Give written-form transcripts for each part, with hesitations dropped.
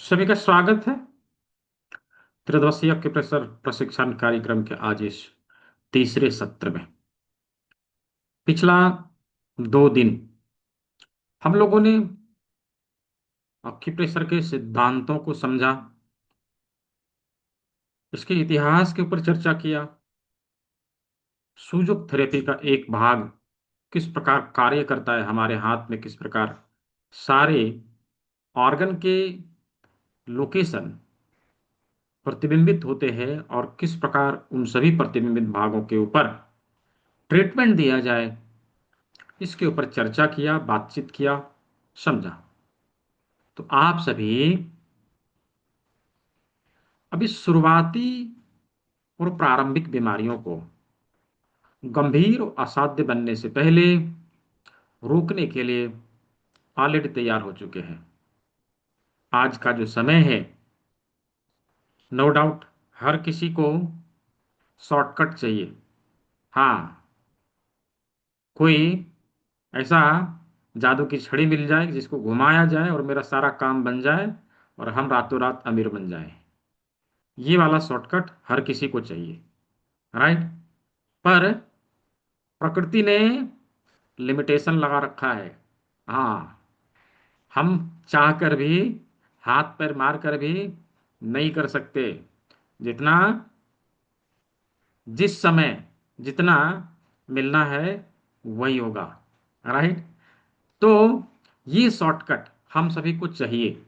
सभी का स्वागत है त्रिदिवसीय प्रोफेसर प्रशिक्षण कार्यक्रम के आज इस तीसरे सत्र में। पिछला 2 दिन हम लोगों ने प्रेशर के सिद्धांतों को समझा, इसके इतिहास के ऊपर चर्चा किया। सूजोग थेरेपी का एक भाग किस प्रकार कार्य करता है, हमारे हाथ में किस प्रकार सारे ऑर्गन के लोकेशन प्रतिबिंबित होते हैं और किस प्रकार उन सभी प्रतिबिंबित भागों के ऊपर ट्रीटमेंट दिया जाए, इसके ऊपर चर्चा किया, बातचीत किया, समझा। तो आप सभी अभी शुरुआती और प्रारंभिक बीमारियों को गंभीर और असाध्य बनने से पहले रोकने के लिए ऑलरेडी तैयार हो चुके हैं। आज का जो समय है, नो डाउट हर किसी को शॉर्टकट चाहिए। हाँ, कोई ऐसा जादू की छड़ी मिल जाए जिसको घुमाया जाए और मेरा सारा काम बन जाए और हम रातों रात अमीर बन जाए। ये वाला शॉर्टकट हर किसी को चाहिए, राइट। पर प्रकृति ने लिमिटेशन लगा रखा है। हाँ, हम चाह कर भी, हाथ पैर मार कर भी नहीं कर सकते। जितना, जिस समय जितना मिलना है वही होगा, राइट। तो ये शॉर्टकट हम सभी को चाहिए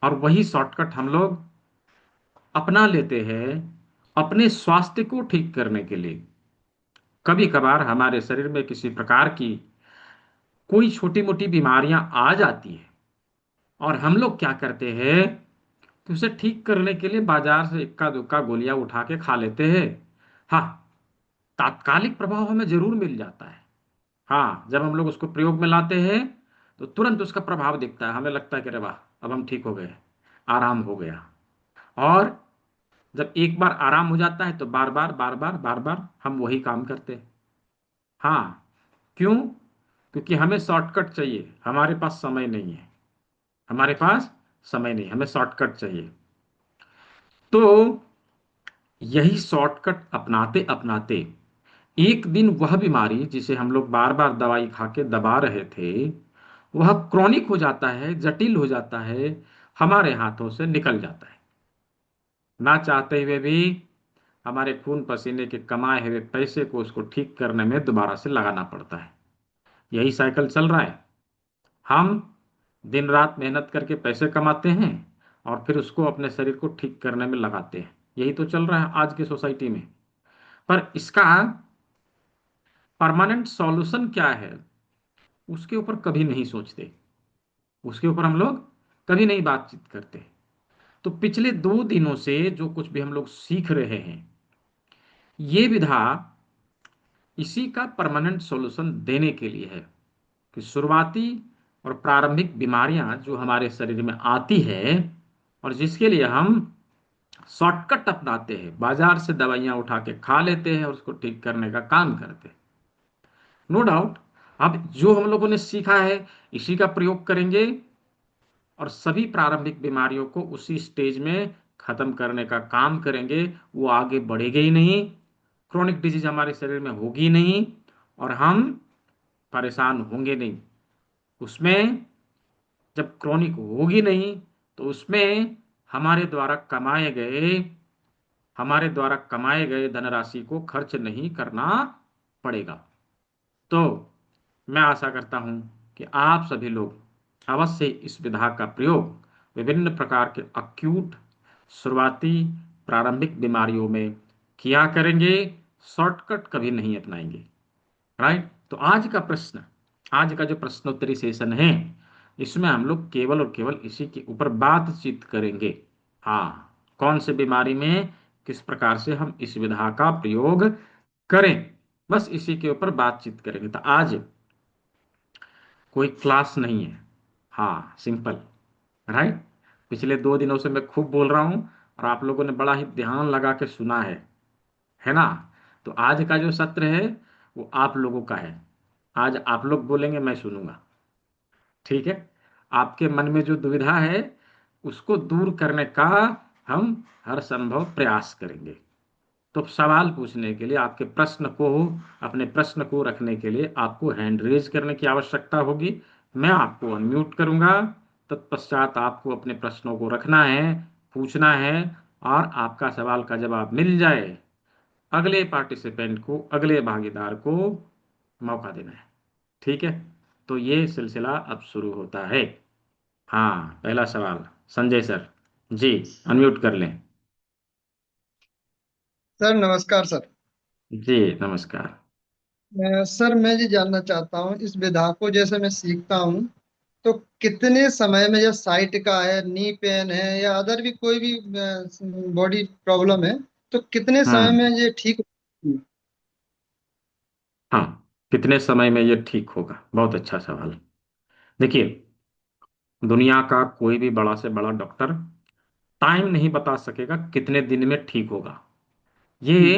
और वही शॉर्टकट हम लोग अपना लेते हैं अपने स्वास्थ्य को ठीक करने के लिए। कभी कभार हमारे शरीर में किसी प्रकार की कोई छोटी मोटी बीमारियां आ जाती है और हम लोग क्या करते हैं कि उसे ठीक करने के लिए बाजार से इक्का दुक्का गोलियां उठा के खा लेते हैं। हाँ, तात्कालिक प्रभाव हमें जरूर मिल जाता है। हाँ, जब हम लोग उसको प्रयोग में लाते हैं तो तुरंत उसका प्रभाव दिखता है, हमें लगता है कि अरे वाह, अब हम ठीक हो गए, आराम हो गया। और जब एक बार आराम हो जाता है तो बार बार बार बार बार बार हम वही काम करते हैं। हाँ, क्यों? क्योंकि हमें शॉर्टकट चाहिए, हमारे पास समय नहीं है। हमारे पास समय नहीं, हमें शॉर्टकट चाहिए। तो यही शॉर्टकट अपनाते अपनाते एक दिन वह बीमारी जिसे हम लोग बार बार दवाई खा के दबा रहे थे, वह क्रॉनिक हो जाता है, जटिल हो जाता है, हमारे हाथों से निकल जाता है। ना चाहते हुए भी हमारे खून पसीने के कमाए हुए पैसे को उसको ठीक करने में दोबारा से लगाना पड़ता है। यही साइकिल चल रहा है। हम दिन रात मेहनत करके पैसे कमाते हैं और फिर उसको अपने शरीर को ठीक करने में लगाते हैं। यही तो चल रहा है आज की सोसाइटी में। पर इसका परमानेंट सॉल्यूशन क्या है, उसके ऊपर कभी नहीं सोचते, उसके ऊपर हम लोग कभी नहीं बातचीत करते। तो पिछले 2 दिनों से जो कुछ भी हम लोग सीख रहे हैं, ये विधा इसी का परमानेंट सॉल्यूशन देने के लिए है कि शुरुआती और प्रारंभिक बीमारियां जो हमारे शरीर में आती है और जिसके लिए हम शॉर्टकट अपनाते हैं, बाजार से दवाइयां उठा के खा लेते हैं और उसको ठीक करने का काम करते हैं, नो डाउट अब जो हम लोगों ने सीखा है इसी का प्रयोग करेंगे और सभी प्रारंभिक बीमारियों को उसी स्टेज में खत्म करने का काम करेंगे। वो आगे बढ़ेगी ही नहीं, क्रोनिक डिजीज हमारे शरीर में होगी नहीं और हम परेशान होंगे नहीं। उसमें जब क्रॉनिक होगी नहीं तो उसमें हमारे द्वारा कमाए गए हमारे द्वारा कमाए गए धनराशि को खर्च नहीं करना पड़ेगा। तो मैं आशा करता हूं कि आप सभी लोग अवश्य इस विधा का प्रयोग विभिन्न प्रकार के अक्यूट शुरुआती प्रारंभिक बीमारियों में किया करेंगे, शॉर्टकट कभी नहीं अपनाएंगे, राइट। तो आज का जो प्रश्नोत्तरी सेशन है, इसमें हम लोग केवल और केवल इसी के ऊपर बातचीत करेंगे। हाँ, कौन से बीमारी में किस प्रकार से हम इस विधा का प्रयोग करें, बस इसी के ऊपर बातचीत करेंगे। तो आज कोई क्लास नहीं है। हाँ, सिंपल, राइट। पिछले 2 दिनों से मैं खूब बोल रहा हूं और आप लोगों ने बड़ा ही ध्यान लगा के सुना है ना। तो आज का जो सत्र है वो आप लोगों का है। आज आप लोग बोलेंगे, मैं सुनूंगा, ठीक है। आपके मन में जो दुविधा है उसको दूर करने का हम हर संभव प्रयास करेंगे। तो सवाल पूछने के लिए आपके प्रश्न को, अपने प्रश्न को रखने के लिए आपको हैंड रेज करने की आवश्यकता होगी। मैं आपको अनम्यूट करूंगा। तत्पश्चात आपको अपने प्रश्नों को रखना है, पूछना है, और आपका सवाल का जवाब मिल जाए, अगले पार्टिसिपेंट को, अगले भागीदार को मौका देना है। ठीक है, तो ये सिलसिला अब शुरू होता है। हाँ, पहला सवाल संजय सर जी, अनम्यूट कर लें। सर नमस्कार सर। जी नमस्कार। सर मैं ये जानना चाहता हूँ, इस विधा को जैसे मैं सीखता हूँ तो कितने समय में, जब साइट का है, नी पेन है या अदर भी कोई भी बॉडी प्रॉब्लम है, तो कितने समय हम्म। में ये ठीक होगी? हाँ, कितने समय में ये ठीक होगा, बहुत अच्छा सवाल। देखिए, दुनिया का कोई भी बड़ा से बड़ा डॉक्टर टाइम नहीं बता सकेगा कितने दिन में ठीक होगा। ये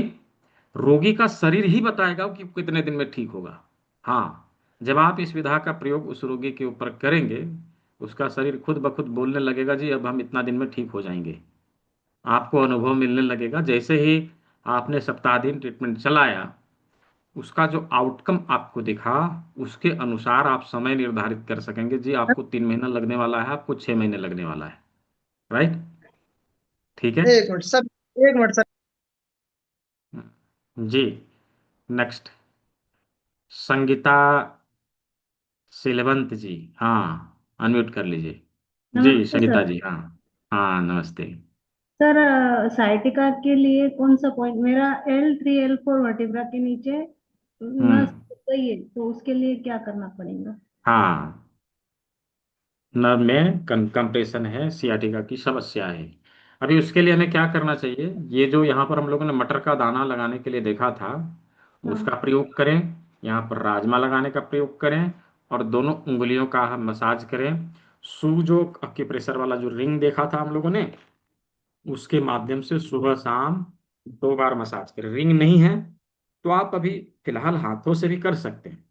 रोगी का शरीर ही बताएगा कि कितने दिन में ठीक होगा। हाँ, जब आप इस विधा का प्रयोग उस रोगी के ऊपर करेंगे, उसका शरीर खुद ब खुद बोलने लगेगा जी अब हम इतना दिन में ठीक हो जाएंगे। आपको अनुभव मिलने लगेगा। जैसे ही आपने सप्ताह दिन ट्रीटमेंट चलाया, उसका जो आउटकम आपको दिखा, उसके अनुसार आप समय निर्धारित कर सकेंगे जी आपको 3 महीना लगने वाला है, आपको 6 महीने लगने वाला है। राइट। ठीक है। एक मिनट सर, एक मिनट सर। जी, नेक्स्ट संगीता सिलवंत जी, हाँ, अनम्यूट कर लीजिए। जी नमस्ते संगीता सर। जी, हाँ। हाँ नमस्ते। सर साइटिका के लिए कौन सा पॉइंट, मेरा L3 L4 वर्टिब्रा के नीचे नस हम्म। गई है, तो उसके लिए क्या करना पड़ेगा? हाँ, नर्व में कंप्रेशन है, सियाटिका की समस्या है। अभी उसके लिए हमें क्या करना चाहिए, ये जो यहाँ पर हम लोगों ने मटर का दाना लगाने के लिए देखा था, हाँ। उसका प्रयोग करें। यहाँ पर राजमा लगाने का प्रयोग करें, और दोनों उंगलियों का हम मसाज करें। सू जो एक्यूप्रेशर वाला जो रिंग देखा था हम लोगों ने, उसके माध्यम से सुबह शाम 2 बार मसाज करें। रिंग नहीं है तो आप अभी फिलहाल हाथों से भी कर सकते हैं।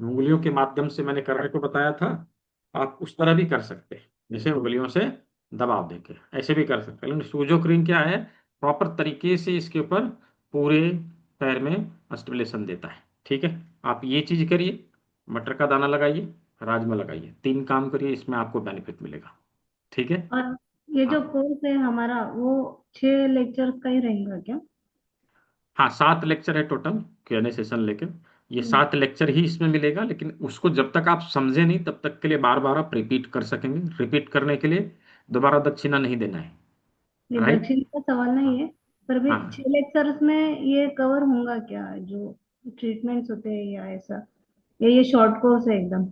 उंगलियों के माध्यम से मैंने करने को बताया था, आप उस तरह भी कर सकते हैं, जैसे उंगलियों से दबाव देके ऐसे भी कर सकते हैं। लेकिन सूजो क्रीम क्या है, प्रॉपर तरीके से इसके ऊपर पूरे पैर में स्टिमुलेशन देता है। ठीक है, आप ये चीज करिए, मटर का दाना लगाइए, राजमा लगाइए, 3 काम करिए, इसमें आपको बेनिफिट मिलेगा। ठीक है। और ये जो हाँ। कोर्स है हमारा, वो 6 लेक्चर्स का ही रहेगा क्या? हाँ, 7 लेक्चर है टोटल, Q&A सेशन लेके। ये हम्म। 7 लेक्चर ही इसमें मिलेगा, लेकिन उसको जब तक आप समझे नहीं तब तक के लिए बार बार आप रिपीट कर सकेंगे। रिपीट करने के लिए दोबारा दक्षिणा नहीं देना है। ये राइट। दक्षिण का सवाल नहीं हाँ। है, पर भी हाँ। 6 लेक्चर्स में ये कवर होगा क्या, जो ट्रीटमेंट्स होते हैं या ऐसा, या ये शॉर्ट कोर्स है एकदम?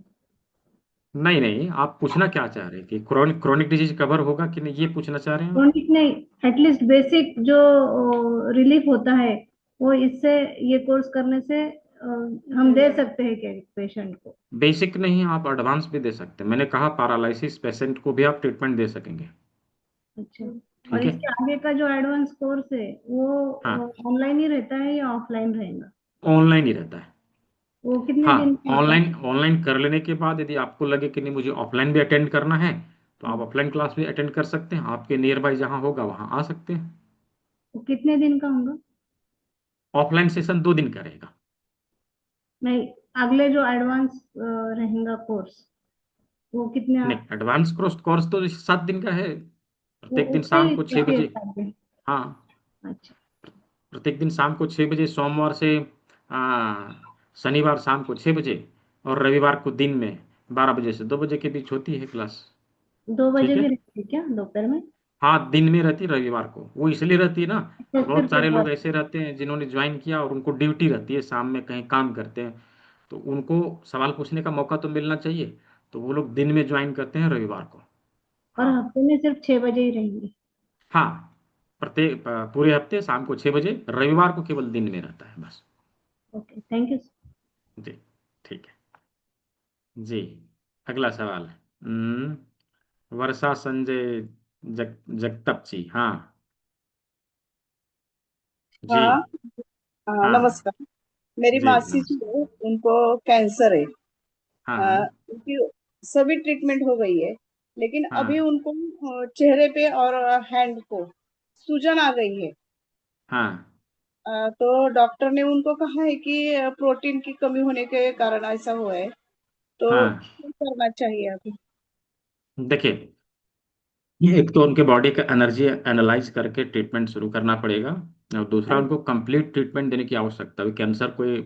नहीं नहीं, आप पूछना क्या चाह रहे हैं कि क्रोनिक क्रोनिक डिजीज कवर होगा कि नहीं, ये पूछना चाह रहे हैं आप? क्रोनिक नहीं, एटलीस्ट बेसिक जो रिलीफ होता है, वो इससे, ये कोर्स करने से हम दे सकते हैं क्या पेशेंट को? बेसिक नहीं, आप एडवांस भी दे सकते हैं। मैंने कहा पैरालिसिस पेशेंट को भी आप ट्रीटमेंट दे सकेंगे। अच्छा। और ठीक है। इसके आगे का जो एडवांस कोर्स है, वो हाँ, ऑनलाइन ही रहता है या ऑफलाइन रहेगा? ऑनलाइन ही रहता है। वो कितने हाँ, दिन का होता ऑनलाइन ऑनलाइन कर लेने के बाद यदि आपको लगे कि नहीं मुझे ऑफलाइन भी अटेंड करना है, तो है? आप ऑफलाइन क्लास भी अटेंड कर सकते हैं। आपके नियर बाई जहाँ होगा वहाँ आ सकते हैं। वो कितने दिन का होगा? ऑफलाइन सेशन 2 दिन का रहेगा। नहीं, अगले जो एडवांस रहेगा कोर्स, वो कितने नहीं, एडवांस कोर्स कोर्स तो 7 दिन का है। वो प्रत्येक दिन उसका शाम ही को 6 बजे। देखिए आगे। हाँ, अच्छा। प्रत्येक दिन शाम को 6 बजे, सोमवार से आ, शनिवार शाम को 6 बजे, और रविवार को दिन में 12 बजे से 2 बजे के बीच होती है क्लास। 2 बजे ठीक भी है। रहती है क्या दोपहर में? हाँ, दिन में रहती है रविवार को। वो इसलिए रहती है ना अच्छा, कि बहुत सिर्फ सारे इतवार लोग ऐसे को। रहते हैं जिन्होंने ज्वाइन किया और उनको ड्यूटी रहती है, शाम में कहीं काम करते हैं, तो उनको सवाल पूछने का मौका तो मिलना चाहिए। तो वो लोग दिन में ज्वाइन करते हैं रविवार को। और हाँ। हफ्ते में सिर्फ 6 बजे ही रहेंगे? हाँ, प्रत्येक पूरे हफ्ते शाम को 6 बजे, रविवार को केवल दिन में रहता है बस। Okay, thank you. जी। ठीक है। जी, अगला सवाल। वर्षा संजय जगतप जी, हाँ। जी। हाँ। हाँ हाँ। नमस्कार। मेरी जी मासी जी नमस्कार। है, उनको कैंसर है। हाँ हाँ। उनकी सभी ट्रीटमेंट हो गई है। लेकिन अभी हाँ उनको चेहरे पे और हैंड को सूजन आ गई है। हाँ तो डॉक्टर ने उनको कहा है कि प्रोटीन की कमी होने के कारण ऐसा हुआ है। तो हाँ। क्या करना चाहिए अभी? देखिए, ये एक तो उनके बॉडी का एनर्जी एनालाइज करके ट्रीटमेंट शुरू करना पड़ेगा, और दूसरा हाँ, उनको कंप्लीट ट्रीटमेंट देने की आवश्यकता है। कैंसर कोई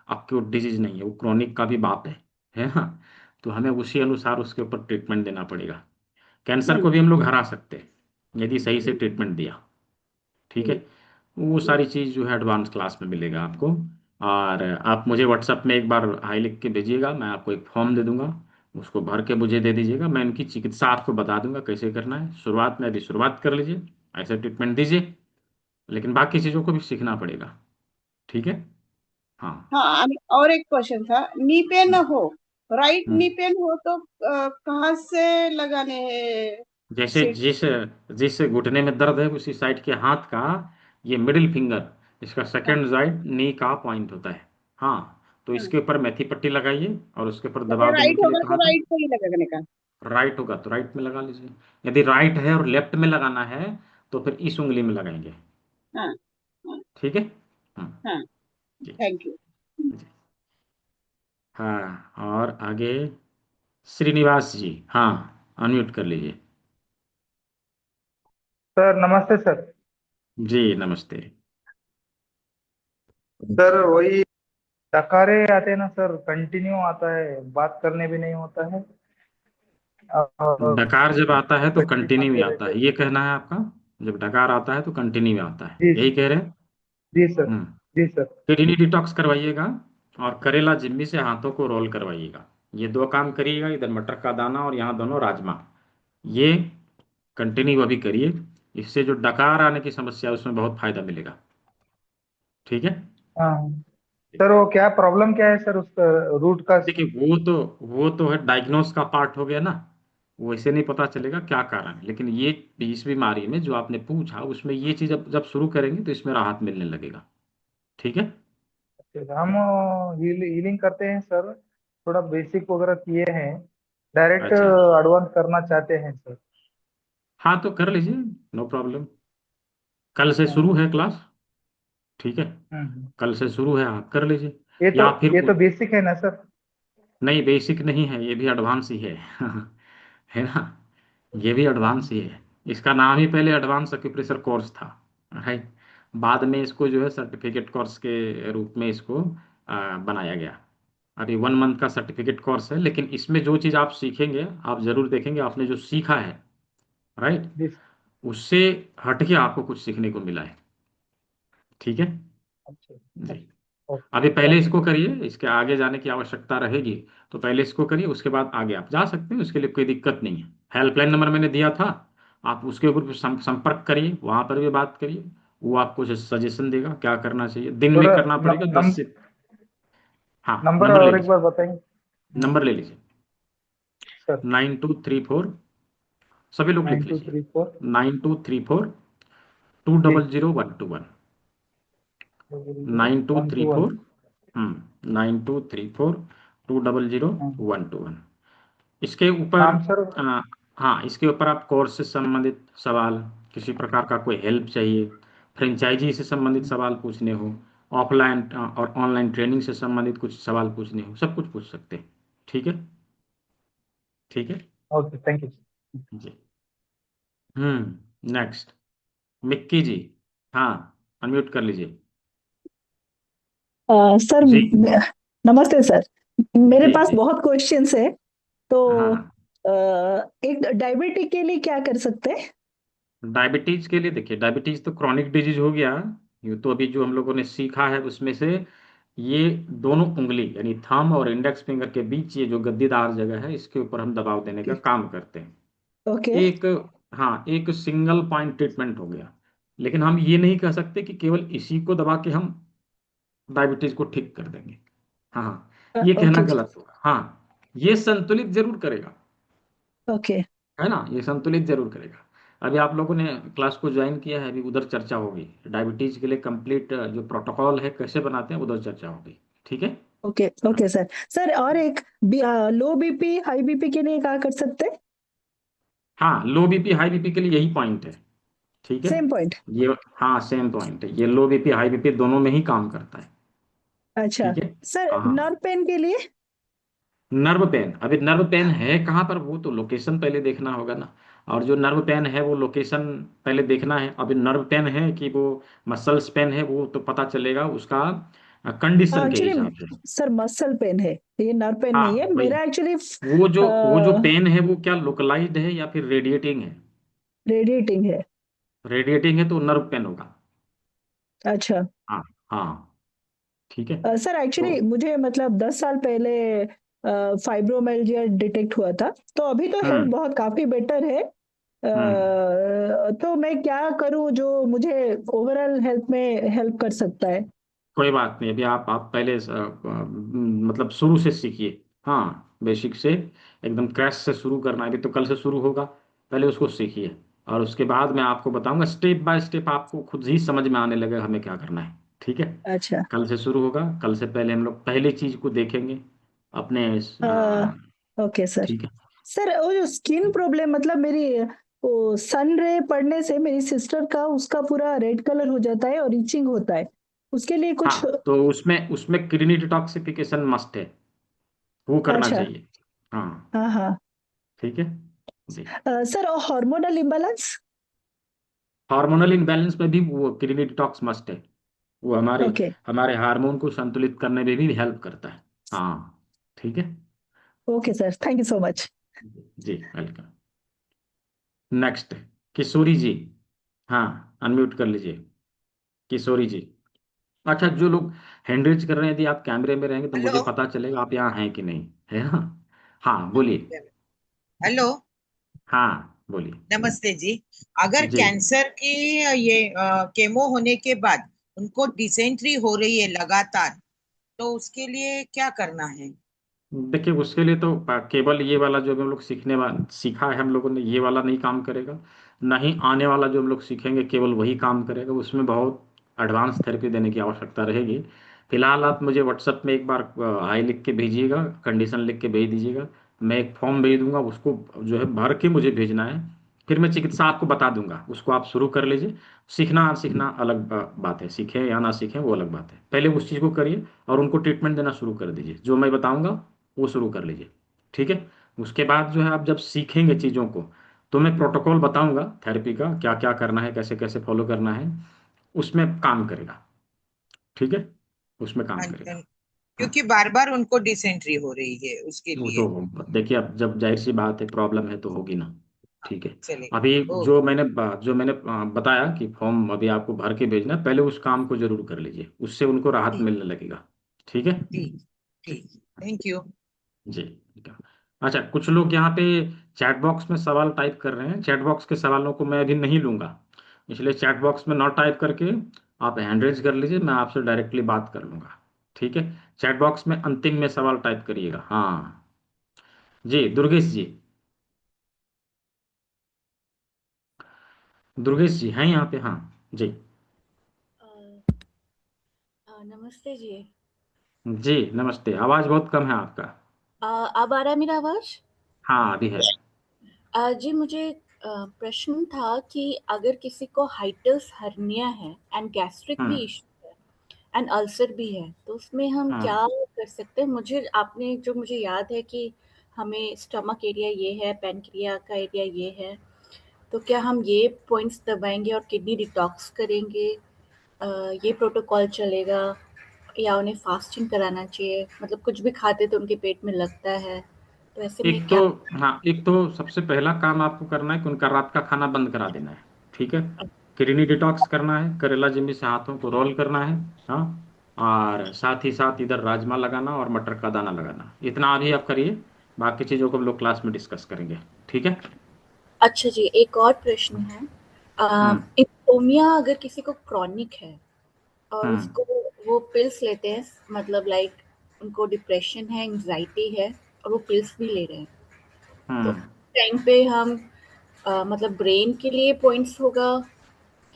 अक्यूट डिजीज नहीं है, वो क्रोनिक का भी बाप है ना। तो हमें उसी अनुसार उसके ऊपर ट्रीटमेंट देना पड़ेगा। कैंसर हम्म, को भी हम लोग हरा सकते हैं यदि सही से हम्म, ट्रीटमेंट दिया। ठीक है। हम्म, वो हम्म, सारी चीज़ जो है एडवांस क्लास में मिलेगा आपको। और आप मुझे व्हाट्सएप में एक बार हाई लिख के भेजिएगा, मैं आपको एक फॉर्म दे दूंगा, उसको भर के मुझे दे दीजिएगा। मैं इनकी चिकित्सा आपको बता दूंगा कैसे करना है। शुरुआत में अभी शुरुआत कर लीजिए, ऐसे ट्रीटमेंट दीजिए, लेकिन बाकी चीज़ों को भी सीखना पड़ेगा। ठीक है। हाँ। हाँ। आणि और एक क्वेश्चन था, नी पेन हम्म, हो, राइट नी हम्म। पेन हो तो कहाँ से लगाने हैं जैसे सीट? जिस जिस घुटने में दर्द है उसी साइड के हाथ का ये मिडिल फिंगर, इसका हाँ, सेकंड साइड नी का पॉइंट होता है। हाँ, तो हाँ। इसके ऊपर मेथी पट्टी लगाइए और उसके ऊपर अगर दबाव देने राइट के लिए होगा तो कहा था। राइट को ही लगाने का। राइट होगा तो राइट में लगा लीजिए, यदि राइट है और लेफ्ट में लगाना है तो फिर इस उंगली में लगाएंगे। हाँ, हाँ, ठीक है। हम्म। हाँ। जी थैंक यू। जी। हाँ, और आगे श्रीनिवास जी, हाँ, अनम्यूट कर लीजिए। सर नमस्ते सर। जी नमस्ते। सर वही डकारे आते हैं ना सर, कंटिन्यू आता है, बात करने भी नहीं होता है और डकार जब आता है तो कुछ कंटिन्यू में दिखाते आता रहते है, हैं। ये कहना है आपका। जब डकार आता है तो कंटिन्यू में आता है, जी यही कह रहे हैं। जी सर। हम्म। जी सर। किडनी डिटॉक्स करवाइएगा और करेला जिम्मी से हाथों को रोल करवाइएगा। ये दो काम करिएगा, इधर मटर का दाना और यहाँ दोनों राजमा, ये कंटिन्यू अभी करिए। इससे जो डकार आने की समस्या है उसमें बहुत फायदा मिलेगा। ठीक है। हाँ सर, वो क्या प्रॉब्लम क्या है सर उसका, रूट का? देखिए, वो तो है डायग्नोस का पार्ट हो गया ना। वो ऐसे नहीं पता चलेगा क्या कारण है, लेकिन ये इस बीमारी में जो आपने पूछा उसमें ये चीज जब जब शुरू करेंगे तो इसमें राहत मिलने लगेगा। ठीक है। हम हीलिंग करते हैं सर, थोड़ा बेसिक वगैरह किए हैं, डायरेक्ट अच्छा। एडवांस करना चाहते हैं सर। हाँ, तो कर लीजिए, नो प्रॉब्लम। कल से हाँ। शुरू है क्लास। ठीक है। हम्म। कल से शुरू है, आप कर लीजिए। ये तो या फिर ये तो बेसिक है ना सर? नहीं, बेसिक नहीं है, ये भी एडवांस ही है है ना। ये भी एडवांस ही है। इसका नाम ही पहले एडवांस एक्यूप्रेशर कोर्स था। राइट। बाद में इसको जो है सर्टिफिकेट कोर्स के रूप में इसको बनाया गया। अभी 1 मंथ का सर्टिफिकेट कोर्स है, लेकिन इसमें जो चीज़ आप सीखेंगे आप जरूर देखेंगे, आपने जो सीखा है, राइट, जी। उससे हटके आपको कुछ सीखने को मिला है। ठीक है। अच्छा। जी। ओके, अभी पहले थैंक यू इसको सर। करिए, इसके आगे जाने की आवश्यकता रहेगी तो पहले इसको करिए, उसके बाद आगे आप जा सकते हैं, उसके लिए कोई दिक्कत नहीं है। हेल्पलाइन नंबर मैंने दिया था, आप उसके ऊपर भी संपर्क करिए, वहां पर भी बात करिए। वो आपको सजेशन देगा क्या करना चाहिए, दिन में थोड़ा करना पड़ेगा 10 से। हाँ, नंबर नंबर ले और एक लीजिए। बार बताएंगे? हाँ, नंबर ले लीजिए। सर। 9234, सभी लोग लिख नाइन टू लीजिए। थ्री फोर 9234 टू जी, double zero one two one nine two three 121। Four 9234 200 हाँ। 121। इसके ऊपर नाम सर? हाँ, इसके ऊपर आप कोर्स से संबंधित सवाल, किसी प्रकार का कोई हेल्प चाहिए, फ्रेंचाइजी से संबंधित सवाल पूछने हो, ऑफलाइन और ऑनलाइन ट्रेनिंग से संबंधित कुछ सवाल पूछने हो, सब कुछ पूछ सकते हैं। ठीक है। ठीक है। Okay, thank you. जी। नेक्स्ट, मिक्की जी, हाँ, अनम्यूट कर लीजिए। सर जी नमस्ते सर। मेरे जी पास जी। बहुत क्वेश्चंस है, तो हाँ हाँ। एक डायबिटिक के लिए क्या कर सकते हैं? डायबिटीज के लिए देखिए, डायबिटीज तो क्रॉनिक डिजीज हो गया। ये तो अभी जो हम लोगों ने सीखा है उसमें से, ये दोनों उंगली यानी थंब और इंडेक्स फिंगर के बीच ये जो गद्दीदार जगह है इसके ऊपर हम दबाव देने का काम करते हैं। ओके। एक, हाँ, एक सिंगल पॉइंट ट्रीटमेंट हो गया। लेकिन हम ये नहीं कह सकते कि केवल इसी को दबा के हम डायबिटीज को ठीक कर देंगे। हाँ हाँ, ये कहना ओके। गलत होगा। हाँ, ये संतुलित जरूर करेगा, ओके। है ना, ये संतुलित जरूर करेगा। अभी आप लोगों ने क्लास को ज्वाइन किया है, अभी उधर चर्चा होगी डायबिटीज के लिए कंप्लीट जो प्रोटोकॉल है कैसे बनाते हैं, उधर चर्चा होगी। ठीक है। ओके। Okay sir. सर और एक लो बीपी हाई बीपी के लिए क्या कर सकते हैं? हाँ, लो बीपी हाई बीपी के लिए यही पॉइंट है। ठीक है। Same point. ये, हाँ सेम पॉइंट है, ये लो बीपी हाई बीपी दोनों में ही काम करता है। अच्छा ठीक है। सर, हाँ हाँ। नर्व पेन के लिए? नर्व पेन, अभी नर्व पेन है कहाँ पर, वो तो लोकेशन पहले देखना होगा ना। और जो नर्व पेन है वो लोकेशन पहले देखना है। अभी नर्व पेन है कि वो मसल्स पेन है, वो तो पता चलेगा उसका कंडीशन के एक्चुअली हिसाब से। सर मसल पेन है, ये नर्व पेन हाँ नहीं है वही। मेरा एक्चुअली। वो जो पेन है वो क्या लोकलाइज्ड है या फिर रेडिएटिंग है? रेडिएटिंग है। रेडिएटिंग है तो नर्व पेन होगा। अच्छा। हाँ हाँ। ठीक है। सर तो एक्चुअली मुझे मतलब 10 साल पहले फाइब्रोमाइल्जिया डिटेक्ट हुआ था, तो अभी तो हेल्थ हम्म बहुत काफी बेटर है। हम्म तो मैं क्या करूं जो मुझे ओवरऑल हेल्थ में हेल्प कर सकता है? कोई बात नहीं, अभी आप पहले मतलब शुरू से सीखिए। हाँ, बेसिक से एकदम क्रैश से शुरू करना है, अभी तो कल से शुरू होगा। पहले उसको सीखिए, और उसके बाद मैं आपको बताऊंगा स्टेप बाय स्टेप, आपको खुद ही समझ में आने लगेगा हमें क्या करना है। ठीक है। अच्छा। कल से शुरू होगा, कल से पहले हम लोग पहले चीज को देखेंगे अपने ओके सर। ठीक है। सर वो जो स्किन प्रॉब्लम, मतलब मेरी वो सन रे पड़ने से मेरी सिस्टर का उसका पूरा रेड कलर हो जाता है और इचिंग होता है, उसके लिए कुछ? हाँ, तो उसमें उसमें किडनी डिटॉक्सिफिकेशन मस्ट है, वो करना अच्छा। चाहिए। हाँ। हाँ हाँ। ठीक है। जी। सर और हार्मोनल इम्बैलेंस? हार्मोनल इनबैलेंस में भी वो किडनी डिटॉक्स मस्ट है। वो हमारे ओके। हमारे हार्मोन को संतुलित करने में भी हेल्प करता है। हाँ। ठीक है। Okay sir, thank you so much. जी, वेलकम। नेक्स्ट, किशोरी जी। हाँ, अनम्यूट कर लीजिए, किशोरी जी। अच्छा, जो लोग हैंड रेज कर रहे हैं, यदि आप कैमरे में रहेंगे तो मुझे हेलो। पता चलेगा आप यहाँ हैं कि नहीं, है ना? हाँ बोलिए। हेलो। हाँ बोलिए। नमस्ते जी। अगर जी, कैंसर की ये केमो होने के बाद उनको डिसेंट्री हो रही है लगातार, तो उसके लिए क्या करना है? देखिए उसके लिए तो केवल ये वाला जो हम लोग सीखा है हम लोगों ने, ये वाला नहीं काम करेगा। ना ही आने वाला जो हम लोग सीखेंगे केवल वही काम करेगा, उसमें बहुत एडवांस थेरेपी देने की आवश्यकता रहेगी। फिलहाल आप मुझे व्हाट्सएप में एक बार हाई लिख के भेजिएगा, कंडीशन लिख के भेज दीजिएगा। मैं एक फॉर्म भेज दूंगा, उसको जो है भर के मुझे भेजना है। फिर मैं चिकित्सा आपको बता दूंगा, उसको आप शुरू कर लीजिए। सीखना सीखना अलग बात है, सीखें या ना सीखें वो अलग बात है, पहले उस चीज़ को करिए और उनको ट्रीटमेंट देना शुरू कर दीजिए, जो मैं बताऊंगा वो शुरू कर लीजिए। ठीक है। उसके बाद जो है आप जब सीखेंगे चीज़ों को, तो मैं प्रोटोकॉल बताऊंगा थेरेपी का, क्या क्या करना है, कैसे कैसे फॉलो करना है, उसमें काम करेगा। ठीक है, उसमें काम करेगा। हाँ। क्योंकि बार बार उनको डिसेंट्री हो रही है उसके वो लिए। तो देखिए, अब जब जाहिर सी बात है प्रॉब्लम है तो होगी ना। हाँ, ठीक है। चलिए। अभी ओ, जो मैंने बताया कि फॉर्म अभी आपको भर के भेजना है, पहले उस काम को जरूर कर लीजिए, उससे उनको राहत ठीक मिलने लगेगा। ठीक है। ठीक ठीक। Thank you. जी, ठीक है। अच्छा, कुछ लोग यहाँ पे चैट बॉक्स में सवाल टाइप कर रहे हैं, चैट बॉक्स के सवालों को मैं अभी नहीं लूंगा, इसलिए चैट बॉक्स में नॉट टाइप करके आप हैंड रेज कर लीजिए, मैं आपसे डायरेक्टली बात कर लूंगा। ठीक है। चैट बॉक्स में अंतिम में सवाल टाइप करिएगा। हाँ जी, दुर्गेश जी। दुर्गेश जी हैं यहाँ पे? हाँ जी। नमस्ते जी। जी नमस्ते, आवाज़ बहुत कम है आपका। अब आ रहा है मेरा आवाज? हाँ अभी है। जी मुझे प्रश्न था कि अगर किसी को हाइटस हर्निया है एंड गैस्ट्रिक भी हम्म इशू है एंड अल्सर भी है, तो उसमें हम हम्म क्या कर सकते हैं? मुझे याद है कि हमें स्टमक एरिया ये है, पैनक्रिया का एरिया ये है, तो क्या हम ये पॉइंट्स दबाएंगे और किडनी डिटॉक्स करेंगे? ये प्रोटोकॉल चलेगा या उन्हें फास्टिंग कराना चाहिए? मतलब कुछ भी खाते तो उनके पेट में लगता है, तो ऐसे में एक तो क्या? हाँ, एक तो सबसे पहला काम आपको करना है कि उनका रात का खाना बंद करा देना है। ठीक है। किडनी डिटॉक्स करना है, करेला जिम्मी से हाथों को रोल करना है। हाँ। और साथ ही साथ इधर राजमा लगाना और मटर का दाना लगाना, इतना अभी आप करिए, बाकी चीज़ों को हम लोग क्लास में डिस्कस करेंगे। ठीक है। अच्छा जी, एक और प्रश्न है। हम्म इंसोम्निया अगर किसी को क्रॉनिक है और हम्म उसको वो पिल्स लेते हैं, मतलब लाइक उनको डिप्रेशन है, एंग्जाइटी है और वो पिल्स भी ले रहे हैं, तो हम्म टाइम पे हम मतलब ब्रेन के लिए पॉइंट्स होगा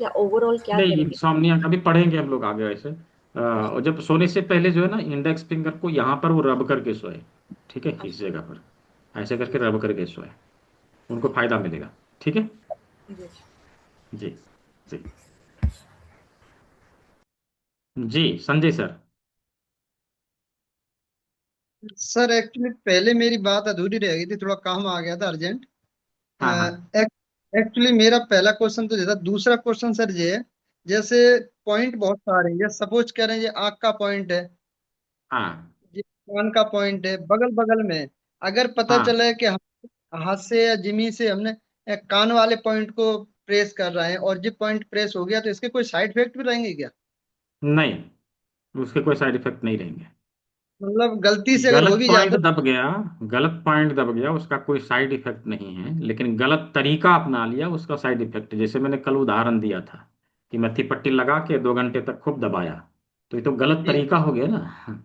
या ओवरऑल क्या नहीं, करेंगे? इंसोम्निया का भी पढ़ेंगे हम लोग आगे वैसे। और जब सोने से पहले जो है ना, इंडेक्स फिंगर को यहाँ पर वो रब करके सोए। ठीक है, इस जगह पर ऐसे करके रब करके सोए। उनको फायदा मिलेगा। ठीक है। Yes. जी। जी। जी संजय सर। सर एक्चुअली पहले मेरी बात अधूरी रह गई थी, थोड़ा काम आ गया था अर्जेंट। हाँ हाँ एक्चुअली मेरा पहला क्वेश्चन तो ये था। दूसरा क्वेश्चन सर ये है, जैसे पॉइंट बहुत सारे हैं, जैसे सपोज कह रहे हैं ये आँख का पॉइंट है, हाँ ये कान का पॉइंट है, बगल बगल में। अगर पता हाँ। चले कि हाथ से या जिमी से हमने कान वाले पॉइंट को प्रेस कर रहे हैं और ये पॉइंट प्रेस हो गया, तो इसके कोई साइड इफेक्ट भी रहेंगे क्या? नहीं, उसके कोई साइड इफेक्ट नहीं रहेंगे। मतलब गलती से अगर हो गलत भी पॉइंट जाता। दब गया, गलत पॉइंट दब गया, उसका कोई साइड इफेक्ट नहीं है, लेकिन गलत तरीका अपना लिया उसका साइड इफेक्ट है। जैसे मैंने कल उदाहरण दिया था कि मत्थी पट्टी लगा के 2 घंटे तक खूब दबाया, तो ये तो गलत जी तरीका हो गया ना।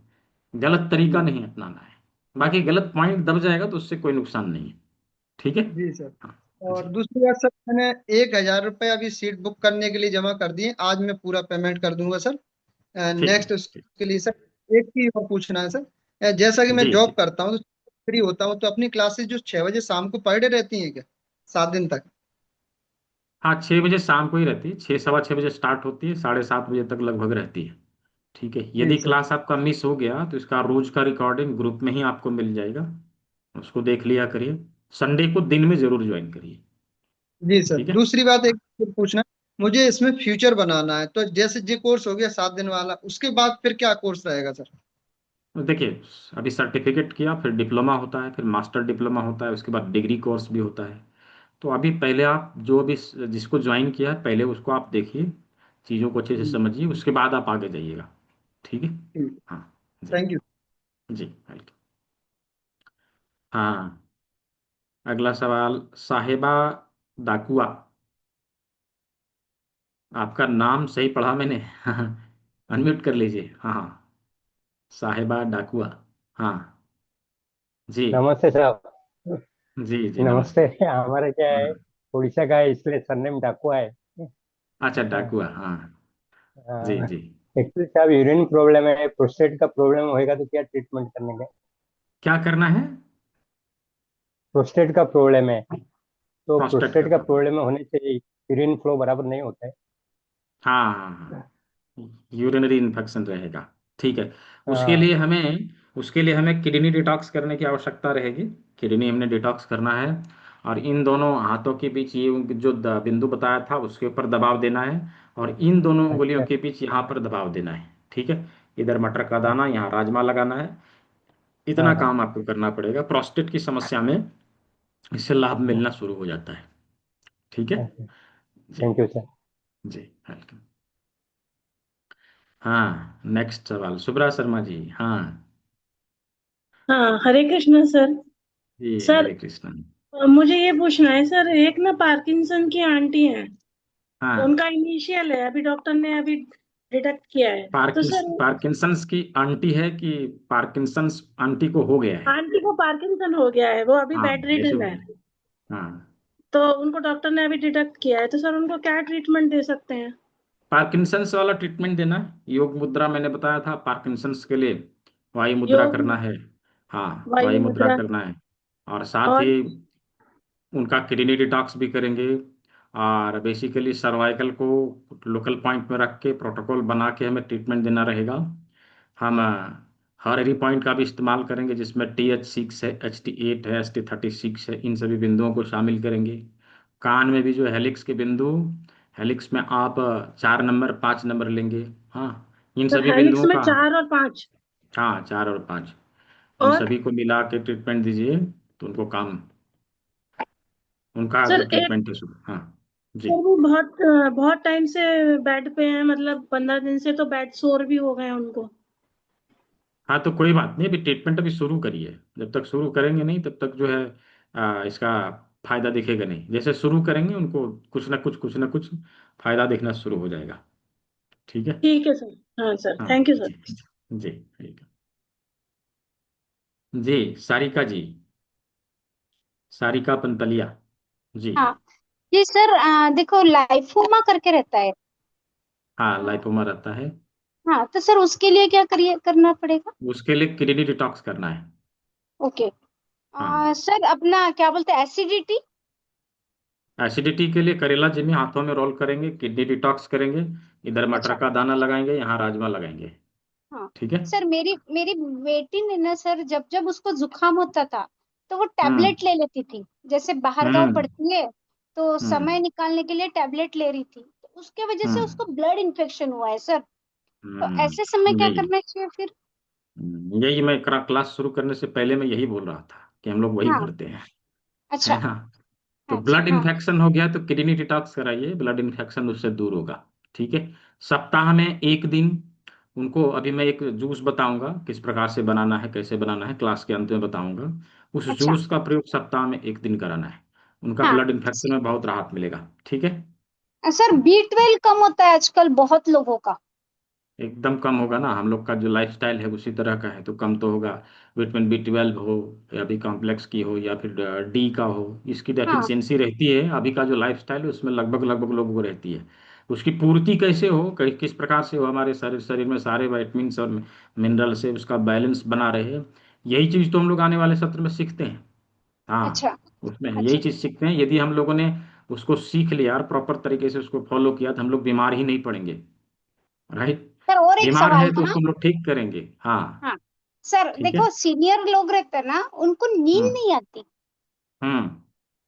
गलत तरीका जी नहीं अपनाना है। बाकी गलत पॉइंट दब जाएगा तो उससे कोई नुकसान नहीं है। ठीक है। जी सर। हाँ। और जी। दूसरी बात सर, मैंने 1,000 रुपये अभी सीट बुक करने के लिए जमा कर दिए, आज मैं पूरा पेमेंट कर दूंगा सर। ठीक है। नेक्स्ट ठीक। उसके लिए सर एक चीज और पूछना है सर। जैसा कि मैं जी जॉब जी। करता हूँ तो फ्री होता हूँ, तो अपनी क्लासेस जो 6 बजे शाम को पर डे रहती हैं क्या, 7 दिन तक? हाँ, 6 बजे शाम को ही रहती है, 6 सवा 6 बजे स्टार्ट होती है, 7:30 बजे तक लगभग रहती है। ठीक है। जी यदि सर। क्लास आपका मिस हो गया तो इसका रोज का रिकॉर्डिंग ग्रुप में ही आपको मिल जाएगा, उसको देख लिया करिए। संडे को दिन में जरूर ज्वाइन करिए। जी सर, ठीक है। दूसरी बात एक हाँ। फिर पूछना है, मुझे इसमें फ्यूचर बनाना है, तो जैसे ये कोर्स हो गया 7 दिन वाला, उसके बाद फिर क्या कोर्स रहेगा सर? तो देखिए, अभी सर्टिफिकेट किया, फिर डिप्लोमा होता है, फिर मास्टर डिप्लोमा होता है, उसके बाद डिग्री कोर्स भी होता है। तो अभी पहले आप जो भी जिसको ज्वाइन किया है पहले उसको आप देखिए, चीज़ों को अच्छे से समझिए, उसके बाद आप आगे जाइएगा। ठीक है। ठीक। हाँ। जी। Thank you. जी वेलकम। हाँ, अगला सवाल साहिबा डाकुआ। आपका नाम सही पढ़ा मैंने। अनम्यूट कर लीजिए। हाँ हाँ, साहिबा डाकुआ। हाँ। जी। नमस्ते साहब। जी जी नमस्ते। नमस्ते। हमारा क्या है, हाँ। उड़ीसा का है इसलिए सरनेम डाकुआ है। अच्छा डाकुआ, हाँ। जी जी। एक्चुअली साहब यूरिन प्रॉब्लम है, प्रोस्टेट का प्रॉब्लम होएगा तो क्या ट्रीटमेंट करने का? क्या करना है? प्रोस्टेट का प्रॉब्लम है, तो प्रोस्टेट का प्रोस्टेट का प्रॉब्लम। प्रॉब्लम होने से यूरिन फ्लो बराबर नहीं होता है। हाँ हाँ हाँ, यूरिनरी इन्फेक्शन रहेगा। ठीक है। उसके हाँ। लिए हमें उसके लिए हमें किडनी डिटॉक्स करने की आवश्यकता रहेगी। किडनी हमने डिटॉक्स करना है, और इन दोनों हाथों के बीच ये जो बिंदु बताया था उसके ऊपर दबाव देना है, और इन दोनों उंगलियों अच्छा के बीच यहाँ पर दबाव देना है। ठीक है। इधर मटर का दाना, अच्छा। यहाँ राजमा लगाना है। इतना हाँ हाँ। काम आपको करना पड़ेगा। प्रोस्टेट की समस्या में इससे लाभ अच्छा मिलना शुरू हो जाता है। ठीक है। अच्छा। जी। Thank you sir. जी वेलकम। हाँ, नेक्स्ट सवाल सुब्रा शर्मा जी। हाँ। हाँ, हरे कृष्ण सर। जी सर, हरे कृष्ण। मुझे ये पूछना है सर, एक ना पार्किंसन की आंटी है, हाँ। उनका इनिशियल है, अभी डॉक्टर ने अभी डिटेक्ट किया है। तो सर पार्किंसंस की आंटी है कि पार्किंसंस आंटी को हो गया है? आंटी को पार्किंसन हो गया है, वो अभी हाँ, बेड ऐसे रिडन हो है। गया। हाँ। तो उनको डॉक्टर ने अभी डिटेक्ट किया है, तो सर उनको क्या ट्रीटमेंट दे सकते हैं? पार्किंसंस वाला ट्रीटमेंट देना है, योग मुद्रा मैंने बताया था पार्किंसंस के लिए। वायु मुद्रा योग, करना है। हाँ, वायु वायु मुद्रा मुद्रा, करना है। और साथ और ही उनका किडनी डिटॉक्स भी करेंगे। और बेसिकली सर्वाइकल को लोकल पॉइंट में रख के प्रोटोकॉल बना के हमें ट्रीटमेंट देना रहेगा। हम हर पॉइंट का भी इस्तेमाल करेंगे, जिसमें TH6 है, HT8 है, ST36 है, इन सभी बिंदुओं को शामिल करेंगे। कान में भी जो हेलिक्स के बिंदु, हेलिक्स में आप 4 नंबर 5 नंबर लेंगे। हाँ, इन सर सभी हेलिक्स बिंदुओं में का। 4 और 5? हाँ, 4 और 5, इन और सभी को मिला के ट्रीटमेंट दीजिए तो उनको काम, उनका सर जो एक, ट्रीटमेंट है हाँ। जी। सर वो बहुत बहुत टाइम से बेड पे है, मतलब 15 दिन से, तो बेड सोर भी हो गए हैं उनको। हाँ, तो कोई बात नहीं, अभी ट्रीटमेंट अभी शुरू करिए। जब तक शुरू करेंगे नहीं तब तक जो है इसका फायदा दिखेगा नहीं। जैसे शुरू करेंगे उनको कुछ ना कुछ फायदा दिखना शुरू हो जाएगा। ठीक है। ठीक है सर। हाँ सर, हाँ। थैंक यू जी सर। जी जी ठीक है। जी सारिका जी, सारिका पंतलिया जी। हाँ जी सर, देखो लाइफोमा करके रहता है। हाँ, लाइपोमा रहता है। हाँ, तो सर उसके लिए क्या करिए करना पड़ेगा? उसके लिए किडनी डिटॉक्स करना है। ओके। हाँ। सर अपना क्या बोलते हैं, एसिडिटी? एसिडिटी के लिए करेला जिमी हाथों में रोल करेंगे, किडनी डिटॉक्स करेंगे, इधर मटर अच्छा। का दाना लगाएंगे, यहाँ राजमा लगाएंगे। हाँ ठीक है। सर, मेरी मेरी बेटी ने ना सर, जब जब उसको जुकाम होता था तो वो हम्म टैबलेट ले लेती थी, जैसे बाहर गांव हम्म पड़ती है तो समय हम्म निकालने के लिए टैबलेट ले रही थी, तो उसके वजह से हम्म उसको ब्लड इन्फेक्शन हुआ है सर। तो ऐसे समय क्या यही करना चाहिए फिर? यही मैं क्लास शुरू करने से पहले मैं यही बोल रहा था कि हम लोग वही हाँ। करते हैं, अच्छा। है ना। तो अच्छा। ब्लड हाँ। इन्फेक्शन हो गया तो किडनी डिटॉक्स कराइए, ब्लड इन्फेक्शन उससे दूर होगा। ठीक है। सप्ताह में एक दिन उनको, अभी मैं एक जूस बताऊंगा किस प्रकार से बनाना है, कैसे बनाना है, क्लास के अंत में बताऊंगा। उस अच्छा। जूस का प्रयोग सप्ताह में एक दिन कराना है, उनका हाँ ब्लड इन्फेक्शन में बहुत राहत मिलेगा। ठीक है। सर, B12 कम होता है आजकल बहुत लोगों का। एकदम कम होगा ना, हम लोग का जो लाइफस्टाइल है उसी तरह का है, तो कम तो होगा। विटामिन B12 हो, या भी कॉम्प्लेक्स की हो, या फिर डी का हो, इसकी हाँ। डेफिशिएंसी रहती है। अभी का जो लाइफस्टाइल है उसमें लगभग लगभग लोगों को रहती है। उसकी पूर्ति कैसे हो, किस प्रकार से हो, हमारे शरीर शरीर में सारे वाइटमिन्स और मिनरल से उसका बैलेंस बना रहे, यही चीज़ तो हम लोग आने वाले सत्र में सीखते हैं। हाँ, अच्छा। उसमें यही अच्छा चीज़ सीखते हैं। यदि हम लोगों ने उसको सीख लिया और प्रॉपर तरीके से उसको फॉलो किया तो हम लोग बीमार ही नहीं पड़ेंगे। राइट। सर, और एक बीमार सवाल है तो था। उसको हम लोग ठीक करेंगे। हाँ। हाँ सर, ठीक है। देखो सीनियर लोग रहते हैं ना, उनको नींद हम्म नहीं आती। हम्म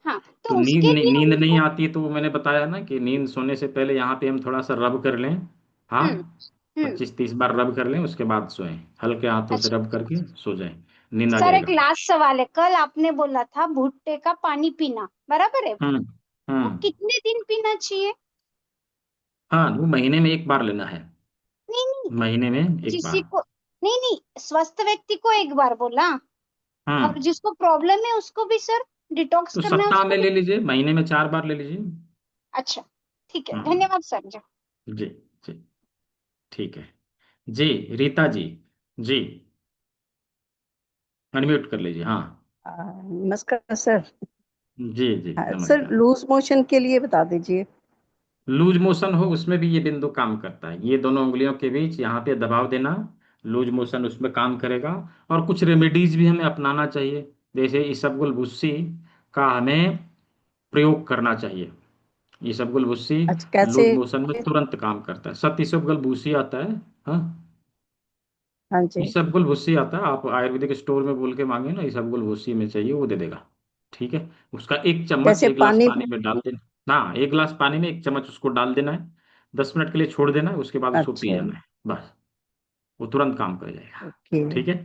हाँ, तो तो उसके लिए नींद नहीं उनको। आती, तो वो मैंने बताया ना कि नींद सोने से पहले यहाँ पे हम थोड़ा सा रब कर लें। हाँ, हम्म। हम्म। 25-30 बार रब कर लें, उसके बाद सोएं, हल्के हाथों से अच्छा रब करके सो जाएं, नींद आ सर, एक जाएगा। लास्ट सवाल है। कल आपने बोला था भुट्टे का पानी पीना, बराबर है? हम्म वो हम्म कितने दिन पीना चाहिए? हाँ, वो महीने में एक बार लेना है, नहीं नहीं, महीने में एक किसी बार। को नहीं नहीं, स्वस्थ व्यक्ति को एक बार बोला, और हम्म जिसको प्रॉब्लम है उसको भी सर डिटॉक्स तो करना है सप्ताह उसको में भी। ले लीजिए, महीने में 4 बार ले लीजिए। अच्छा ठीक है, हम्म धन्यवाद सर जी। जी जी, ठीक है। जी, रीता जी। जी, अनम्यूट कर लीजिए। हाँ। नमस्कार सर। जी जी, सर नमस्कार। लूज मोशन के लिए बता दीजिए। लूज मोशन हो उसमें भी ये बिंदु काम करता है, ये दोनों उंगलियों के बीच यहाँ पे दबाव देना, लूज मोशन उसमें काम करेगा। और कुछ रेमेडीज भी हमें अपनाना चाहिए, जैसे इसबगोल भुस्सी का हमें प्रयोग करना चाहिए। इसबगोल भुस्सी अच्छा कैसे? लूज मोशन में तुरंत काम करता है। सत्य इसबगोल भुस्सी आता है। हाँ, हाँ जी। इसबगोल भुस्सी आता है, आप आयुर्वेदिक स्टोर में बोल के मांगे ना, इसबगोल भुस्सी में चाहिए, वो दे देगा। ठीक है। उसका एक चम्मच कैसे एक गिलास पानी? पानी में डाल देना। हाँ, एक गिलास पानी में एक चम्मच उसको डाल देना है, 10 मिनट के लिए छोड़ देना है, उसके बाद उसको पी अच्छा। जाना है, बस। वो तुरंत काम कर जाएगा। ओके। ठीक है।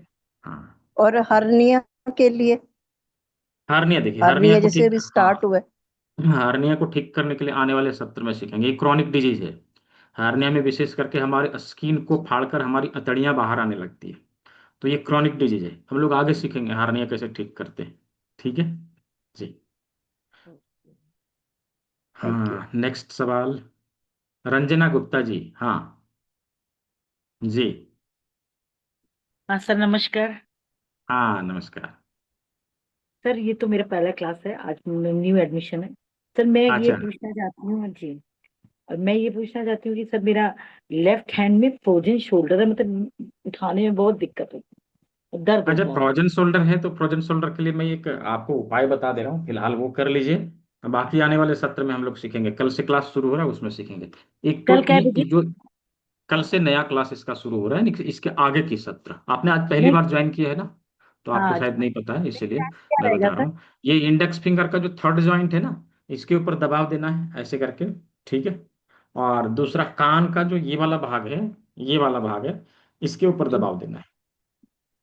हाँ। और हर्निया के लिए? हार्निया, देखिए हार्निया हर्निया को जैसे ठीक, अभी हाँ, स्टार्ट हुआ है। हार्निया को ठीक करने के लिए आने वाले सत्र में सीखेंगे। ये क्रॉनिक डिजीज है। हार्निया में विशेष करके हमारे स्किन को फाड़कर हमारी अतड़ियां बाहर आने लगती है, तो ये क्रॉनिक डिजीज है। हम लोग आगे सीखेंगे हार्निया कैसे ठीक करते हैं। ठीक है। जी। Thank you. हाँ, नेक्स्ट सवाल, रंजना गुप्ता जी। हाँ जी। हाँ सर, नमस्कार। हाँ, नमस्कार। सर ये तो मेरा पहला क्लास है, आज न्यू एडमिशन है। सर मैं ये अच्छा पूछना चाहती हूँ जी, और मैं ये पूछना चाहती हूँ कि सर मेरा लेफ्ट हैंड में फ्रोजन शोल्डर है, मतलब उठाने में बहुत दिक्कत होती है, दर्द अच्छा, होता है। फ्रोजन शोल्डर है तो फ्रोजन शोल्डर के लिए मैं एक आपको उपाय बता दे रहा हूँ, फिलहाल वो कर लीजिए। बाकी आने वाले सत्र में हम लोग सीखेंगे, कल से क्लास शुरू हो रहा है उसमें सीखेंगे। एक तो कल क्या बजे? जो कल से नया क्लास इसका शुरू हो रहा है, इसके आगे की सत्र आपने आज पहली नहीं। बार ज्वाइन किया है ना, तो हाँ आपको आज शायद नहीं पता है, इसीलिए क्या मैं रहेगा बता रहा सर? हूँ। ये इंडेक्स फिंगर का जो थर्ड जॉइंट है ना, इसके ऊपर दबाव देना है ऐसे करके। ठीक है। और दूसरा कान का जो ये वाला भाग है, ये वाला भाग है, इसके ऊपर जी। दबाव देना है।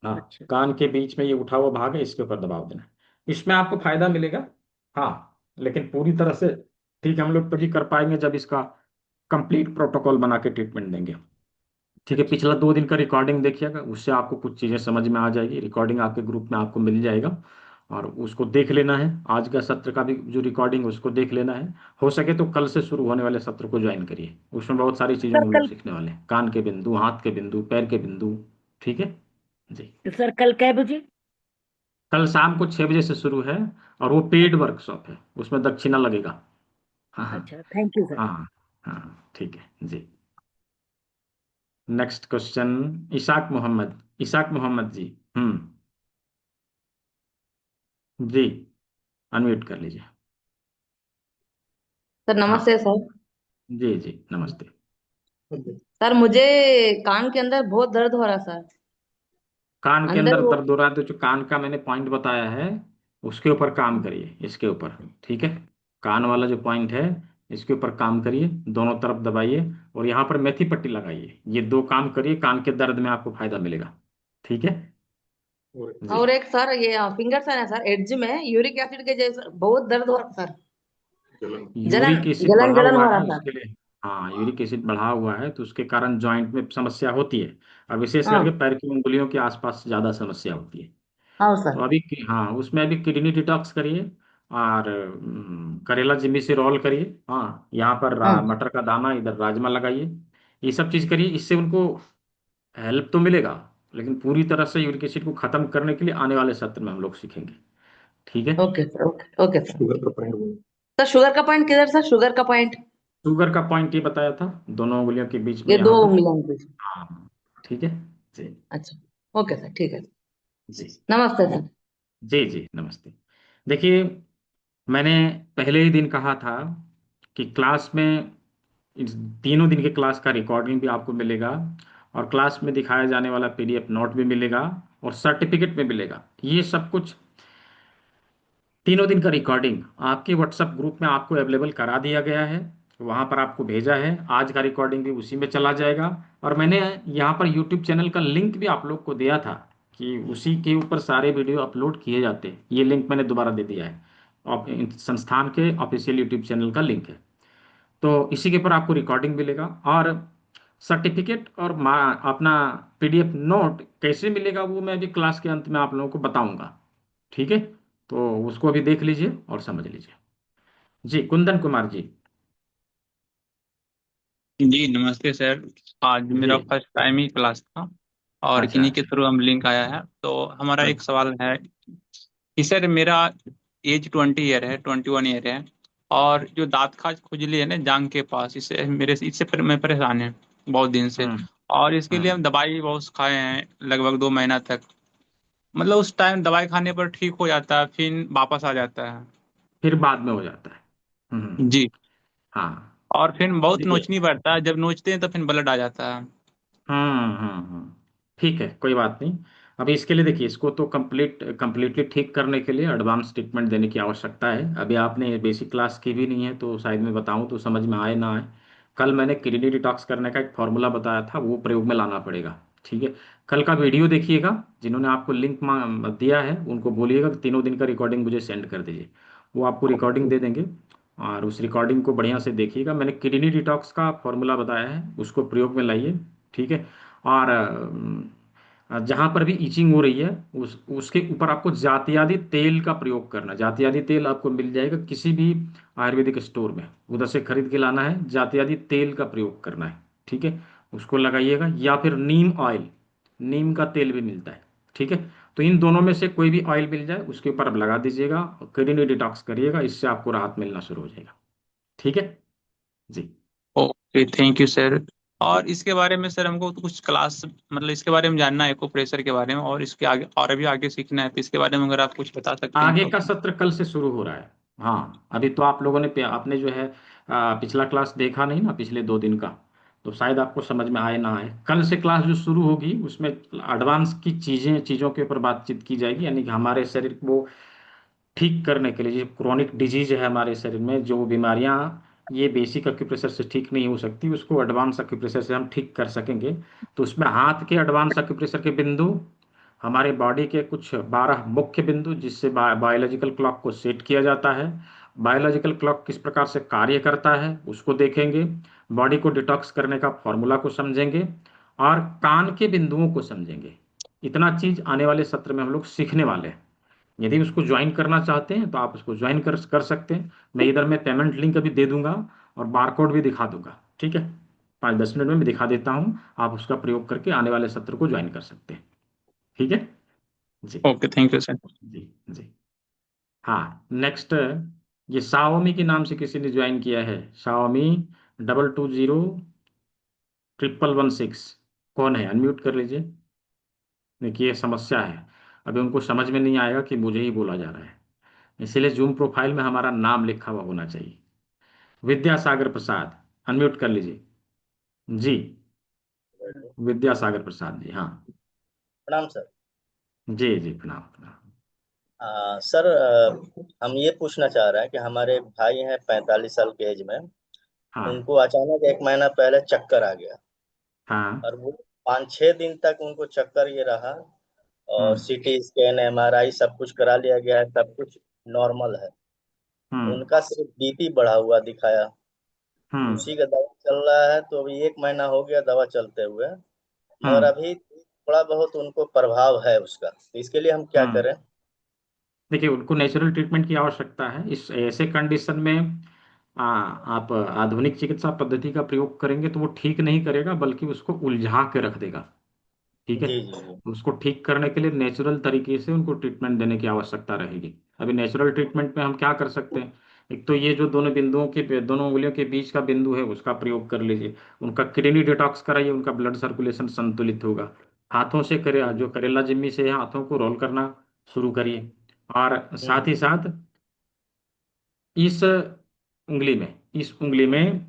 हाँ, अच्छा। कान के बीच में ये उठा हुआ भाग है, इसके ऊपर दबाव देना है। इसमें आपको फायदा मिलेगा। हाँ, लेकिन पूरी तरह से ठीक हम लोग तभी कर पाएंगे जब इसका कंप्लीट प्रोटोकॉल बना के ट्रीटमेंट देंगे। ठीक है। अच्छा। पिछला 2 दिन का रिकॉर्डिंग देखिएगा, उससे आपको कुछ चीज़ें समझ में आ जाएगी। रिकॉर्डिंग आपके ग्रुप में आपको मिल जाएगा, और उसको देख लेना है। आज का सत्र का भी जो रिकॉर्डिंग है उसको देख लेना है। हो सके तो कल से शुरू होने वाले सत्र को ज्वाइन करिए, उसमें बहुत सारी चीज़ें सर हम लोग कल सीखने वाले हैं, कान के बिंदु, हाथ के बिंदु, पैर के बिंदु। ठीक है जी। सर कल क्या बजे? कल शाम को 6 बजे से शुरू है, और वो पेड वर्कशॉप है, उसमें दक्षिणा लगेगा। हाँ हाँ अच्छा, थैंक यू सर। हाँ हाँ, ठीक है जी। Next question, Isaq Mohammad, Isaq Mohammad ji. जी, अनम्यूट कर लीजिए। सर हाँ नमस्ते सर। जी जी नमस्ते। सर मुझे कान के अंदर बहुत दर्द हो रहा है सर। कान के अंदर अंदर वो। दर्द हो रहा है तो जो कान का मैंने पॉइंट बताया है उसके ऊपर काम करिए, इसके ऊपर। ठीक है, कान वाला जो पॉइंट है इसके ऊपर काम करिए, दोनों तरफ दबाइए और यहाँ पर मेथी पट्टी लगाइए। ये दो काम करिए, कान के दर्द में आपको फायदा मिलेगा। ठीक है जी। और एक सर ये फिंगर सर है सर, एड्ज में यूरिक एसिड के जैसे बहुत दर्द हो रहा है सर। जलन यूरिक एसिड जलन बढ़ा जलन हुआ हो रहा है है सर। उसके लिए। हाँ, यूरिक एसिड बढ़ा हुआ है तो उसके कारण जॉइंट में समस्या होती है, और विशेष हाँ। करके पैर की उंगलियों के आसपास ज्यादा समस्या होती है। हाँ तो सर। अभी हाँ, उसमें अभी किडनी डिटॉक्स करिए और करेला जिम्मी से रोल करिए। हाँ, यहाँ पर हाँ। मटर का दाना, इधर राजमा लगाइए। ये सब चीज करिए, इससे उनको हेल्प तो मिलेगा, लेकिन पूरी तरह से यूरिक एसिड को खत्म करने के लिए आने वाले सत्र में हम लोग सीखेंगे। ठीक है। Okay sir, okay okay sir. Sir sugar का पॉइंट किधर सर, शुगर का पॉइंट? शुगर का पॉइंट ये बताया था, दोनों उंगलियों के बीच में ये यहाँ दो पर। उंगलियों के बीच। हाँ ठीक है जी। अच्छा ओके सर, ठीक है। जी नमस्ते सर। जी जी नमस्ते। देखिए, मैंने पहले ही दिन कहा था कि क्लास में इस तीनों दिन के क्लास का रिकॉर्डिंग भी आपको मिलेगा, और क्लास में दिखाया जाने वाला पीडीएफ नोट भी मिलेगा, और सर्टिफिकेट भी मिलेगा। ये सब कुछ तीनों दिन का रिकॉर्डिंग आपके व्हाट्सएप ग्रुप में आपको अवेलेबल करा दिया गया है, वहां पर आपको भेजा है। आज का रिकॉर्डिंग भी उसी में चला जाएगा, और मैंने यहाँ पर यूट्यूब चैनल का लिंक भी आप लोग को दिया था कि उसी के ऊपर सारे वीडियो अपलोड किए जाते हैं। ये लिंक मैंने दोबारा दे दिया है, संस्थान के ऑफिशियल यूट्यूब चैनल का लिंक है। तो इसी के ऊपर आपको रिकॉर्डिंग मिलेगा, और सर्टिफिकेट और अपना पीडीएफ नोट कैसे मिलेगा वो मैं अभी क्लास के अंत में आप लोगों को बताऊंगा। ठीक है, तो उसको अभी देख लीजिए और समझ लीजिए। जी, कुंदन कुमार जी। जी नमस्ते सर। आज जी। मेरा फर्स्ट टाइम ही क्लास था और अच्छा किन्हीं के अच्छा। थ्रू हम लिंक आया है। तो हमारा एक सवाल है कि सर मेरा एज 20 ईयर है, 21 ईयर है, और जो दांत खाज खुजली है ना जांग के पास, मैं परेशान है बहुत दिन से। हम्म और इसके लिए हम्म। हम दवाई बहुत खाए हैं लगभग 2 महीना तक। मतलब उस टाइम दवाई खाने पर ठीक हो जाता है, फिर वापस आ जाता है। फिर बाद में हो जाता है। जी। हाँ। और फिर बहुत देखिए। नोचनी पड़ता है, जब नोचते हैं तो फिर ब्लड आ जाता है। हम्म। ठीक है, कोई बात नहीं। अभी इसके लिए देखिए, इसको तो कंप्लीटली ठीक करने के लिए एडवांस ट्रीटमेंट देने की आवश्यकता है। अभी आपने बेसिक क्लास की भी नहीं है, तो शायद मैं बताऊं तो समझ में आए ना आए। कल मैंने किडनी डिटॉक्स करने का एक फॉर्मूला बताया था, वो प्रयोग में लाना पड़ेगा। ठीक है, कल का वीडियो देखिएगा। जिन्होंने आपको लिंक दिया है उनको बोलिएगा कि तीनों दिन का रिकॉर्डिंग मुझे सेंड कर दीजिए, वो आपको रिकॉर्डिंग दे देंगे। और उस रिकॉर्डिंग को बढ़िया से देखिएगा। मैंने किडनी डिटॉक्स का फॉर्मूला बताया है, उसको प्रयोग में लाइए। ठीक है। और जहाँ पर भी ईचिंग हो रही है उसके ऊपर आपको जातियादी तेल का प्रयोग करना। जातियादी तेल आपको मिल जाएगा किसी भी आयुर्वेदिक स्टोर में, उधर से खरीद के लाना है। जातियादी तेल का प्रयोग करना है। ठीक है, उसको लगाइएगा, या फिर नीम ऑयल, नीम का तेल भी मिलता है। ठीक है, तो इन दोनों में से कोई भी ऑयल मिल जाए उसके ऊपर आप लगा दीजिएगा और किडनी डिटॉक्स करिएगा, इससे आपको राहत मिलना शुरू हो जाएगा। ठीक है जी। Okay thank you sir. और इसके बारे में सर हमको तो कुछ क्लास, मतलब इसके बारे में जानना है, एको प्रेशर के बारे में, और इसके आगे और अभी आगे सीखना है, तो इसके बारे में अगर आप कुछ बता सकते हैं आगे तो। का सत्र कल से शुरू हो रहा है। हाँ, अभी तो आप लोगों ने आपने जो है पिछला क्लास देखा नहीं ना, पिछले 2 दिन का, तो शायद आपको समझ में आए ना आए। कल से क्लास जो शुरू होगी उसमें एडवांस की चीज़ों के ऊपर बातचीत की जाएगी, यानी कि हमारे शरीर को ठीक करने के लिए, जो क्रोनिक डिजीज है हमारे शरीर में, जो बीमारियां ये बेसिक एक्यूप्रेशर से ठीक नहीं हो सकती, उसको एडवांस एक्यूप्रेशर से हम ठीक कर सकेंगे। तो उसमें हाथ के एडवांस एक्यूप्रेशर के बिंदु, हमारे बॉडी के कुछ 12 मुख्य बिंदु जिससे बायोलॉजिकल क्लॉक को सेट किया जाता है, बायोलॉजिकल क्लॉक किस प्रकार से कार्य करता है उसको देखेंगे, बॉडी को डिटॉक्स करने का फॉर्मूला को समझेंगे, और कान के बिंदुओं को समझेंगे। इतना चीज आने वाले सत्र में हम लोग सीखने वाले हैं। यदि उसको ज्वाइन करना चाहते हैं तो आप उसको ज्वाइन कर सकते हैं। मैं इधर में पेमेंट लिंक अभी दे दूंगा और बारकोड भी दिखा दूंगा। ठीक है, 5-10 मिनट में मैं दिखा देता हूँ, आप उसका प्रयोग करके आने वाले सत्र को ज्वाइन कर सकते हैं। ठीक है जी। Okay thank you sir. जी जी। हाँ, नेक्स्ट, ये शाओमी के नाम से किसी ने ज्वाइन किया है, शाओमी 220116। कौन है, अनम्यूट कर लीजिए। देखिए, ये समस्या है, अभी उनको समझ में नहीं आएगा कि मुझे ही बोला जा रहा है, इसीलिए जूम प्रोफाइल में हमारा नाम लिखा हुआ होना चाहिए। विद्यासागर प्रसाद, अनम्यूट कर लीजिए। जी, विद्यासागर प्रसाद जी, हाँ। प्रणाम सर। जी जी, प्रणाम प्रणाम। सर, हम ये पूछना चाह रहे हैं कि हमारे एक भाई हैं 45 साल के एज में। हाँ उनको अचानक 1 महीना पहले चक्कर आ गया हाँ। और वो 5-6 दिन तक उनको चक्कर ये रहा। और हम्म सीटी स्कैन एमआरआई सब कुछ करा लिया गया है, सब कुछ नॉर्मल है। हम्म उनका सिर्फ बीपी बढ़ा हुआ दिखाया, हम्म उसी का दवा चल रहा है। तो अभी 1 महीना हो गया दवा चलते हुए, मगर हम्म अभी थोड़ा बहुत उनको प्रभाव है उसका। तो इसके लिए हम क्या हम्म करें? देखिए, उनको नेचुरल ट्रीटमेंट की आवश्यकता है। इस ऐसे कंडीशन में आप आधुनिक चिकित्सा पद्धति का प्रयोग करेंगे तो वो ठीक नहीं करेगा, बल्कि उसको उलझा के रख देगा। ठीक है। जी जी जी। उसको ठीक करने के लिए नेचुरल तरीके से उनको ट्रीटमेंट देने की आवश्यकता रहेगी। अभी नेचुरल ट्रीटमेंट में हम क्या कर सकते हैं? एक तो ये जो दोनों बिंदुओं के, दोनों उंगलियों के बीच का बिंदु है, उसका प्रयोग कर लीजिए। उनका किडनी डिटॉक्स कराइए, उनका ब्लड सर्कुलेशन संतुलित होगा। हाथों से करे, जो करेला जिम्मी से है, हाथों को रोल करना शुरू करिए। और साथ ही हम्म। साथ इस उंगली में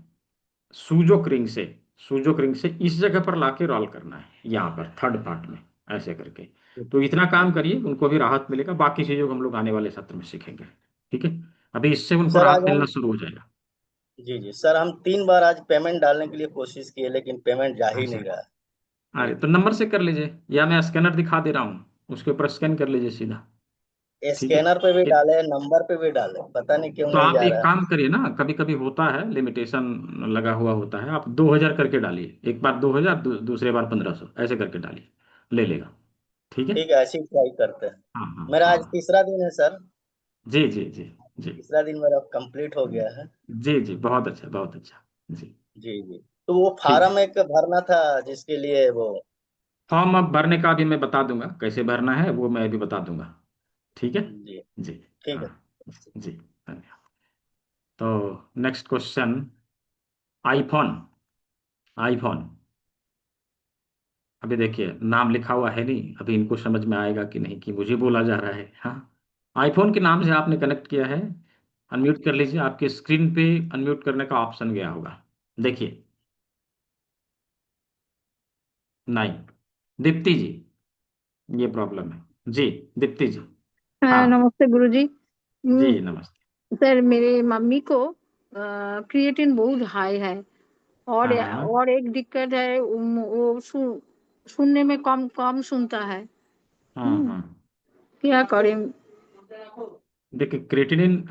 सूजोक रिंग से इस जगह पर लाके रोल करना है, यहाँ पर थर्ड पार्ट में, ऐसे करके। तो इतना काम करिए, उनको भी राहत मिलेगा। बाकी चीजों को हम लोग आने वाले सत्र में सीखेंगे। ठीक है। अभी इससे उनको सर राहत आज मिलना हम शुरू हो जाएगा। जी जी सर, हम 3 बार आज पेमेंट डालने के लिए कोशिश किए, लेकिन पेमेंट जा ही अच्छा। नहीं रहा है। अरे तो नंबर से कर लीजिए, या मैं स्कैनर दिखा दे रहा हूँ, उसके ऊपर स्कैन कर लीजिए सीधा। ठीक है। स्कैनर पे भी कि- डाले, नंबर पे भी डाले, पता नहीं क्यों तो नहीं आप जा एक रहा है। काम करिए ना, कभी कभी होता है लिमिटेशन लगा हुआ होता है, आप 2000 करके डालिए। एक बार 2000, दूसरे बार 1500, ऐसे करके डालिए, ले लेगा। ठीक है। ठीक है, ऐसे ही ट्राई करते हैं। हाँ हाँ मेरा आज हाँ। तीसरा दिन है सर। जी जी जी जी तीसरा दिन मेरा कंप्लीट हो गया है। जी जी, बहुत अच्छा बहुत अच्छा। जी। जी जी। तो वो ठीक है। फार्म एक भरना था जिसके लिए वो। फॉर्म अब भरने का भी मैं बता दूंगा, कैसे भरना है वो मैं भी बता दूंगा। ठीक है। जी जी। ठीक हाँ। है। जी, धन्यवाद। तो नेक्स्ट क्वेश्चन, आईफोन। आईफोन, अभी देखिए नाम लिखा हुआ है नहीं, अभी इनको समझ में आएगा कि नहीं कि मुझे बोला जा रहा है। हाँ, आईफोन के नाम से आपने कनेक्ट किया है। अनम्यूट कर लीजिए, आपके स्क्रीन पे अनम्यूट करने का ऑप्शन गया होगा, देखिए। नहीं, दीप्ति जी, ये प्रॉब्लम है। जी, दीप्ति जी। हाँ। नमस्ते गुरुजी। जी नमस्ते। सर मेरे मम्मी को क्रिएटिन बहुत हाई है। और हाँ हाँ एक दिक्कत है, वो सुनने में कम कम सुनता है। हाँ हम्म, हाँ। क्या करें? देखिए, क्रेटिनिन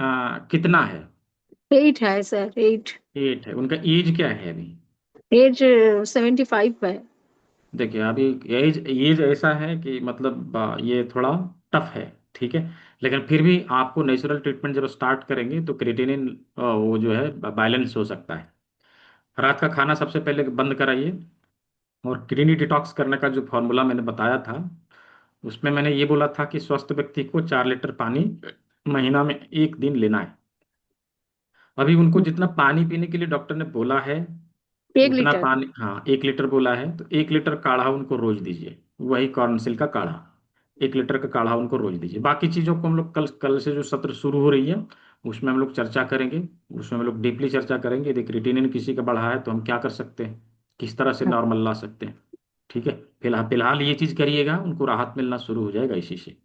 कितना है? 8 है सर, 8। 8 है। उनका एज क्या है अभी? एज 75 है। देखिए, अभी एज एज ऐसा है कि मतलब ये थोड़ा टफ है। ठीक है। लेकिन फिर भी आपको नेचुरल ट्रीटमेंट जब स्टार्ट करेंगे तो क्रेटिनिन वो जो है बैलेंस हो सकता है। रात का खाना सबसे पहले बंद कराइए। और किडनी डिटॉक्स करने का जो फॉर्मूला मैंने बताया था, उसमें मैंने ये बोला था कि स्वस्थ व्यक्ति को 4 लीटर पानी महीना में एक दिन लेना है। अभी उनको जितना पानी पीने के लिए डॉक्टर ने बोला है, 1 उतना लीटर। पानी, हाँ 1 लीटर बोला है, तो 1 लीटर काढ़ा उनको रोज दीजिए। वही कॉर्नसिल का काढ़ा, 1 लीटर का काढ़ा उनको रोज दीजिए। बाकी चीज़ों को हम लोग कल कल से जो सत्र शुरू हो रही है उसमें हम लोग चर्चा करेंगे। उसमें हम लोग डीपली चर्चा करेंगे। यदि क्रिएटिनिन किसी का बढ़ा है तो हम क्या कर सकते हैं, किस तरह से नॉर्मल ला सकते हैं। ठीक है। फिलहाल फिलहाल ये चीज़ करिएगा, उनको राहत मिलना शुरू हो जाएगा इसी से।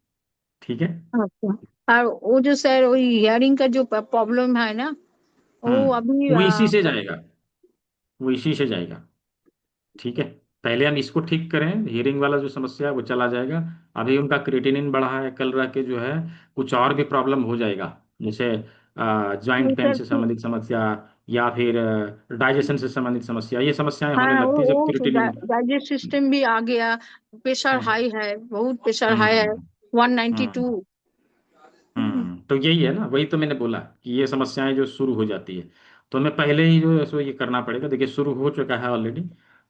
ठीक है। अच्छा। और वो जो सर, वो हियरिंग का जो प्रॉब्लम है ना, वो अभी वो इसी से जाएगा, वो इसी से जाएगा। ठीक है। पहले हम इसको ठीक करें, हियरिंग वाला जो समस्या है वो चला जाएगा। अभी उनका क्रिएटिनिन बढ़ा है, कल रह के जो है कुछ और भी प्रॉब्लम हो जाएगा, जैसे नहीं जॉइंट पेन सर, से संबंधित समस्या, या फिर डाइजेशन से संबंधित समस्या, ये समस्याएं होने हाँ, लगती है जब वो क्रिएटिनिन। डाइजेस्ट सिस्टम भी आ गया। प्रेशर हम्म हाई है, बहुत प्रेशर हाई है। हम्म 192। हम्म तो यही है ना, वही तो मैंने बोला कि ये समस्याएं जो शुरू हो जाती है, तो हमें पहले ही जो है सो ये करना पड़ेगा। देखिए, शुरू हो चुका है ऑलरेडी।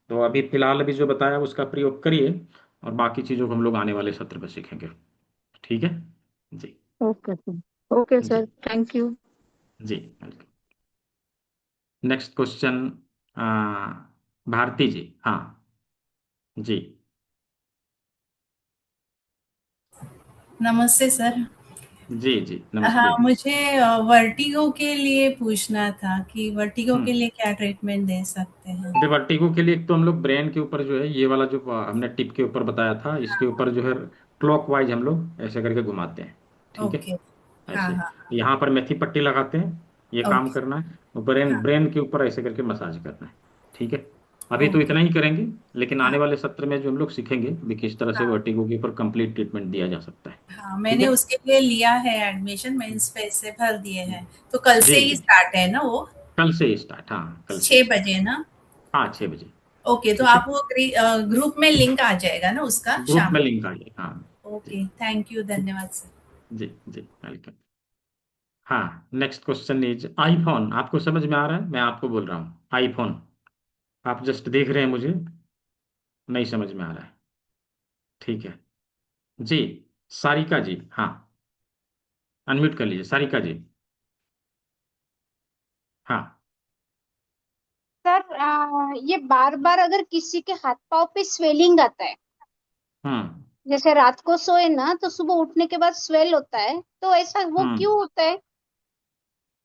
तो अभी फिलहाल अभी जो बताया उसका प्रयोग करिए, और बाकी चीज़ों को हम लोग आने वाले सत्र में सीखेंगे। ठीक है। जी। ओके सर, ओके जी सर, थैंक यू। जी। नेक्स्ट क्वेश्चन, भारती जी, हाँ। जी। नमस्ते सर। जी जी हाँ, नमस्ते। मुझे वर्टिगो के लिए पूछना था कि वर्टिगो के लिए क्या ट्रीटमेंट दे सकते हैं। वर्टिगो के लिए एक तो हम लोग ब्रेन के ऊपर जो है ये वाला जो हमने टिप के ऊपर बताया था, इसके ऊपर जो है क्लॉकवाइज हम लोग ऐसे करके घुमाते हैं। ठीक है, ओके। हाँ ऐसे हाँ यहाँ पर मेथी पट्टी लगाते हैं, ये काम ओके। करना है, और ब्रेन हाँ ब्रेन के ऊपर ऐसे करके मसाज करना है। ठीक है, अभी तो ओके। इतना ही करेंगे, लेकिन हाँ आने वाले सत्र में जो हम लोग सीखेंगे भी किस तरह से हाँ वर्टिगो के ऊपर कंप्लीट ट्रीटमेंट दिया जा सकता है। हाँ, ठीक मैंने है, उसके लिए लिया है एडमिशन, मैंने पैसे भर दिए हैं, तो कल जी से ही जी स्टार्ट है ना वो? कल से ही स्टार्ट, हाँ कल से ही 6 बजे स्टार्ट। ना? हाँ 6 बजे। ओके, तो ठीक है, आप वो ग्रुप में लिंक आ जाएगा ना उसका ग्रुप शाम में लिंक आ जाएगा, हाँ। को? जी ओके, थैंक यू, धन्यवाद सर। जी जी वेलकम। हाँ नेक्स्ट क्वेश्चन इज आईफोन। आपको समझ में आ रहा है? मैं आपको बोल रहा हूँ आईफोन, आप जस्ट देख रहे हैं, मुझे नहीं समझ में आ रहा है। ठीक है जी, सारिका जी, हाँ अनम्यूट कर लीजिए सारिका जी। हाँ सर ये बार बार अगर किसी के हाथ पाँव पे स्वेलिंग आता है, हम्म जैसे रात को सोए ना तो सुबह उठने के बाद स्वेल होता है, तो ऐसा वो हम्म क्यों होता है?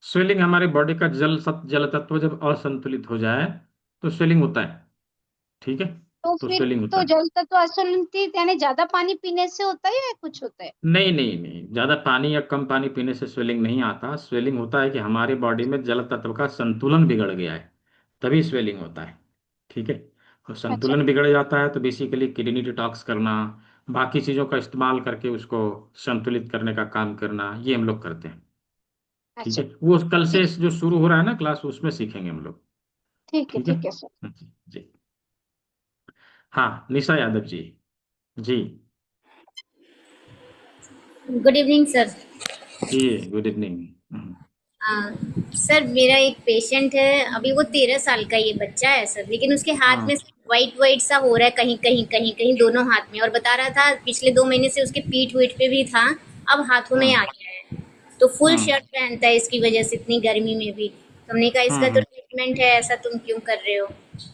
स्वेलिंग हमारे बॉडी का जल तत्व जब असंतुलित हो जाए तो स्वेलिंग होता है। ठीक है, तो तो फिर स्वेलिंग होता तो है। जल तत्व असंतुलित यानी ज्यादा पानी पीने से होता है या कुछ होता है? नहीं नहीं नहीं, ज्यादा पानी या कम पानी पीने से स्वेलिंग नहीं आता। स्वेलिंग होता है कि हमारे बॉडी में जल तत्व का संतुलन बिगड़ गया है, तभी स्वेलिंग होता है। ठीक है, और अच्छा संतुलन बिगड़ जाता है तो बेसिकली किडनी डिटॉक्स करना, बाकी चीजों का इस्तेमाल करके उसको संतुलित करने का काम करना, ये हम लोग करते हैं। ठीक अच्छा। है, वो कल से ठीक जो शुरू हो रहा है ना क्लास, उसमें सीखेंगे हम लोग। ठीक है, ठीक है सर। जी जी। हाँ निशा यादव जी। जी गुड इवनिंग सर। जी गुड इवनिंग। सर मेरा एक पेशेंट है, अभी वो 13 साल का ये बच्चा है सर, लेकिन उसके हाथ हाँ में वाइट वाइट सा हो रहा है कहीं कहीं कहीं कहीं दोनों हाथ में, और बता रहा था पिछले 2 महीने से उसके पीठ वीठ पे भी था, अब हाथों में आ हाँ गया है। तो फुल हाँ शर्ट पहनता है इसकी वजह से, इतनी गर्मी में भी। तो हमने कहा इसका तो हाँ ट्रीटमेंट है, ऐसा तुम क्यों कर रहे हो?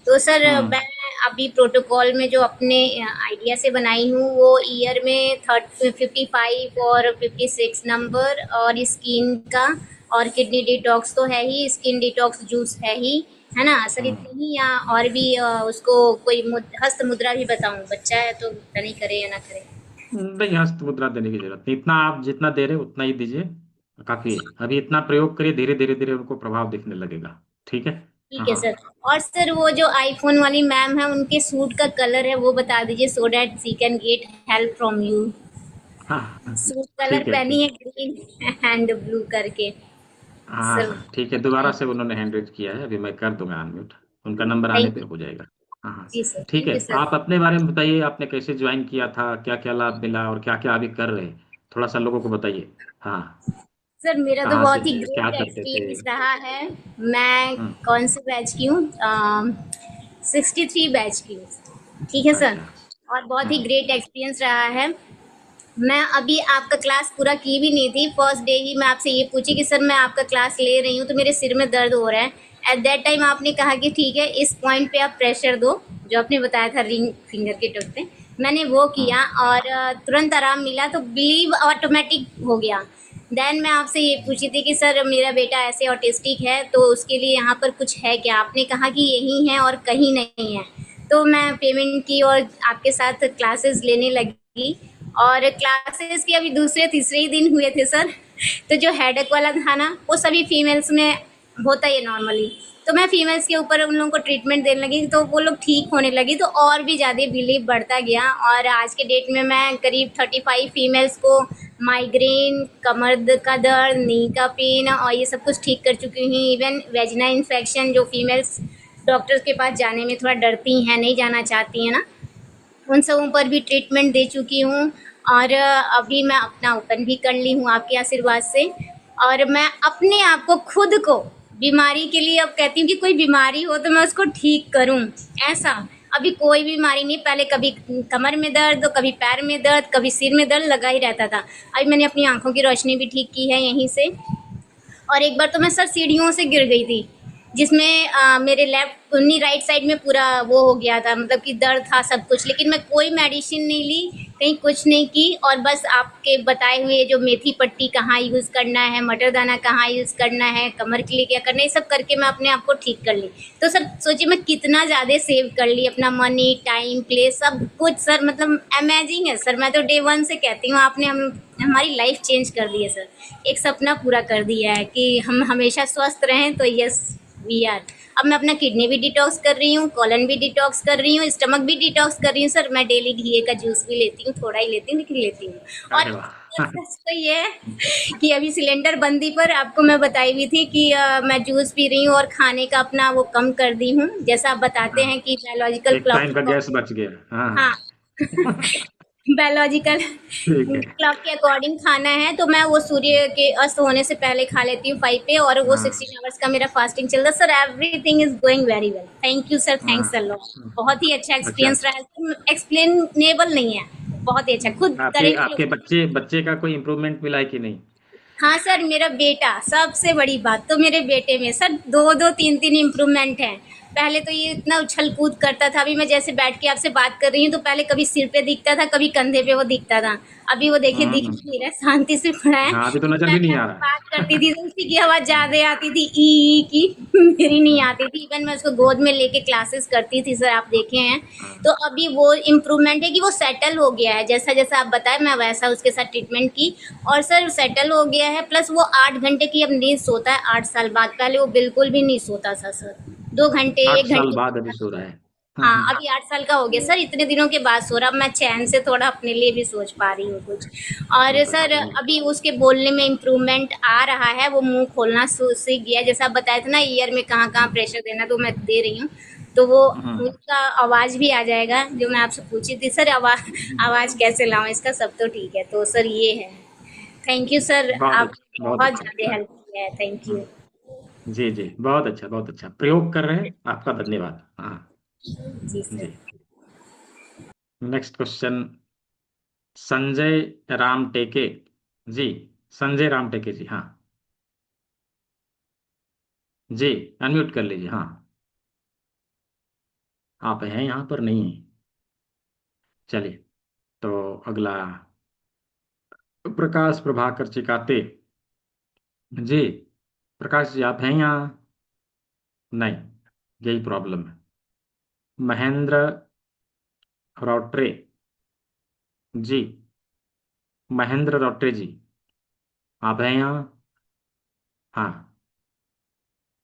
तो सर हाँ मैं अभी प्रोटोकॉल में जो अपने आइडिया से बनाई हूँ, वो ईयर में 55 और 56 नंबर, और स्किन का और किडनी डिटॉक्स तो है ही, स्किन डिटॉक्स जूस है ही, है ना सर? हाँ इतनी ही, या और भी उसको कोई हस्त मुद्रा भी बताऊं? बच्चा है तो पता नहीं करे या ना करे। नहीं, हस्त मुद्रा देने की जरूरत नहीं, इतना आप जितना दे रहे हो उतना ही दीजिए, काफी है। अभी इतना प्रयोग करिए, धीरे धीरे धीरे उनको प्रभाव दिखने लगेगा। ठीक है, हाँ ठीक है हाँ सर। और सर वो जो आईफोन वाली मैम है, उनके सूट का कलर है वो बता दीजिए, so that C can get help from you. हाँ सूट कलर ठीक है पहनी ठीक है ग्रीन एंड ब्लू करके सर। हाँ ठीक है, दोबारा से उन्होंने हैंड रेज किया है, अभी मैं कर दूंगा अनम्यूट, उनका नंबर आने थैंक पे यू। हो जाएगा। हाँ हाँ जी सर, ठीक थैंक है, यू सर। आप अपने बारे में बताइए, आपने कैसे ज्वाइन किया था, क्या क्या लाभ मिला, और क्या क्या अभी कर रहे हैं, थोड़ा सा लोगों को बताइए। हाँ सर मेरा तो कहाँ से बहुत ही थे, क्या ग्रेट करते थे? एक्सपीरियंस रहा है। मैं हम्म कौन से बैच की हूँ? 63 बैच की हूँ। ठीक है सर, अच्छा। और बहुत ही हाँ ग्रेट एक्सपीरियंस रहा है। मैं अभी आपका क्लास पूरा की भी नहीं थी, फर्स्ट डे ही मैं आपसे ये पूछी कि सर मैं आपका क्लास ले रही हूँ तो मेरे सिर में दर्द हो रहा है। एट दैट टाइम आपने कहा कि ठीक है इस पॉइंट पे आप प्रेशर दो, जो आपने बताया था रिंग फिंगर के टिप पे, मैंने वो हाँ किया और तुरंत आराम मिला, तो बिलीव ऑटोमेटिक हो गया। देन मैं आपसे ये पूछी थी कि सर मेरा बेटा ऐसे ऑटिस्टिक है, तो उसके लिए यहाँ पर कुछ है क्या? आपने कहा कि यही है और कहीं नहीं है। तो मैं पेमेंट की और आपके साथ क्लासेस लेने लगी, और क्लासेस के अभी दूसरे तीसरे ही दिन हुए थे सर। तो जो हेडेक वाला था ना, वो सभी फीमेल्स में होता ही है नॉर्मली, तो मैं फीमेल्स के ऊपर उन लोगों को ट्रीटमेंट देने लगी, तो वो लोग ठीक होने लगी, तो और भी ज़्यादा बिलीव बढ़ता गया। और आज के डेट में मैं करीब 35 फीमेल्स को माइग्रेन, कमर का दर्द, नी का पेन और ये सब कुछ ठीक कर चुकी हूँ। इवन वेजिना इन्फेक्शन, जो फीमेल्स डॉक्टर्स के पास जाने में थोड़ा डरती हैं, नहीं जाना चाहती हैं ना, उन सबों पर भी ट्रीटमेंट दे चुकी हूँ। और अभी मैं अपना ओपन भी कर ली हूँ आपके आशीर्वाद से। और मैं अपने आप को, खुद को, बीमारी के लिए अब कहती हूँ कि कोई बीमारी हो तो मैं उसको ठीक करूँ, ऐसा अभी कोई बीमारी नहीं। पहले कभी कमर में दर्द, तो कभी पैर में दर्द, कभी सिर में दर्द लगा ही रहता था। अभी मैंने अपनी आंखों की रोशनी भी ठीक की है यहीं से। और एक बार तो मैं सर सीढ़ियों से गिर गई थी, जिसमें मेरे लेफ्ट नहीं राइट साइड में पूरा वो हो गया था, मतलब कि दर्द था सब कुछ, लेकिन मैं कोई मेडिसिन नहीं ली, कहीं कुछ नहीं की, और बस आपके बताए हुए जो मेथी पट्टी कहाँ यूज़ करना है, मटर दाना कहाँ यूज़ करना है, कमर के लिए क्या करना है, ये सब करके मैं अपने आप को ठीक कर ली। तो सर सोचिए मैं कितना ज़्यादा सेव कर ली, अपना मनी, टाइम, प्लेस, सब कुछ सर, मतलब अमेजिंग है सर। मैं तो डे वन से कहती हूँ आपने हमारी लाइफ चेंज कर दी है सर। एक सपना पूरा कर दिया है कि हम हमेशा स्वस्थ रहें, तो यस वी आर। अब मैं अपना किडनी भी डिटॉक्स कर रही हूँ, कॉलन भी डिटॉक्स कर रही हूँ, स्टमक भी डिटॉक्स कर रही हूँ सर। मैं डेली घी का जूस भी लेती हूँ, थोड़ा ही लेती हूँ लेकिन लेती हूँ। और अरे वाह। सच तो ये है कि अभी सिलेंडर बंदी पर आपको मैं बताई हुई थी कि मैं जूस पी रही हूँ और खाने का अपना वो कम कर दी हूँ, जैसा आप बताते हाँ, हैं कि बायोलॉजिकल एक टाइम का गैस बच गया। हाँ हाँ बायोलॉजिकल ठीक है। क्लॉक के अकॉर्डिंग खाना है, तो मैं वो सूर्य के अस्त होने से पहले खा लेती हूँ 5 पे, और वो हाँ 16 आवर्स का मेरा फास्टिंग चल रहा है sir. Everything is going very well, thank you sir, हाँ। Thanks a lot. बहुत ही अच्छा अच्छा एक्सपीरियंस रहा है, एक्सप्लेनेबल नहीं है, बहुत ही अच्छा, खुद आपके करेंगे आपके लोग। बच्चे बच्चे का कोई इम्प्रूवमेंट मिला है कि नहीं? हाँ सर, मेरा बेटा, सबसे बड़ी बात तो मेरे बेटे में सर 2-2 3-3 इम्प्रूवमेंट हैं। पहले तो ये इतना उछल कूद करता था, अभी मैं जैसे बैठ के आपसे बात कर रही हूँ तो पहले कभी सिर पे दिखता था, कभी कंधे पे वो दिखता था। अभी वो देखिए दिख हम्म, नहीं रहा है, शांति से पड़ा है। हाँ अभी तो नजर मैं भी नहीं आ आपसे रहा बात करती थी तो उसी की आवाज़ ज़्यादा आती थी, ई की मेरी नहीं आती थी। इवन मैं उसको गोद में लेके क्लासेस करती थी सर, आप देखे हैं। तो अभी वो इम्प्रूवमेंट है कि वो सेटल हो गया है, जैसा जैसा आप बताएं मैं वैसा उसके साथ ट्रीटमेंट की, और सर सेटल हो गया है। प्लस वो 8 घंटे की अब नींद सोता है 8 साल बाद, पहले वो बिल्कुल भी नहीं सोता था सर, 2 घंटे 8 1 साल घंटे बाद अभी सोता सो रहा है। था। हाँ अभी 8 साल का हो गया सर, इतने दिनों के बाद सो रहा। अब मैं चैन से थोड़ा अपने लिए भी सोच पा रही हूँ कुछ। और बहुत सर अच्छा बहुत अभी उसके बोलने में इम्प्रूवमेंट आ रहा है, वो मुंह खोलना सीख गया, जैसा आप बताए थे ना ईयर में कहाँ कहाँ प्रेशर देना, तो मैं दे रही हूँ। तो वो उसका आवाज़ भी आ जाएगा, जो मैं आपसे पूछी थी सर, आवाज़ कैसे लाऊं इसका, सब तो ठीक है। तो सर ये है, थैंक यू सर, बहुत आपने अच्छा बहुत बहुत अच्छा। ज़्यादा हेल्प किया है, थैंक यू। जी जी बहुत अच्छा बहुत अच्छा प्रयोग कर रहे हैं, आपका धन्यवाद। हाँ जी सर। जी। नेक्स्ट क्वेश्चन संजय राम टेके जी। संजय राम टेके जी, हाँ जी, अनम्यूट कर लीजिए। हाँ आप हैं यहाँ पर नहीं है। चलिए, तो अगला प्रकाश प्रभाकर चिकाते जी। प्रकाश जी आप हैं यहाँ? नहीं, यही प्रॉब्लम है। महेंद्र रौट्रे जी। महेंद्र रौट्रे जी आप हैं यहाँ? हाँ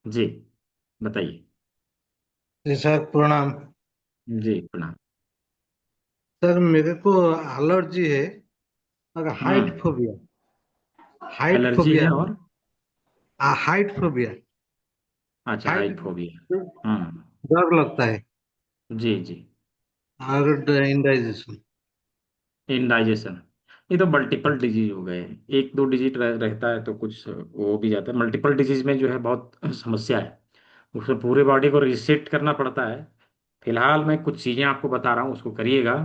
जी, बताइए। जी सर प्रणाम। जी प्रणाम। सर मेरे को एलर्जी है, अगर हाइट हम्म, फोबिया, हाइट एलर्जी फोबिया है है, और हाइट फोबिया, अच्छा हाइट हाइट फोबिया। में हम्म, डर लगता है, जी जी। और इंडाइजेशन। इंडाइजेशन, ये तो मल्टीपल डिजीज हो गए। एक दो डिजीज रहता है तो कुछ वो भी जाता है। मल्टीपल डिजीज में जो है बहुत समस्या है, उसमें पूरे बॉडी को रिसेट करना पड़ता है। फिलहाल मैं कुछ चीज़ें आपको बता रहा हूँ, उसको करिएगा।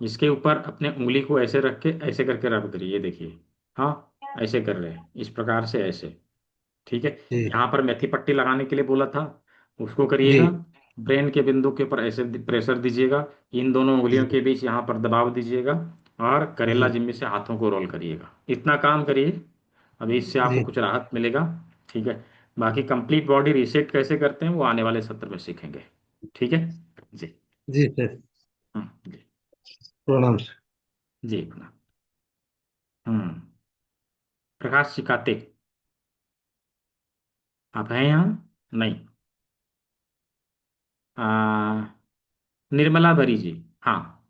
इसके ऊपर अपने उंगली को ऐसे रख के ऐसे करके रब करिए, ये देखिए। हाँ ऐसे कर रहे हैं, इस प्रकार से ऐसे, ठीक है। जी यहाँ पर मेथी पट्टी लगाने के लिए बोला था, उसको जी करिएगा। ब्रेन के बिंदु के ऊपर ऐसे प्रेशर दीजिएगा, इन दोनों जी उंगलियों के बीच यहाँ पर दबाव दीजिएगा, और करेला जी जिम्मी से हाथों को रोल करिएगा। इतना काम करिए, अभी इससे आपको जी कुछ राहत मिलेगा। ठीक है, बाकी कंप्लीट बॉडी रीसेट कैसे करते हैं वो आने वाले सत्र में सीखेंगे। ठीक है जी। जी सर जी प्रणाम सर। जी प्रणाम। हम्म, प्रकाश सिकाते आप हैं यहाँ? नहीं। आ, निर्मला भरी जी, हाँ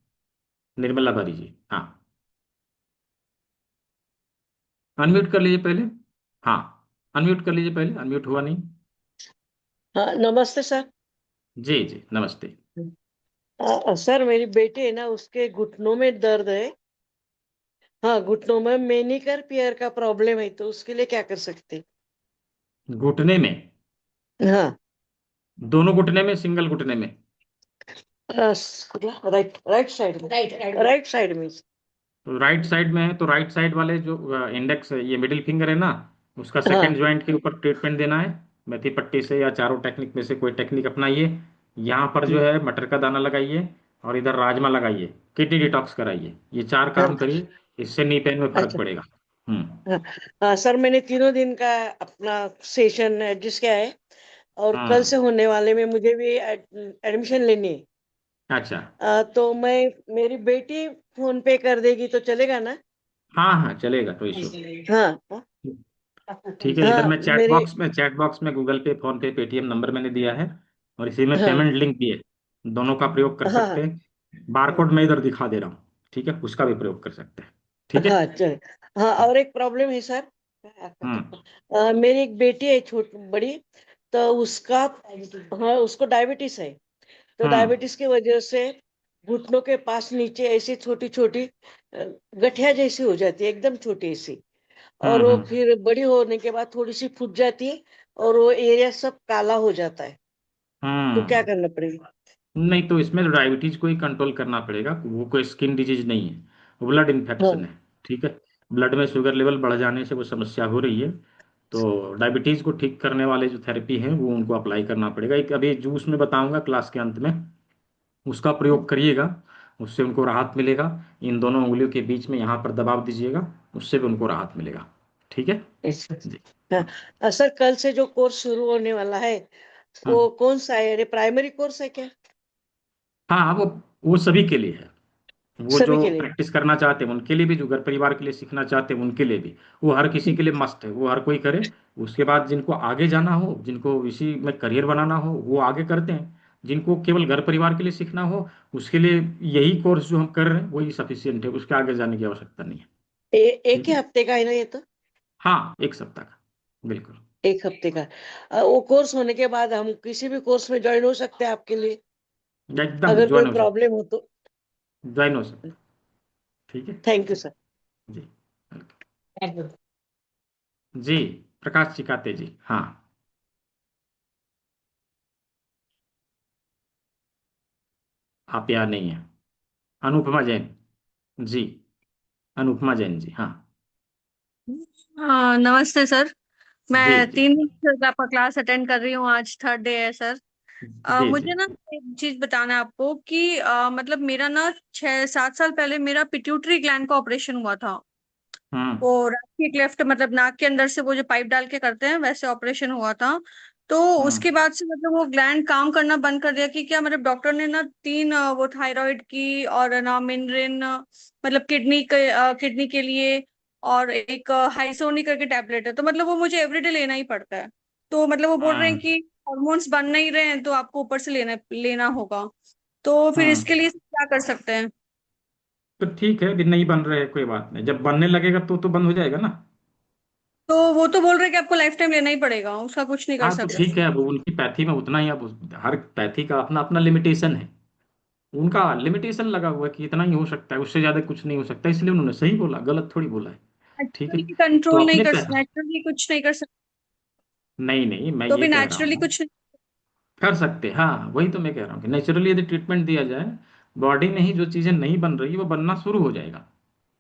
निर्मला भरी जी, हाँ अनम्यूट कर लीजिए पहले। हाँ अनम्यूट कर लीजिए पहले, अनम्यूट हुआ नहीं। हाँ नमस्ते सर। जी जी नमस्ते। सर मेरी बेटी है ना, उसके घुटनों में दर्द है। हाँ घुटनों में मेनिकर पियर का प्रॉब्लम है, तो उसके लिए क्या कर सकते घुटने में? हैं? हाँ दोनों घुटने में, सिंगल घुटने में? राइट राइट साइड में, राइट साइड में। तो राइट साइड में है तो राइट साइड वाले जो इंडेक्स ये मिडिल फिंगर है ना, उसका हाँ सेकंड ज्वाइंट के ऊपर ट्रीटमेंट देना है। मेथी पट्टी से या चारों टेक्निक में से कोई टेक्निक अपनाइए। यहाँ पर जो है मटर का दाना लगाइए, और इधर राजमा लगाइए, किडनी डिटॉक्स कराइए, ये 4 हाँ, काम करिए, इससे नी पेन में फर्क अच्छा। पड़ेगा। हाँ, हाँ सर, मैंने 3 दिन का अपना सेशन एडजस्ट किया है, और कल से होने वाले में मुझे भी एडमिशन लेनी है। अच्छा, तो मेरी बेटी फोन पे कर देगी तो चलेगा ना? हाँ हाँ चलेगा, कोई इशू। हाँ हाँ। ठीक है, इधर हाँ, मैं मेरी चैट बॉक्स में गूगल पे, फोन पे, पेटीएम नंबर मैंने दिया है, और इसी में हाँ पेमेंट लिंक भी है। दोनों का प्रयोग कर सकते हाँ हैं। बारकोड मैं इधर दिखा दे रहा हूँ, ठीक है, उसका भी प्रयोग कर सकते हैं। ठीक है। हाँ चल। हाँ, और एक प्रॉब्लम है सर। हम्म मेरी एक बेटी है छोटी बड़ी, तो उसका, हाँ उसको डायबिटीज है। तो हम्म डायबिटीज की वजह से घुटनों के पास नीचे ऐसी छोटी छोटी गठिया जैसी हो जाती है, एकदम छोटी सी। और वो हम्म फिर बड़ी होने के बाद थोड़ी सी फूट जाती है, और वो एरिया सब काला हो जाता है। तो क्या हम्म करना पड़ेगा? नहीं, तो इसमें डायबिटीज को ही कंट्रोल करना पड़ेगा, वो कोई स्किन डिजीज नहीं है, वो ब्लड इन्फेक्शन हाँ है। ठीक है, ब्लड में शुगर लेवल बढ़ जाने से वो समस्या हो रही है। तो डायबिटीज को ठीक करने वाले जो थेरेपी हैं वो उनको अप्लाई करना पड़ेगा। एक अभी जूस में बताऊंगा क्लास के अंत में, उसका प्रयोग करिएगा, उससे उनको राहत मिलेगा। इन दोनों उंगलियों के बीच में यहाँ पर दबाव दीजिएगा, उससे भी उनको राहत मिलेगा। ठीक है अच्छा। जी। हाँ, सर कल से जो कोर्स शुरू होने वाला है, वो हम्म कौन सा है? अरे प्राइमरी कोर्स है क्या? हाँ, वो सभी के लिए है। वो जो सभी के लिए? प्रैक्टिस करना चाहते हैं उनके लिए भी, जो घर परिवार के लिए सीखना चाहते हैं उनके लिए भी, वो हर किसी के लिए मस्त है, वो हर कोई करे। उसके बाद जिनको आगे जाना हो, जिनको इसी में करियर बनाना हो, वो आगे करते हैं। जिनको केवल घर परिवार के लिए सीखना हो, उसके लिए यही कोर्स जो हम कर रहे हैं वही सफिशियंट है, उसके आगे जाने की आवश्यकता नहीं है। एक ठीक ही है, हफ्ते का है ना ये तो? हाँ, 1 सप्ताह का, बिल्कुल। एक हफ्ते का। वो कोर्स होने के बाद हम किसी भी कोर्स में ज्वाइन हो सकते हैं आपके लिए, एकदम अगर कोई ज्वाइन हो सकते, प्रॉब्लम हो तो? ज्वाइन हो सकते। ठीक है थैंक यू सर। जी। Thank you. जी, प्रकाश चिकाते जी, हाँ। आप याद नहीं है? अनुपमा जैन जी, अनुपमा जैन जी, हाँ। हाँ नमस्ते सर। जी मैं जी 3 दिन से आपका क्लास अटेंड कर रही हूँ, आज 3rd डे है सर। जी जी। मुझे ना एक चीज बताना है आपको कि मतलब मेरा ना 6-7 साल पहले मेरा पिट्यूटरी ग्लैंड का ऑपरेशन हुआ था। हम्म वो राइट लेफ्ट मतलब नाक के अंदर से वो जो पाइप डाल के करते हैं वैसे ऑपरेशन हुआ था। तो उसके हम्म बाद से मतलब वो ग्लैंड काम करना बंद कर दिया कि क्या, मतलब डॉक्टर ने ना 3 वो थायराइड की और ना मिनरिन मतलब किडनी के लिए, और एक हाइसोनी करके टैबलेट है, तो मतलब वो मुझे एवरीडे लेना ही पड़ता है। तो मतलब वो बोल रहे हैं हम्म कि हॉर्मोन्स बन नहीं रहे हैं तो आपको ऊपर से लेना लेना होगा। तो फिर हम्म इसके लिए क्या कर सकते हैं? तो ठीक है, अभी नहीं बन रहे हैं, कोई बात नहीं, जब बनने लगेगा तो बंद हो जाएगा ना। तो वो तो बोल रहे हैं कि आपको लाइफ टाइम लेना ही पड़ेगा, उसका कुछ नहीं कर हाँ तो सकते। ठीक है, अब उनकी पैथी में उतना ही, अब हर पैथी का अपना अपना लिमिटेशन है। उनका लिमिटेशन लगा हुआ है कि इतना ही हो सकता है, उससे ज्यादा कुछ नहीं हो सकता, इसलिए उन्होंने सही बोला, गलत थोड़ी बोला है। ठीक है, नेचुरली तो कंट्रोल नहीं अपने कर, नेचुरली कुछ नहीं कर सकते? नहीं नहीं, मैं तो ये भी कह रहा नेचुरली हूँ कुछ नहीं। कर सकते, हाँ वही तो मैं कह रहा हूँ कि नेचुरली यदि ट्रीटमेंट दिया जाए, बॉडी में ही जो चीजें नहीं बन रही वो बनना शुरू हो जाएगा।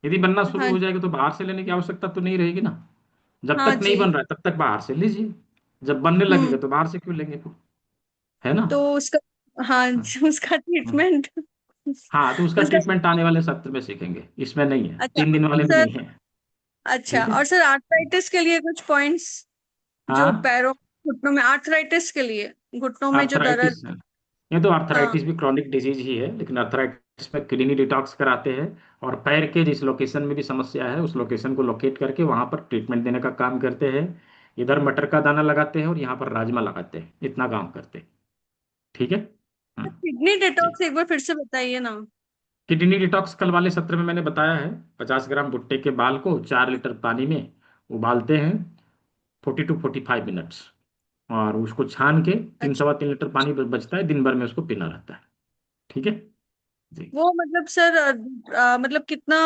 यदि बनना शुरू हाँ हो जाएगा तो बाहर से लेने की आवश्यकता तो नहीं रहेगी ना। जब हाँ तक नहीं जी। बन रहा है तब तक बाहर से लीजिए, जब बनने हम्म। लगेगा तो बाहर से क्यों लेंगे फिर, है ना। तो उसका, हाँ हाँ उसका हाँ। ट्रीटमेंट हाँ, तो उसका उसका, ट्रीटमेंट आने वाले सत्र में सीखेंगे, इसमें नहीं है, अच्छा 3 दिन और वाले में सर, नहीं है। अच्छा ठीक है, और सर आर्थराइटिस के लिए कुछ पॉइंट्स, जो हाँ। पैरों घुटनों में आर्थराइटिस के लिए, घुटनों में जो दर्द। आर्थराइटिस है, ये तो हाँ आर्थराइटिस भी क्रॉनिक डिजीज ही है, लेकिन आर्थराइटिस में किडनी डिटॉक्स कराते हैं, और पैर के जिस लोकेशन में भी समस्या है उस लोकेशन को लोकेट करके वहां पर ट्रीटमेंट देने का काम करते हैं। इधर मटर का दाना लगाते हैं और यहाँ पर राजमा लगाते हैं, इतना काम करते हैं। ठीक है। हम्म, किडनी जी। डिटॉक्स एक बार फिर से बताइए ना। किडनी डिटॉक्स कल वाले सत्र में मैंने बताया है। 50 ग्राम भुट्टे के बाल को 4 लीटर पानी में उबालते हैं, 40 to 45 मिनट्स, और उसको छान के तीन अच्छा, सवा तीन लीटर पानी बचता है, दिन भर में उसको पीना रहता है। ठीक है जी। वो मतलब सर मतलब कितना,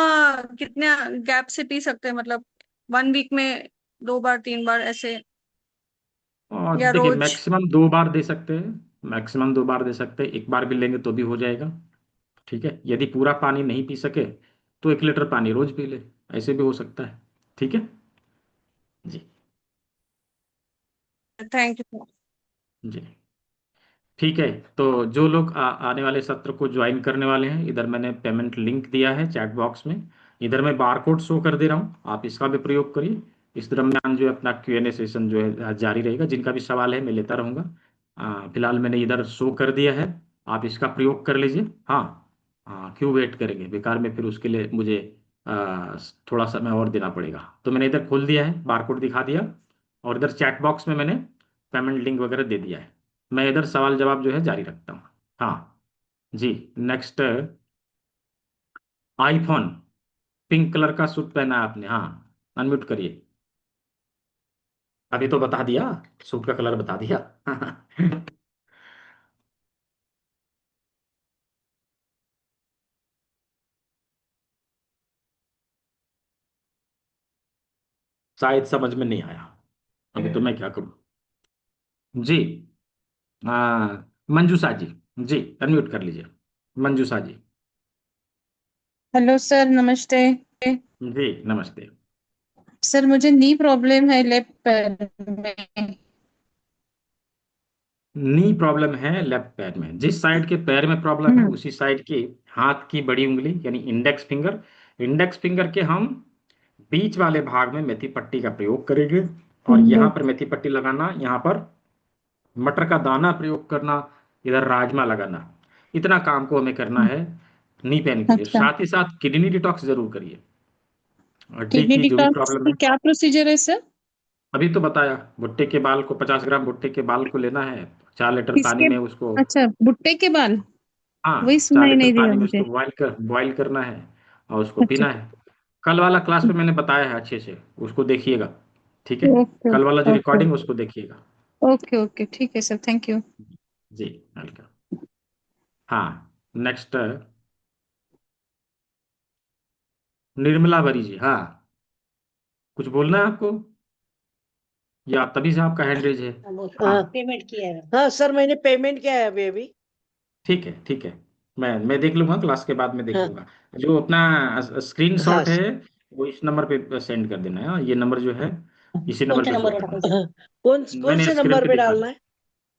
कितने गैप से पी सकते हैं, मतलब 1 वीक में 2 बार 3 बार ऐसे, और या देखिए, रोज? मैक्सिमम 2 बार दे सकते हैं, मैक्सिमम 2 बार दे सकते हैं, एक बार भी लेंगे तो भी हो जाएगा। ठीक है, यदि पूरा पानी नहीं पी सके तो 1 लीटर पानी रोज पी ले, ऐसे भी हो सकता है। ठीक है जी। Thank you sir. जी ठीक है। तो जो लोग आने वाले सत्र को ज्वाइन करने वाले हैं, इधर मैंने पेमेंट लिंक दिया है चैट बॉक्स में। इधर मैं बारकोड शो कर दे रहा हूँ, आप इसका भी प्रयोग करिए। इस दरम्यान जो है अपना Q&A सेशन जो है जारी रहेगा, जिनका भी सवाल है मैं लेता रहूँगा। फिलहाल मैंने इधर शो कर दिया है, आप इसका प्रयोग कर लीजिए। हाँ हाँ, क्यों वेट करेंगे बेकार में, फिर उसके लिए मुझे थोड़ा समय और देना पड़ेगा। तो मैंने इधर खोल दिया है, बारकोड दिखा दिया, और इधर चैट बॉक्स में मैंने पेमेंट लिंक वगैरह दे दिया है। मैं इधर सवाल जवाब जो है जारी रखता हूँ। हाँ जी, नेक्स्ट। आईफोन, पिंक कलर का सूट पहना है आपने, हाँ अनम्यूट करिए। अभी तो बता दिया, सूट का कलर बता दिया। शायद समझ में नहीं आया, अभी तो मैं क्या करूँ। जी मंजूषा जी, जी अनम्यूट कर लीजिए मंजूषा जी। हेलो सर, नमस्ते। जी नमस्ते। सर मुझे नी प्रॉब्लम है लेफ्ट पैर में। नी प्रॉब्लम है लेफ्ट पैर में, जिस साइड के पैर में प्रॉब्लम है उसी साइड की हाथ की बड़ी उंगली यानी इंडेक्स फिंगर के हम बीच वाले भाग में मेथी पट्टी का प्रयोग करेंगे। और यहाँ पर मेथी पट्टी लगाना, यहाँ पर मटर का दाना प्रयोग करना, इधर राजमा लगाना, इतना काम को हमें करना है नी पेन के लिए। अच्छा, साथ ही साथ किडनी डिटॉक्स जरूर करिए। हड्डी किडनी की जो भी डिटॉक्स प्रॉब्लम की है, क्या प्रोसीजर है सर? अभी तो बताया, भुट्टे के बाल को 50 ग्राम भुट्टे के बाल को लेना है, 4 लीटर पानी किसके? में उसको, अच्छा, भुट्टे के बाल, हाँ वही 4 सुनाई लीटर नहीं दिया पानी में मुझे। उसको बॉईल करना है और उसको अच्छा, पीना है। कल वाला क्लास में मैंने बताया है अच्छे से, उसको देखिएगा। ठीक है, ओके कल वाला जो ओके रिकॉर्डिंग उसको देखिएगा। ओके ओके, ठीक है सर, थैंक यू। जी वेलकम। हाँ नेक्स्ट, निर्मला बरी जी। हाँ कुछ बोलना है आपको, या तभी से आपका हैंड रेज है? हाँ हाँ पेमेंट किया है। हाँ सर, मैंने पेमेंट किया है अभी अभी। ठीक है ठीक है, मैं देख लूंगा, क्लास के बाद में देख हाँ लूंगा। जो अपना हाँ स्क्रीनशॉट है वो इस नंबर पे सेंड कर देना है। हाँ, ये नंबर जो है इसी कौन नंबर से पे शो नंबर कर रहा है। हाँ, कौन मैंने से स्क्रीन नंबर पे पे दिखा डालना दिया, है?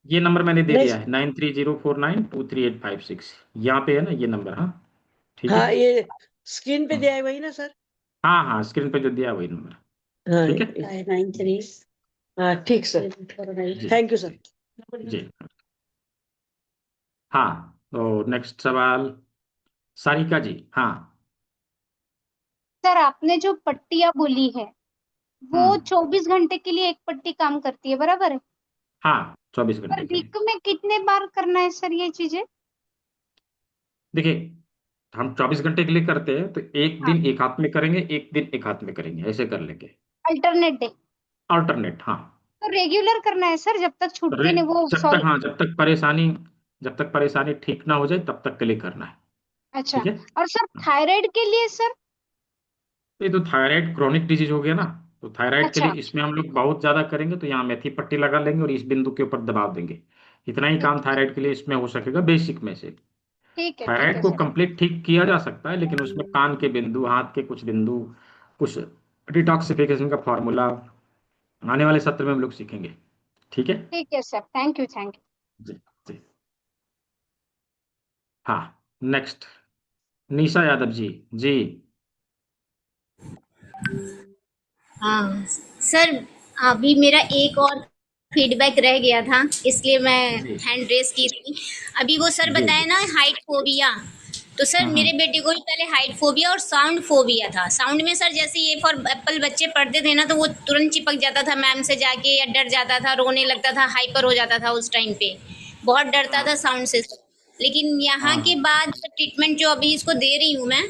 ये नंबर मैंने दे नहीं दिया है, 9304923856। यहाँ पे है ना ये नंबर। हाँ ठीक है। हाँ, ये स्क्रीन पे दिया है वही ना सर? हाँ हाँ, स्क्रीन पे जो दिया है वही नंबर। हाँ ठीक है 93। हाँ ठीक सर, जी थैंक यू सर। जी। हाँ तो नेक्स्ट सवाल सारिका जी। हाँ सर आपने जो पट्टियां बोली है वो हम्म 24 घंटे के लिए एक पट्टी काम करती है, बराबर है? हाँ 24 पर घंटे के लिए। वीक में कितने बार करना है सर ये चीजें? देखिए, हम 24 घंटे के लिए करते हैं तो एक हाँ, दिन एक हाथ में करेंगे, एक दिन एक हाथ में करेंगे, ऐसे कर लेंगे, अल्टरनेट डे। अल्टरनेट। हाँ तो रेगुलर करना है सर, जब तक रे छूटे नहीं वो जब तक, सॉल्व। हाँ जब तक परेशानी ठीक ना हो जाए तब तक के लिए करना है। अच्छा, ठीक है। और सर थायराइड के लिए सर? तो ये तो थायराइड क्रॉनिक डिजीज हो गया ना, तो थायराइड के लिए अच्छा, इसमें हम लोग बहुत ज्यादा करेंगे, तो यहाँ मेथी पट्टी लगा लेंगे और इस बिंदु के ऊपर दबाव देंगे। इतना ही काम थायराइड के लिए इसमें हो सकेगा बेसिक में से। ठीक थायराइड है को सर। कंप्लीट ठीक किया जा सकता है, लेकिन उसमें कान के बिंदु, हाथ के कुछ बिंदु, कुछ डिटॉक्सिफिकेशन का फॉर्मूला आने वाले सत्र में हम लोग सीखेंगे। ठीक है ठीक है sir, thank you thank you. जी जी। हाँ नेक्स्ट निशा यादव जी। जी हाँ सर, अभी मेरा एक और फीडबैक रह गया था, इसलिए मैं जी हैंड रेस की थी। अभी वो सर जी बताए जी। ना हाइट फोबिया, तो सर मेरे बेटे को भी पहले हाइट फोबिया और साउंड फोबिया था। साउंड में सर जैसे ये फॉर एप्पल बच्चे पढ़ते थे ना, तो वो तुरंत चिपक जाता था मैम से जाके, या डर जाता था, रोने लगता था, हाइपर हो जाता था उस टाइम पे, बहुत डरता था साउंड से। लेकिन यहाँ के हाँ बाद ट्रीटमेंट जो अभी इसको दे रही हूँ मैं,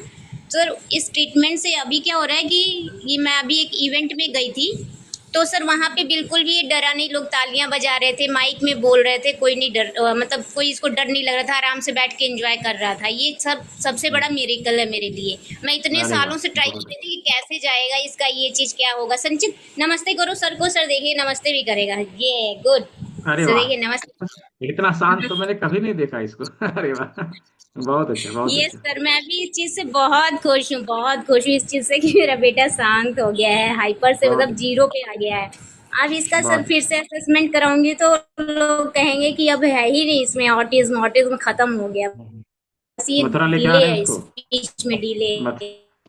सर इस ट्रीटमेंट से अभी क्या हो रहा है कि ये, मैं अभी एक इवेंट में गई थी, तो सर वहाँ पे बिल्कुल भी डरा नहीं, लोग तालियां बजा रहे थे, माइक में बोल रहे थे, कोई नहीं मतलब कोई इसको डर नहीं लग रहा था, आराम से बैठ के एंजॉय कर रहा था। ये सब सबसे बड़ा मिरेकल है मेरे लिए। मैं इतने अरे वाह सालों से ट्राई कर बहुत रही थी कि कैसे जाएगा इसका, ये चीज़ क्या होगा। संचित नमस्ते करो सर को, सर देखिए नमस्ते भी करेगा, ये गुड। अरे सर वाह, देखिए नमस्ते। इतना शांत तो मैंने कभी नहीं देखा इसको। अरे वाह, बहुत अच्छा बहुत ये अच्छा। सर मैं भी इस चीज से बहुत खुश हूँ, बहुत खुश हूँ इस चीज से कि मेरा बेटा शांत हो गया है, हाइपर से बहुत मतलब अच्छा। जीरो पे आ गया है। अब इसका सर बहुत फिर से असेसमेंट कराऊंगी तो लोग कहेंगे कि अब है ही नहीं इसमें ऑटिज्म, ऑटिज्म खत्म हो गया, बस ये मथुरा लेके आ डिले रहे हैं है, उसको, स्पीच में डिले। मथ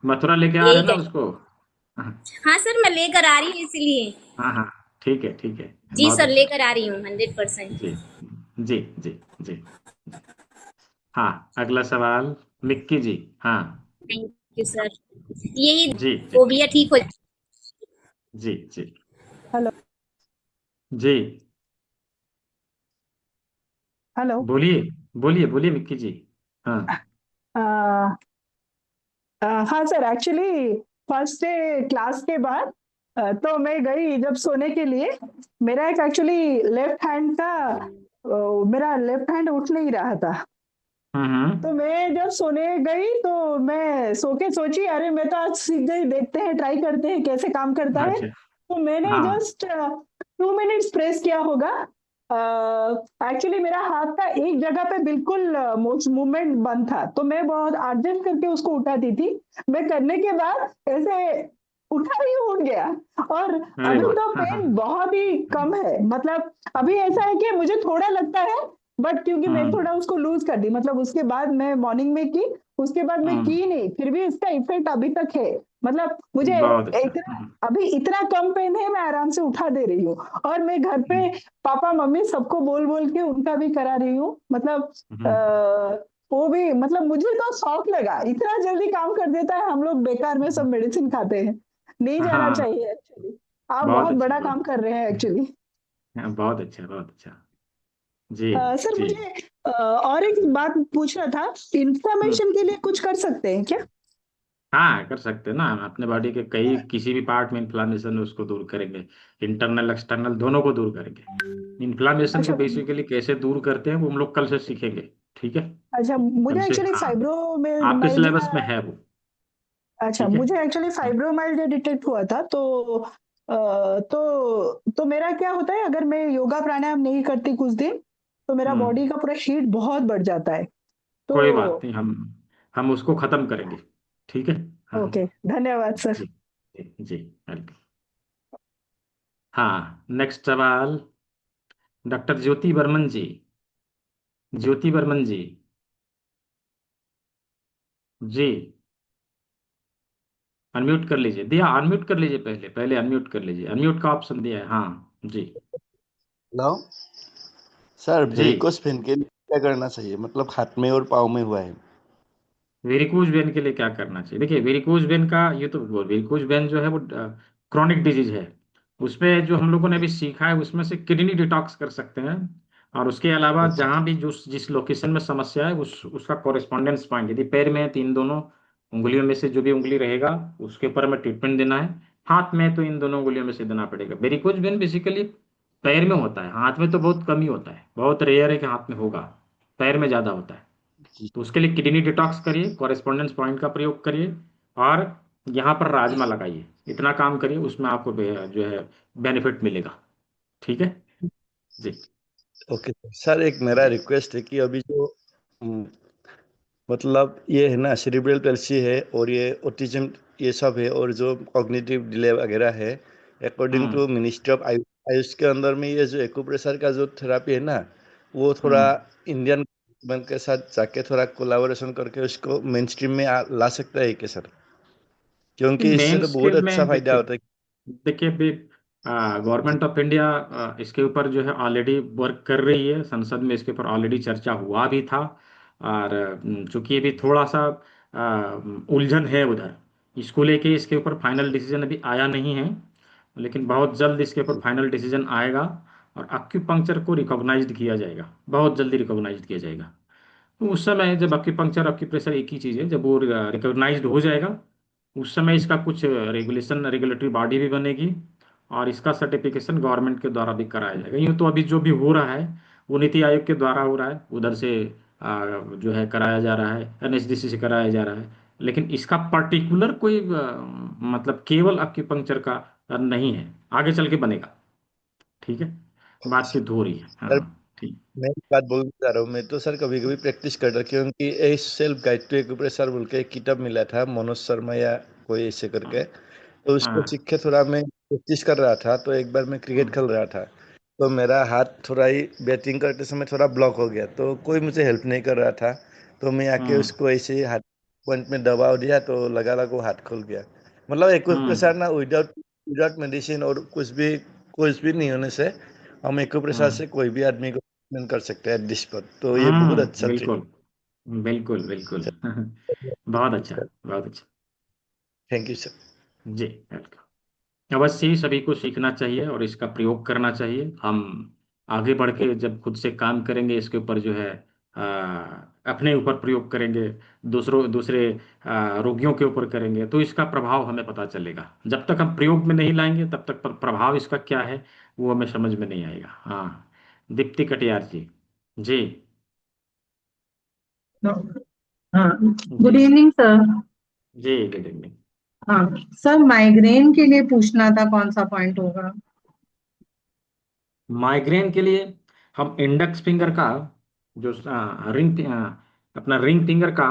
मथुरा लेके आ रहे यही हैं ना कह, उसको। हाँ हाँ सर मैं लेकर आ रही हूँ इसलिए। हाँ हाँ, ठीक है ठीक है, जी बहुत सर अच्छा। लेकर आ रही हूँ 100%। जी जी जी जी। हाँ, अगला सवाल मिक्की जी। हाँ थैंक यू सर। यही जी जी फोबिया ठीक हो। जी जी हेलो। जी। हेलो। बोलिए बोलिए बोलिए मिक्की जी। हाँ आ, हाँ sir, actually first day class के बाद तो मैं गई जब सोने के लिए। मेरा एक एक्चुअली लेफ्ट हैंड का मेरा लेफ्ट हैंड उठ नहीं रहा था। तो मैं जब सोने गई तो मैं सो के सोची, अरे मैं तो आज सीख गई, देखते हैं ट्राई करते हैं कैसे काम करता है। अच्छा। तो मैंने हाँ जस्ट 2 मिनट्स प्रेस किया होगा। एक्चुअली मेरा हाथ का एक जगह पे बिल्कुल मूवमेंट बंद था, तो मैं बहुत एडजस्ट करके उसको उठाती थी। मैं करने के बाद ऐसे उठा ही उठ गया। और अरे अभी वाह। तो हाँ हाँ। पेन बहुत ही कम है, मतलब अभी ऐसा है कि मुझे थोड़ा लगता है, बट क्योंकि मैं हम्म थोड़ा उसको लूज कर दी, मतलब उसके बाद मैं मॉर्निंग में की, उसके बाद मैं हम्म, की नहीं, फिर भी इसका इफेक्ट अभी तक है। मतलब मुझे बहुत अच्छा। इतना अभी इतना कम पेन है, मैं आराम से उठा दे रही हूँ। और मैं घर पे पापा मम्मी सबको बोल बोल के उनका भी करा रही हूँ, मतलब हम्म, वो भी, मतलब मुझे तो शौक लगा, इतना जल्दी काम कर देता है। हम लोग बेकार में सब मेडिसिन खाते हैं, नहीं जाना हाँ, चाहिए एक्चुअली। आप बहुत बहुत अच्छा बड़ा बहुत। काम कर रहे हैं एक्चुअली। हाँ, बहुत अच्छा बहुत अच्छा। जी सर जी। मुझे और एक बात पूछना था, हम्म, इन्फ्लेमेशन के लिए कुछ कर सकते हैं क्या? हाँ कर सकते हैं ना, हम अपने बॉडी के कई किसी भी पार्ट में इन्फ्लामेशन है उसको दूर करेंगे, इंटरनल एक्सटर्नल दोनों को दूर करेंगे। इन्फ्लामेशन को अच्छा। बेसिकली कैसे दूर करते हैं वो हम लोग कल से सीखेंगे, ठीक है। अच्छा, कल मुझे से एक्चुअली हाँ, आपके फाइब्रोमाइल्जिया। सिलेबस में है वो, अच्छा, ठीक है। मुझे एक्चुअली फाइब्रोमाइल्जिया डिटेक्ट हुआ था, तो मेरा क्या होता है, अगर मैं योगा प्राणायाम नहीं करती कुछ दिन, तो मेरा हम्म, बॉडी का पूरा हीट बहुत बढ़ जाता है। तो कोई बात नहीं, हम उसको खत्म करेंगे, ठीक है। हाँ ओके, धन्यवाद सर। जी जी जी, वेलकम। हाँ, नेक्स्ट सवाल डॉक्टर ज्योति बर्मन जी। ज्योति बर्मन जी। जी, अनम्यूट कर लीजिए, दिया अनम्यूट कर लीजिए, पहले पहले अनम्यूट कर लीजिए, अनम्यूट का ऑप्शन दिया है, हाँ जी। Hello sir, ji, varicose when के लिए क्या करना चाहिए? मतलब हाथ में और पाँव में हुआ है। वेरिकोज वेन के लिए क्या करना चाहिए? देखिए वेरिकोज वेन का ये तो वेरिकोज वेन जो है वो क्रॉनिक डिजीज है। उसमें जो हम लोगों ने अभी सीखा है उसमें से किडनी डिटॉक्स कर सकते हैं, और उसके अलावा अच्छा। जहाँ भी जो जिस लोकेशन में समस्या है उसका कॉरेस्पॉन्डेंस पॉइंट, यदि पैर में है तो इन दोनों उंगलियों में से जो भी उंगली रहेगा उसके ऊपर हमें ट्रीटमेंट देना है। हाथ में तो इन दोनों उंगलियों में से देना पड़ेगा। वेरिकोज वेन बेसिकली पैर में होता है, हाथ में तो बहुत कम ही होता है, बहुत रेयर है कि हाथ में होगा, पैर में ज़्यादा होता है। तो उसके लिए किडनी डिटॉक्स करिए, कॉरेस्पॉन्डेंस पॉइंट का प्रयोग करिए, और यहाँ पर राजमा लगाइए, इतना काम करिए, उसमें आपको जो है बेनिफिट मिलेगा, ठीक है। जी ओके सर, एक मेरा जी रिक्वेस्ट है कि अभी जो हम्म, मतलब ये है ना, सेरिब्रल पैल्सी है और ये ऑटिज्म, ये सब है, और जो कॉग्निटिव डिले वगैरह है, according hmm to ministry of AYUSH, AYUSH के अंदर में ये जो एक्यूप्रेशर का जो थेरापी है ना, वो थोड़ा हम्म। इंडियन गवर्नमेंट के साथ जाके थोड़ा कोलाबोरेशन करके उसको मेन स्ट्रीम में ला सकता है क्या सर? क्योंकि इससे मेन तो बहुत स्ट्रीम अच्छा में फायदा देखिए, होता है। देखिए भी गवर्नमेंट ऑफ इंडिया इसके ऊपर जो है ऑलरेडी वर्क कर रही है, संसद में इसके ऊपर ऑलरेडी चर्चा हुआ भी था। और चूंकि अभी थोड़ा सा उलझन है उधर, इसको लेके इसके ऊपर फाइनल डिसीजन अभी आया नहीं है, लेकिन बहुत जल्द इसके ऊपर फाइनल डिसीजन आएगा, और एक्यूपंक्चर को रिकॉग्नाइज्ड किया जाएगा, बहुत जल्दी रिकॉग्नाइज्ड किया जाएगा। तो उस समय जब एक्यूपंक्चर एक्यूप्रेशर एक ही चीज़ है, जब वो रिकॉग्नाइज्ड हो जाएगा उस समय इसका कुछ रेगुलेशन रेगुलेटरी बॉडी भी बनेगी, और इसका सर्टिफिकेशन गवर्नमेंट के द्वारा भी कराया जाएगा। यूँ तो अभी जो भी हो रहा है वो नीति आयोग के द्वारा हो रहा है, उधर से जो है कराया जा रहा है, एनएचडीसी से कराया जा रहा है, लेकिन इसका पर्टिकुलर कोई मतलब केवल एक्यूपंक्चर का नहीं है, आगे चल के बनेगा, ठीक है। बातचीत हो रही है, सर, हाँ ठीक। मैं एक बात बोलना चाह रहा हूँ, मैं तो सर कभी कभी प्रैक्टिस कर रहा, क्योंकि a self guide to acupressure बोल के एक किताब मिला था, मनोज शर्मा या कोई ऐसे करके, तो उसको हाँ सीख के थोड़ा मैं प्रैक्टिस कर रहा था, तो एक बार मैं क्रिकेट खेल रहा था, तो मेरा हाथ थोड़ा ही बैटिंग करते समय थोड़ा ब्लॉक हो गया, तो कोई मुझे हेल्प नहीं कर रहा था, तो मैं आके उसको ऐसे ही हाथ पॉइंट में दबा दिया, तो लगा लगा वो हाथ खुल गया। मतलब एक्यूप्रेशर ना विदाउट विदाउट मेडिसिन और कुछ भी नहीं होने से हम एक्यूप्रेशर से कोई भी आदमी को ट्रीटमेंट कर सकते हैं डिश पर, तो ये बहुत अच्छा बिल्कुल बिल्कुल बिल्कुल। बहुत अच्छा, बहुत अच्छा। Thank you sir. जी वेलकम। अवश्य ही सभी को सीखना चाहिए और इसका प्रयोग करना चाहिए। हम आगे बढ़ के जब खुद से काम करेंगे इसके ऊपर जो है अपने ऊपर प्रयोग करेंगे, दूसरे रोगियों के ऊपर करेंगे, तो इसका प्रभाव हमें पता चलेगा। जब तक हम प्रयोग में नहीं लाएंगे तब तक प्रभाव इसका क्या है वो हमें समझ में नहीं आएगा। हाँ, दीप्ति कटियार जी। जी हाँ, गुड जी इवनिंग सर। जी गुड इवनिंग। हाँ सर, माइग्रेन के लिए पूछना था कौन सा पॉइंट होगा? माइग्रेन के लिए हम इंडेक्स फिंगर का जो अपना रिंग फिंगर का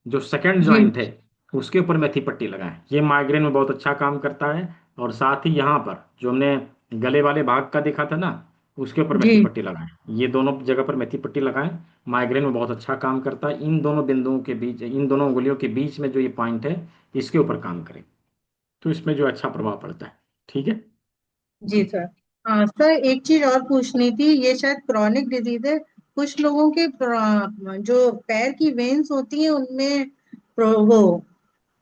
जो सेकंड जी जॉइंट है उसके ऊपर मेथी पट्टी लगाएं। ये माइग्रेन में बहुत अच्छा काम करता है। और साथ ही यहाँ पर जो हमने गले वाले भाग का देखा था ना, उसके ऊपर मेथी जी पट्टी लगाएं। ये दोनों जगह पर मेथी पट्टी लगाएं। माइग्रेन में बहुत अच्छा काम करता है। इन दोनों बिंदुओं के बीच, इन दोनों उंगलियों के बीच में जो ये पॉइंट है इसके ऊपर काम करें, तो इसमें जो अच्छा प्रभाव पड़ता है। ठीक है। जी सर। हाँ सर, एक चीज और पूछनी थी, ये शायद क्रॉनिक डिजीज है। कुछ लोगों के जो पैर की वेन्स होती हैं उनमें वो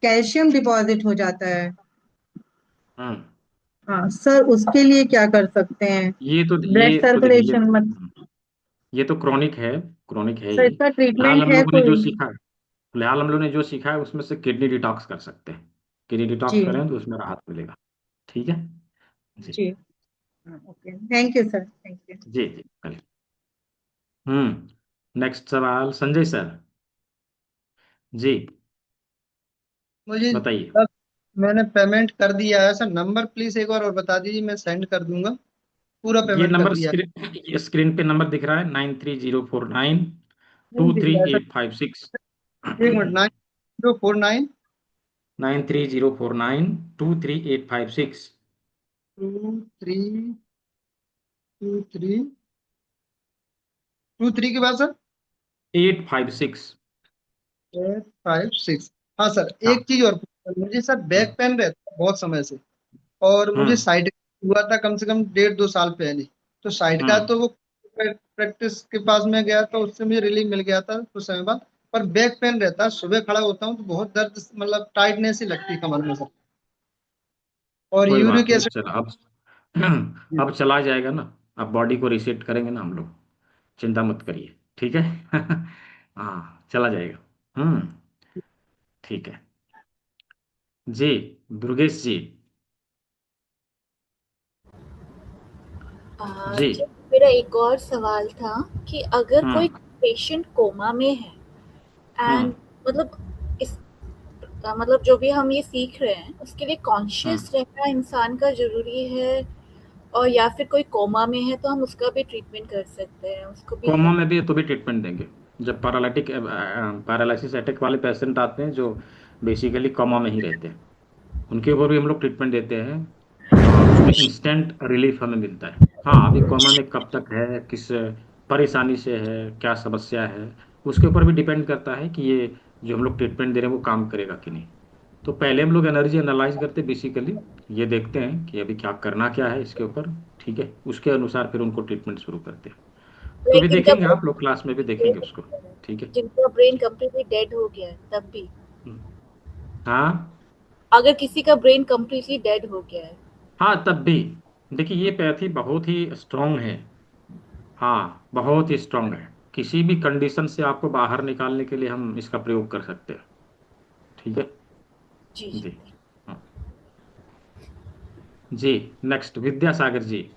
कैल्शियम डिपॉजिट हो जाता है। हम्म हाँ सर, उसके लिए क्या कर सकते हैं? ब्लड ये तो देखिए, ये सर्कुलेशन मत। ये तो क्रॉनिक है, क्रॉनिक है सर ही। इसका फिलहाल ट्रीटमेंट हम है लोगों ने जो कोई? सीखा है, फिलहाल हम लोगों ने जो सीखा है उसमें से किडनी डिटॉक्स कर सकते हैं। किडनी डिटॉक्स जी करें तो उसमें राहत मिलेगा। ठीक है। जी जी। Okay, thank you sir, thank you. जी जी वेलकम। नेक्स्ट सवाल संजय सर। जी मुझे बताइए। अब मैंने पेमेंट कर दिया है सर। नंबर प्लीज एक बार और बता दीजिए, मैं सेंड कर दूंगा। पूरा ये पेमेंट कर नंबर दिया ये स्क्रीन पे नंबर दिख रहा है 9304923856। नहीं दिख रहा है सर, एक मिनट। 9049 9304923856। 2323 के बाद सर 856। 856। हाँ सर, हाँ। एक चीज और मुझे सर बैक पेन रहता है बहुत समय से, और मुझे हम्म साइड हुआ था कम से कम 1.5-2 साल पहले। तो साइड का हम्म तो वो प्रैक्टिस के पास में गया तो उससे मुझे रिलीफ मिल गया था कुछ समय बाद। पर बैक पेन रहता है, सुबह खड़ा होता हूँ तो बहुत दर्द, मतलब टाइटनेस ही लगती है कमर में सर। और कोई बात यूरिक नहीं, एसिड। चलो अब अब चला जाएगा ना। अब बॉडी को रीसेट करेंगे ना हम लोग, चिंता मत करिए। ठीक है। हाँ चला जाएगा। ठीक है। जी दुर्गेश जी। जी जो मेरा एक और सवाल था कि अगर कोई हम्म पेशेंट कोमा में है हम्म एंड मतलब इस मतलब जो भी हम ये सीख रहे हैं उसके लिए हम्म कॉन्शियस रहना इंसान का जरूरी है, और या फिर कोई कोमा में है तो हम उसका भी ट्रीटमेंट कर सकते हैं, उसको भी कोमा हेल्प। में भी तो भी ट्रीटमेंट देंगे। जब पैरालिसिस अटैक वाले पेशेंट आते हैं जो बेसिकली कोमा में ही रहते हैं, उनके ऊपर भी हम लोग ट्रीटमेंट देते हैं और उसमें इंस्टेंट रिलीफ हमें मिलता है। हाँ, अभी कोमा में कब तक है, किस परेशानी से है, क्या समस्या है, उसके ऊपर भी डिपेंड करता है कि ये जो हम लोग ट्रीटमेंट दे रहे हैं वो काम करेगा कि नहीं। तो पहले हम लोग एनर्जी एनालाइज करते बेसिकली, ये देखते हैं कि अभी क्या करना क्या है इसके ऊपर। ठीक है, उसके अनुसार फिर उनको ट्रीटमेंट शुरू करते हैं। तो भी लाइक जिनका देखेंगे, आप लोग क्लास में भी देखेंगे उसको। ठीक है। जिनका ब्रेन कम्प्लीटली डेड हो गया है तब भी, हाँ अगर किसी का ब्रेन कम्प्लीटली डेड हो गया है। हाँ तब भी देखिए, ये पैथी बहुत ही स्ट्रांग है। हाँ बहुत ही स्ट्रांग है। किसी भी कंडीशन से आपको बाहर निकालने के लिए हम इसका प्रयोग कर सकते हैं। ठीक है। जी जी। जी हाँ। जी नेक्स्ट विद्यासागर जी।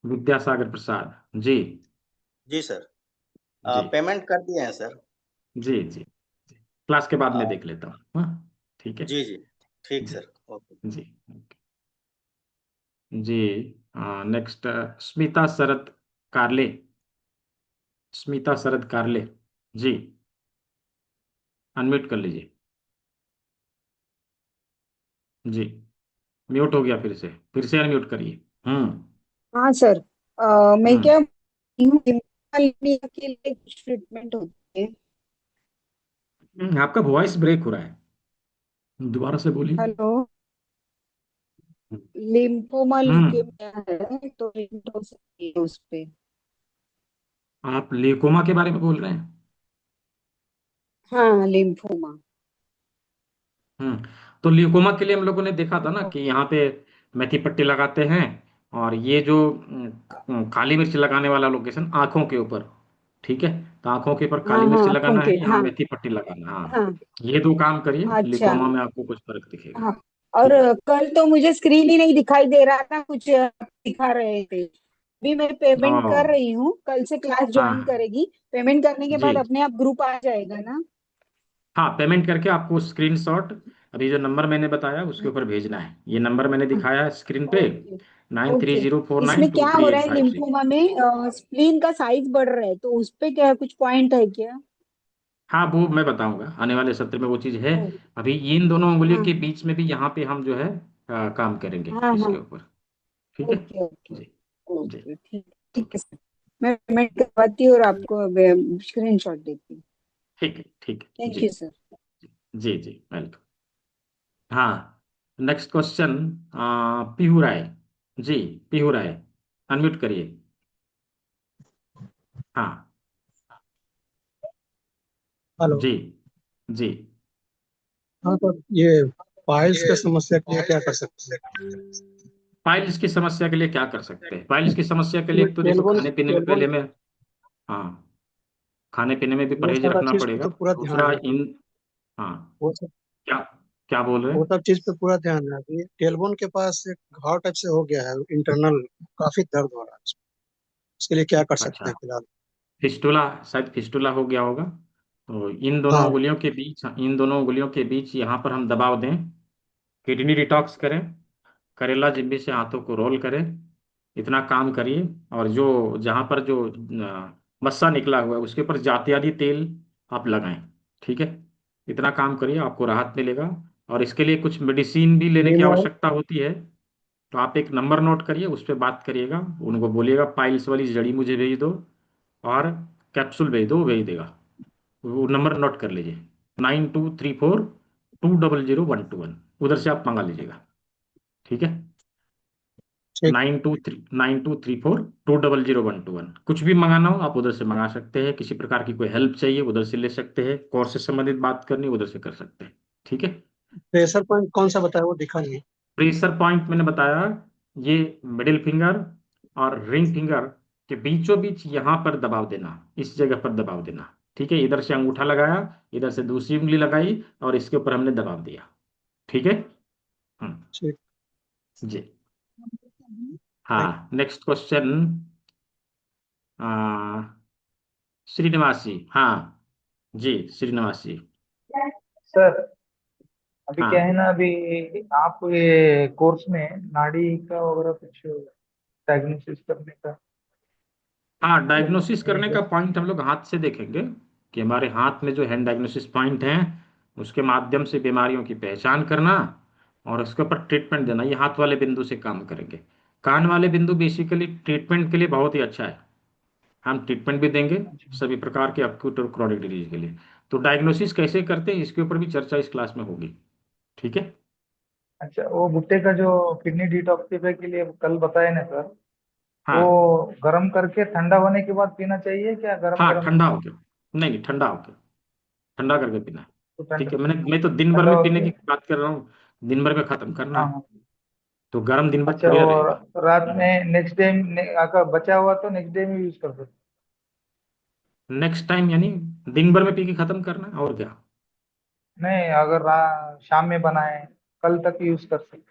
विद्यासागर प्रसाद जी। जी सर, जी पेमेंट कर दिए हैं सर। जी जी क्लास के बाद आ, में देख लेता हूँ। हाँ ठीक है। जी जी, ठीक जी सर, ओके। जी जी। नेक्स्ट स्मिता शरद कारले। स्मिता शरद कारले जी, अनम्यूट कर लीजिए। जी, म्यूट हो गया, फिर से अनम्यूट करिए। हाँ सर, मैं हम्म क्या हूँ, limphomania के लिए कुछ ट्रीटमेंट होती है? आपका वॉइस ब्रेक हो रहा है, दोबारा से बोलिए। हेलो, लिम्फोमा हम्म ल्यूकेमिया है तो ट्रीटमेंट हो सकती है उस पे? आप लेकोमा के बारे में बोल रहे हैं? हाँ, लिम्फोमा। हम्म तो ल्यूकोमा के लिए हम लोगों ने देखा था ना कि यहाँ पे मेथी पट्टी लगाते हैं, और ये जो काली मिर्च लगाने वाला लोकेशन आंखों के ऊपर, ठीक है। तो आंखों के ऊपर हाँ काली मिर्च हाँ, आँखों लगाना के, है, यहाँ हाँ मेथी पट्टी लगाना है। हाँ, हाँ। ये दो काम करिए, अच्छा, लिकोमा में आपको कुछ फर्क दिखेगा। हाँ। और ठीक है। कल तो मुझे स्क्रीन ही नहीं दिखाई दे रहा था, कुछ दिखा रहे थे। अभी मैं पेमेंट ओ, कर रही हूँ, कल से क्लास ज्वाइन हाँ करेगी। पेमेंट करने के जी, बाद अपने आप ग्रुप आ जाएगा ना? हाँ, पेमेंट करके आपको स्क्रीनशॉट अभी जो नंबर मैंने बताया उसके ऊपर भेजना है। ये नंबर मैंने दिखाया है स्क्रीन पे, okay. Nine three okay, zero four nine इसमें टू क्या थ्री हो रहा एट है, फाइव सिक्स लिम्फोमा में स्प्लीन का साइज बढ़ रहा है, तो उस पे क्या कुछ पॉइंट है क्या? हाँ, वो मैं बताऊंगा आने वाले सत्र में, वो चीज़ है। ओ, अभी इन दोनों उंगलियों हाँ के बीच में भी यहाँ पे हम जो है काम करेंगे हाँ हाँ। इसके ऊपर। ठीक है। Okay okay. जी, जी, ओके, ठीक, ठीक है सर। मैं पेमेंट करवाती हूँ और आपको स्क्रीनशॉट देती हूँ। ठीक है, ठीक है। थैंक जी, यू सर। जी, जी, वेलकम। हाँ, नेक्स्ट क्वेश्चन, पीहू राय। जी, पीहू राय, अनम्यूट करिए। हाँ, हेलो। जी, जी। हाँ तो ये पाइल्स की समस्या के लिए क्या कर सकते हैं? पाइल्स की समस्या के लिए क्या कर सकते हैं? पाइल्स की समस्या के लिए ये एक तो देखो, टेलबोन खाने पीने में टेलबोन पहले में, हाँ, खाने पीने में भी वो परहेज सारा रखना चीज पे पड़ेगा। तो पूरा ध्यान दूसरा है। इन, हाँ, वो सब क्या क्या बोल रहे वो हैं? सब चीज पे पूरा ध्यान है। ये टेलबोन के पास एक घाव टाइप से हो गया है इंटरनल, काफी दर्द हो रहा है उसके लिए क्या कर सकते अच्छा, हैं फिलहाल? फिस्टुला, शायद फिस्टुला हो गया होगा। तो हाँ, इन दोनों उंगलियों के बीच यहाँ पर हम दबाव दें, किडनी डिटॉक्स करें, करेला जिब्बे से हाथों को रोल करें, इतना काम करिए। और जो जहाँ पर जो मस्सा निकला हुआ है उसके ऊपर जातियादी तेल आप लगाएं। ठीक है, इतना काम करिए, आपको राहत मिलेगा। और इसके लिए कुछ मेडिसिन भी लेने की नीम ऑयल। आवश्यकता होती है। तो आप एक नंबर नोट करिए, उस पर बात करिएगा, उनको बोलिएगा पाइल्स वाली जड़ी मुझे भेज दो, और कैप्सूल भेज दो, वो भेज देगा। वो नंबर नोट कर लीजिए, 9234 200 121, उधर से आप मंगा लीजिएगा। ठीक है, ठीक। 9234 200 121, कुछ भी मंगाना हो आप उधर से मंगा सकते हैं। किसी प्रकार की कोई हेल्प चाहिए उधर से ले सकते हैं, कोर्स से संबंधित बात करनी उधर से कर सकते हैं। ठीक है। प्रेशर पॉइंट कौन सा बताया, वो दिखा नहीं। प्रेशर पॉइंट मैंने बताया, ये मिडिल फिंगर और रिंग फिंगर के बीचों बीच यहाँ पर दबाव देना, इस जगह पर दबाव देना। ठीक है, इधर से अंगूठा लगाया, इधर से दूसरी उंगली लगाई, और इसके ऊपर हमने दबाव दिया। ठीक है। हम्म, ठीक। जी। थैंक हाँ, नेक्स्ट क्वेश्चन, श्रीनिवास जी। हाँ, जी, श्रीनिवास जी। सर अभी क्या है हाँ, ना, अभी आप ये कोर्स में नाड़ी का वगैरह कुछ डायग्नोसिस करने का हाँ, डायग्नोसिस है करने क्या? का पॉइंट हम लोग हाथ से देखेंगे, कि हमारे हाथ में जो हैंड डायग्नोसिस पॉइंट हैं उसके माध्यम से बीमारियों की पहचान करना और उसके ऊपर ट्रीटमेंट देना, ये हाथ वाले बिंदु से काम करेंगे। कान वाले बिंदु बेसिकली ट्रीटमेंट के लिए बहुत ही अच्छा है, हम ट्रीटमेंट भी देंगे सभी प्रकार के अक्यूट और क्रॉनिक डिजीज के लिए। तो डायग्नोसिस कैसे करते हैं इसके ऊपर भी चर्चा इस क्लास में होगी। ठीक है। अच्छा, वो भुट्टे का जो किडनी डिटॉक्सिफाई के लिए कल बताया ना सर, वो हाँ, गर्म करके ठंडा होने के बाद पीना चाहिए क्या, गरम हाँ, गरम? ठंडा हो गया, नहीं नहीं, ठंडा हो गया, ठंडा करके पीना है। तो ठीक ठंडा है, मैं तो दिन भर ठंडा में पीने होके। की बात कर रहा हूँ, दिन भर में खत्म करना हाँ है। हाँ। तो गर्म दिन भर अच्छा, थोड़ी ना और रहेगा। रात में नेक्स्ट डे अगर बचा हुआ तो नेक्स्ट डे में यूज कर सकते? नेक्स्ट टाइम यानी दिन भर में पी के खत्म करना है, और क्या। नहीं, अगर शाम में बनाए कल तक यूज कर सकते?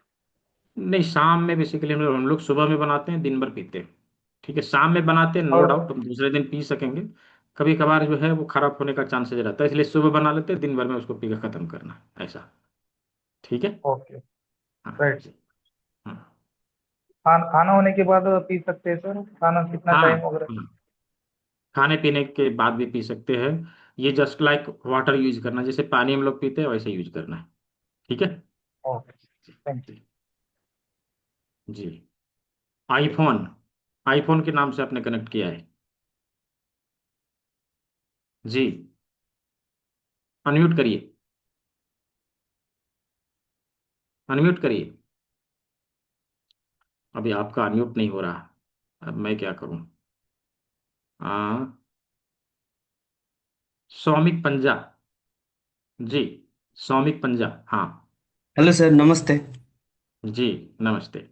नहीं, शाम में बेसिकली हम लोग सुबह में बनाते हैं, दिन भर पीते हैं। ठीक है, शाम में बनाते हैं, नो और डाउट हम दूसरे दिन पी सकेंगे। कभी कभार जो है वो खराब होने का चांसेस रहता है, इसलिए सुबह बना लेते हैं, दिन भर में उसको पी के खत्म करना है, ऐसा। ठीक है। ओके, हाँ राइट। जी। हाँ, खाना होने के बाद पी सकते हैं सर? खाना कितना हाँ, टाइम वगैरह? हाँ, खाने पीने के बाद भी पी सकते हैं। ये जस्ट लाइक वाटर यूज करना, जैसे पानी हम लोग पीते हैं वैसे यूज करना है। ठीक है। Okay, thank you. जी जी। आईफोन, आईफोन के नाम से आपने कनेक्ट किया है। जी, अनम्यूट करिए, अनम्यूट करिए। अभी आपका अनम्यूट नहीं हो रहा, अब मैं क्या करूं? सौमिक पंजा। जी, सौमिक पंजा, हाँ। हेलो सर, नमस्ते। जी, नमस्ते।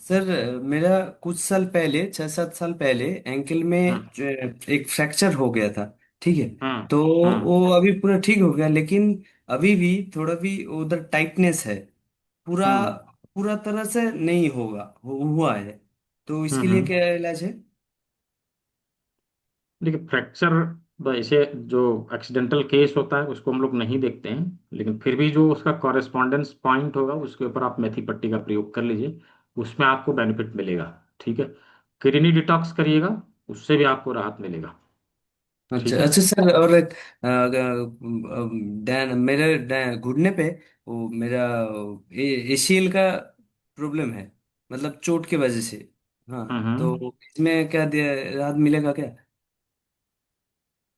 सर, मेरा कुछ साल पहले, 6-7 साल पहले एंकल में हम्म एक फ्रैक्चर हो गया था। ठीक है। हम्म तो हम्म वो अभी पूरा ठीक हो गया, लेकिन अभी भी थोड़ा भी उधर टाइटनेस है। पूरा हम्म पूरा तरह से नहीं हुआ है। तो इसके लिए हम्म। क्या इलाज है? देखिए, फ्रैक्चर वैसे जो एक्सीडेंटल केस होता है उसको हम लोग नहीं देखते हैं, लेकिन फिर भी जो उसका कॉरेस्पॉन्डेंस पॉइंट होगा उसके ऊपर आप मेथी पट्टी का प्रयोग कर लीजिए, उसमें आपको बेनिफिट मिलेगा। ठीक है। किडनी डिटॉक्स करिएगा, उससे भी आपको राहत मिलेगा। अच्छा ठीक है। अच्छा सर, और एक घुटने पे वो मेरा एसीएल का प्रॉब्लम है, मतलब चोट के वजह से। हाँ। तो हम्म। इसमें क्या राहत मिलेगा क्या?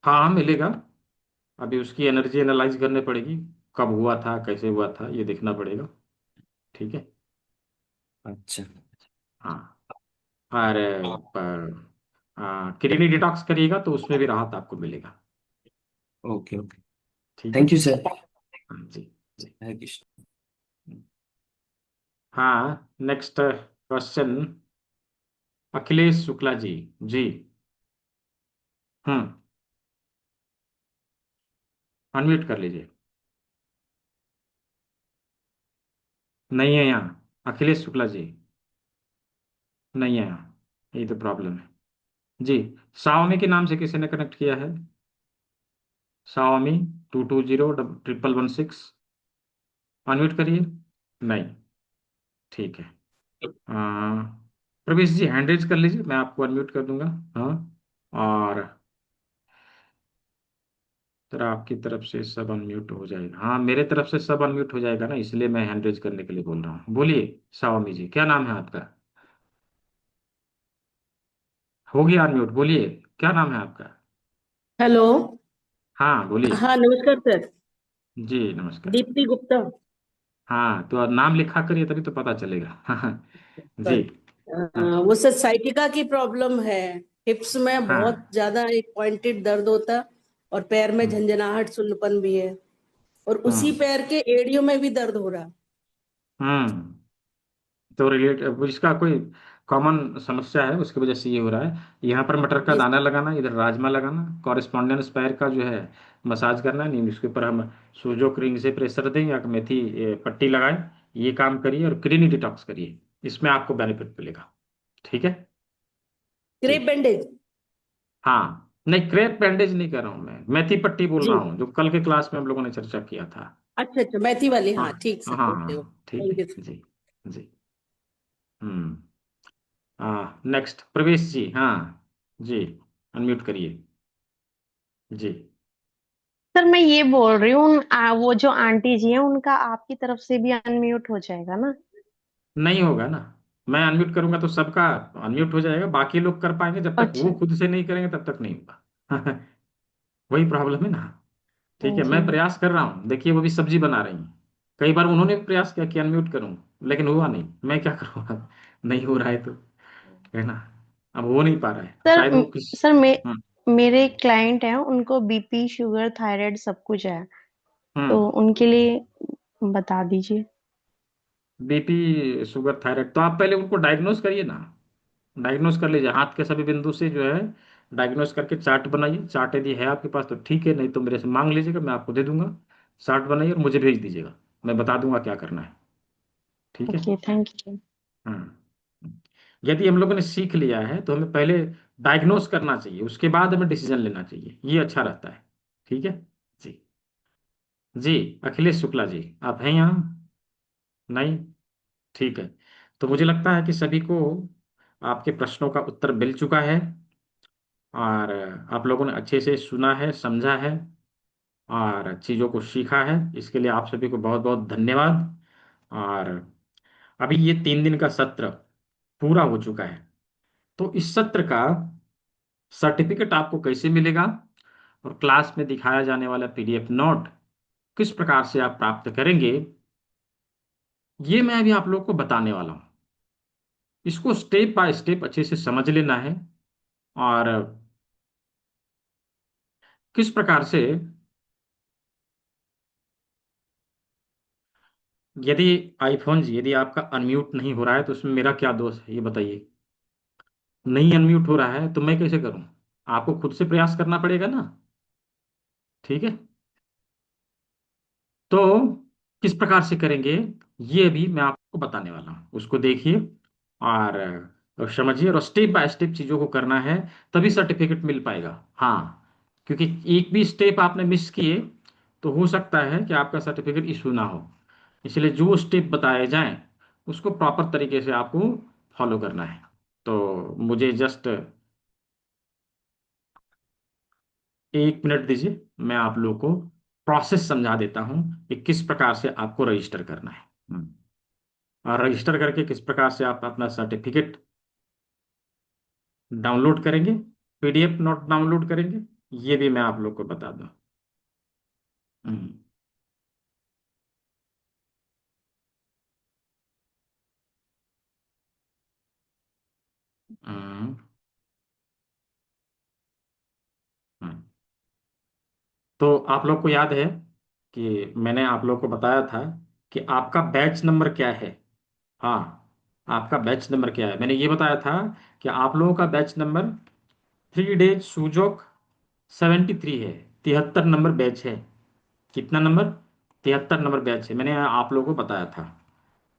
हाँ, मिलेगा। अभी उसकी एनर्जी एनालाइज करनी पड़ेगी, कब हुआ था, कैसे हुआ था, ये देखना पड़ेगा। ठीक है। अच्छा। हाँ। और पर किडनी डिटॉक्स करिएगा तो उसमें भी राहत आपको मिलेगा। Okay okay. ठीक है। Thank you sir. हाँ जी जी। हरे कृष्ण। हाँ, नेक्स्ट क्वेश्चन, अखिलेश शुक्ला जी। जी। हम्म, अनम्यूट कर लीजिए। नहीं है यहाँ, अखिलेश शुक्ला जी नहीं है यहाँ, यही तो प्रॉब्लम है। जी, शाओमी के नाम से किसी ने कनेक्ट किया है? शाओमी 220 111 6, अनम्यूट करिए। नहीं। ठीक है। प्रवेश जी, हैंड रेज कर लीजिए, मैं आपको अनम्यूट कर दूंगा। हाँ। और तरह आपकी तरफ से सब अनम्यूट हो जाएगा, हाँ मेरे तरफ से सब अनम्यूट हो जाएगा ना, इसलिए मैं हैंड रेज करने के लिए बोल रहा हूँ। बोलिए शाओमी जी, क्या नाम है आपका? हो गया अनम्यूट, बोलिए क्या नाम है आपका? हेलो। हाँ बोलिए। हाँ, नमस्कार सर। जी नमस्कार। दीप्ति गुप्ता। हाँ, तो अब नाम लिखा करिए तभी तो पता चलेगा। जी। हाँ वो सर साइटिका की प्रॉब्लम है। हिप्स में बहुत हाँ। ज्यादा एक पॉइंटेड दर्द होता, और पैर में हम्म झंझनाहट सुन्नपन भी है, और उसी हम्म पैर के एड़ियों में भी दर्द हो रहा। हम्म। तो रिलेट इसका कोई कॉमन समस्या है, उसकी वजह से ये हो रहा है। यहाँ पर मटर का जी दाना सर। लगाना, इधर राजमा लगाना, कॉरेस्पॉन्डेंस पैर का जो है मसाज करना, नहीं उसके ऊपर हम सूजोक रिंग से प्रेशर दें या मेथी पट्टी लगाएं। ये काम करिए और किडनी डिटॉक्स करिए, इसमें आपको बेनिफिट मिलेगा। ठीक है। जी। Crepe bandage. हाँ, नहीं क्रेप बैंडेज नहीं कर रहा हूँ मैं, मेथी पट्टी बोल जी। रहा हूँ, जो कल के क्लास में हम लोगों ने चर्चा किया था। अच्छा अच्छा, मैथी वाली, हाँ हाँ ठीक हाँ सर, हाँ ओके ओके, हाँ, ठीक थैंक है यू सर। जी। जी। हम्म। नेक्स्ट प्रवेश जी, हाँ जी, अनम्यूट करिए। जी। सर मैं ये बोल रही हूँ, वो जो आंटी जी हैं उनका आपकी तरफ से भी अनम्यूट हो जाएगा ना? नहीं होगा ना, मैं अनम्यूट करूंगा तो सबका अनम्यूट हो जाएगा, बाकी लोग कर पाएंगे, जब तक वो अच्छा। खुद से नहीं करेंगे तब तक नहीं होगा। वही प्रॉब्लम है ना। ठीक है, जी। मैं प्रयास कर रहा हूँ, देखिए वो भी सब्जी बना रही हैं, कई बार उन्होंने भी प्रयास किया कि अनम्यूट करूं, लेकिन हुआ नहीं, मैं क्या करूँ अब, नहीं हो रहा है तो, है ना, अब हो नहीं पा रहा है, सर शायद वो किस। सर मेरे क्लाइंट हैं, उनको बीपी शुगर थायराइड सब कुछ है, हम्म। तो उनके लिए बता दीजिए। बीपी शुगर थायराइड तो आप पहले उनको डायग्नोज करिए ना, डायग्नोज कर लीजिए, हाथ के सभी बिंदु से जो है डायग्नोज करके चार्ट बनाइए, चार्ट यदि है आपके पास तो ठीक है, नहीं तो मेरे से मांग लीजिएगा, मैं आपको दे दूंगा। चार्ट बनाइए और मुझे भेज दीजिएगा, मैं बता दूंगा क्या करना है। ठीक है। Okay, thank you. हाँ, यदि हम लोगों ने सीख लिया है तो हमें पहले डायग्नोज करना चाहिए, उसके बाद हमें डिसीजन लेना चाहिए, ये अच्छा रहता है। ठीक है। जी। जी, अखिलेश शुक्ला जी, आप हैं यहाँ? नहीं। ठीक है। तो मुझे लगता है कि सभी को आपके प्रश्नों का उत्तर मिल चुका है, और आप लोगों ने अच्छे से सुना है, समझा है, और चीज़ों को सीखा है, इसके लिए आप सभी को बहुत बहुत धन्यवाद। और अभी ये 3 दिन का सत्र पूरा हो चुका है। तो इस सत्र का सर्टिफिकेट आपको कैसे मिलेगा और क्लास में दिखाया जाने वाला पीडीएफ नोट किस प्रकार से आप प्राप्त करेंगे, ये मैं अभी आप लोग को बताने वाला हूं। इसको स्टेप बाय स्टेप अच्छे से समझ लेना है। और किस प्रकार से, यदि आईफोन जी यदि आपका अनम्यूट नहीं हो रहा है तो उसमें मेरा क्या दोष है, ये बताइए। नहीं अनम्यूट हो रहा है तो मैं कैसे करूं? आपको खुद से प्रयास करना पड़ेगा ना। ठीक है, तो किस प्रकार से करेंगे ये भी मैं आपको बताने वाला हूँ, उसको देखिए और समझिए, और स्टेप बाय स्टेप चीजों को करना है, तभी सर्टिफिकेट मिल पाएगा। हाँ, क्योंकि एक भी स्टेप आपने मिस किए तो हो सकता है कि आपका सर्टिफिकेट इशू ना हो। इसलिए जो स्टेप बताए जाएं उसको प्रॉपर तरीके से आपको फॉलो करना है। तो मुझे जस्ट 1 मिनट दीजिए, मैं आप लोग को प्रोसेस समझा देता हूं कि किस प्रकार से आपको रजिस्टर करना है। और रजिस्टर करके किस प्रकार से आप अपना सर्टिफिकेट डाउनलोड करेंगे, पीडीएफ नोट डाउनलोड करेंगे, ये भी मैं आप लोग को बता दूं। हम्म, हम्म, हम्म। तो आप लोग को याद है कि मैंने आप लोग को बताया था कि आपका बैच नंबर क्या है। हाँ, आपका बैच नंबर क्या है, मैंने ये बताया था कि आप लोगों का बैच नंबर 3 डेज सूजोक 73 है। 73 नंबर बैच है। कितना नंबर? 73 नंबर बैच है, मैंने आप लोगों को बताया था।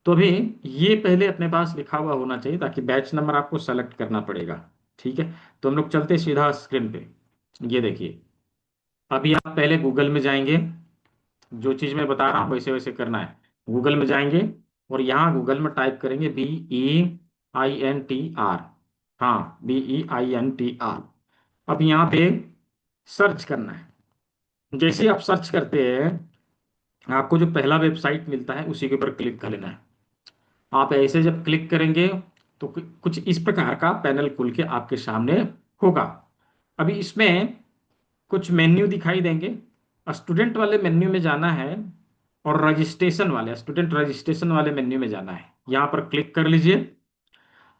तो अभी ये पहले अपने पास लिखा हुआ होना चाहिए, ताकि बैच नंबर आपको सेलेक्ट करना पड़ेगा। ठीक है, तो हम लोग चलते हैं सीधा स्क्रीन पे। ये देखिए, अभी आप पहले गूगल में जाएंगे, जो चीज़ मैं बता रहा हूँ वैसे वैसे करना है। गूगल में जाएंगे और यहाँ गूगल में टाइप करेंगे BEINTR। हाँ, BEINTR। अब यहाँ पे सर्च करना है। जैसे ही आप सर्च करते हैं, आपको जो पहला वेबसाइट मिलता है उसी के ऊपर क्लिक कर लेना है। आप ऐसे जब क्लिक करेंगे तो कुछ इस प्रकार का पैनल खुल के आपके सामने होगा। अभी इसमें कुछ मेन्यू दिखाई देंगे। स्टूडेंट वाले मेन्यू में जाना है और रजिस्ट्रेशन वाले, स्टूडेंट रजिस्ट्रेशन वाले मेन्यू में जाना है। यहाँ पर क्लिक कर लीजिए।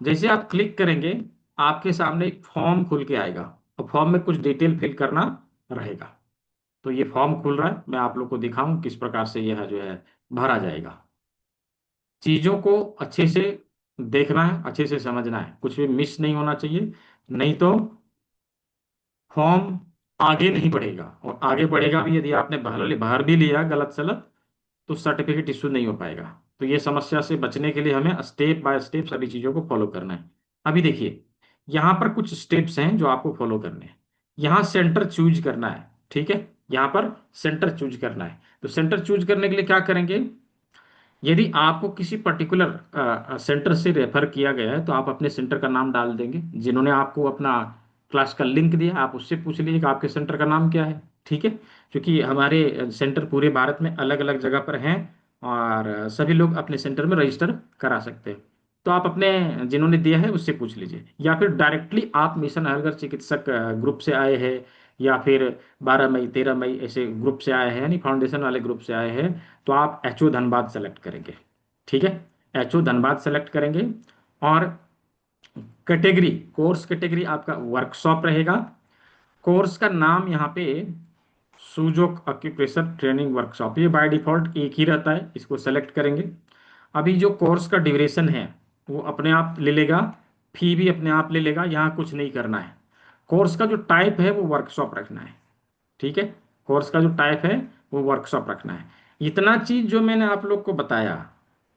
जैसे आप क्लिक करेंगे, आपके सामने एक फॉर्म खुल के आएगा और फॉर्म में कुछ डिटेल फिल करना रहेगा। तो ये फॉर्म खुल रहा है, मैं आप लोग को दिखाऊं किस प्रकार से यह जो है भरा जाएगा। चीजों को अच्छे से देखना है, अच्छे से समझना है, कुछ भी मिस नहीं होना चाहिए, नहीं तो फॉर्म आगे नहीं बढ़ेगा। और आगे बढ़ेगा भी यदि आपने बाहर भी लिया गलत सलत, तो सर्टिफिकेट इशू नहीं हो पाएगा। तो ये समस्या से बचने के लिए हमें स्टेप बाय स्टेप सभी चीजों को फॉलो करना है। अभी देखिए, यहाँ पर कुछ स्टेप्स हैं जो आपको फॉलो करने हैं। यहाँ सेंटर चूज करना है। ठीक है, यहाँ पर सेंटर चूज करना है। तो सेंटर चूज करने के लिए क्या करेंगे, यदि आपको किसी पर्टिकुलर सेंटर से रेफर किया गया है तो आप अपने सेंटर का नाम डाल देंगे। जिन्होंने आपको अपना क्लास का लिंक दिया, आप उससे पूछ लीजिए कि आपके सेंटर का नाम क्या है। ठीक है, क्योंकि हमारे सेंटर पूरे भारत में अलग अलग जगह पर हैं और सभी लोग अपने सेंटर में रजिस्टर करा सकते हैं। तो आप अपने जिन्होंने दिया है उससे पूछ लीजिए, या फिर डायरेक्टली आप मिशन हरघर चिकित्सक ग्रुप से आए हैं, या फिर 12 मई 13 मई ऐसे ग्रुप से आए हैं, यानी फाउंडेशन वाले ग्रुप से आए हैं, तो आप एचओ धनबाद सेलेक्ट करेंगे। ठीक है, एचओ धनबाद सेलेक्ट करेंगे। और कैटेगरी, कोर्स कैटेगरी आपका वर्कशॉप रहेगा। कोर्स का नाम यहाँ पे सुजोक ऑक्यूपेशन ट्रेनिंग वर्कशॉप, ये बाय डिफॉल्ट एक ही रहता है, इसको सेलेक्ट करेंगे। अभी जो कोर्स का ड्यूरेशन है वो अपने आप ले लेगा, फी भी अपने आप ले लेगा, यहाँ कुछ नहीं करना है। कोर्स का जो टाइप है वो वर्कशॉप रखना है। ठीक है, कोर्स का जो टाइप है वो वर्कशॉप रखना है। इतना चीज जो मैंने आप लोग को बताया,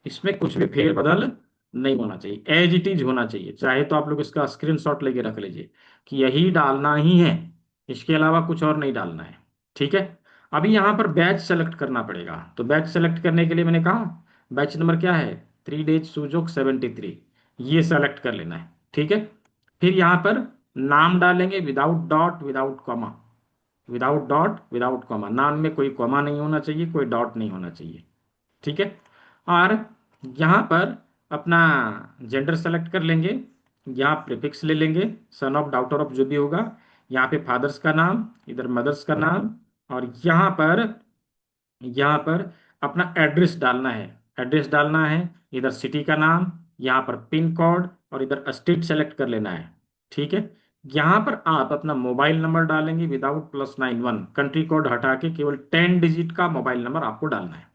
इसमें कुछ भी फेरबदल नहीं होना चाहिए, एज इट इज होना चाहिए। चाहे तो आप लोग इसका स्क्रीनशॉट लेके रख लीजिए कि यही डालना ही है, इसके अलावा कुछ और नहीं डालना है। ठीक है, अभी यहाँ पर बैच सेलेक्ट करना पड़ेगा। तो बैच सेलेक्ट करने के लिए मैंने कहा बैच नंबर क्या है, 3 डेज सूजोक 73, ये सेलेक्ट कर लेना है। ठीक है, फिर यहाँ पर नाम डालेंगे without dot without comma, without dot without comma, नाम में कोई कॉमा नहीं होना चाहिए, कोई डॉट नहीं होना चाहिए। ठीक है, और यहाँ पर अपना जेंडर सेलेक्ट कर लेंगे, यहाँ प्रीफिक्स ले लेंगे, सन ऑफ, डॉटर ऑफ, जो भी होगा। यहाँ पे फादर्स का नाम, इधर मदर्स का नाम, और यहाँ पर अपना एड्रेस डालना है। एड्रेस डालना है, इधर सिटी का नाम, यहाँ पर पिन कोड, और इधर स्टेट सेलेक्ट कर लेना है। ठीक है। यहाँ पर आप अपना मोबाइल नंबर डालेंगे विदाउट +91, कंट्री कोड हटा के केवल 10 डिजिट का मोबाइल नंबर आपको डालना है।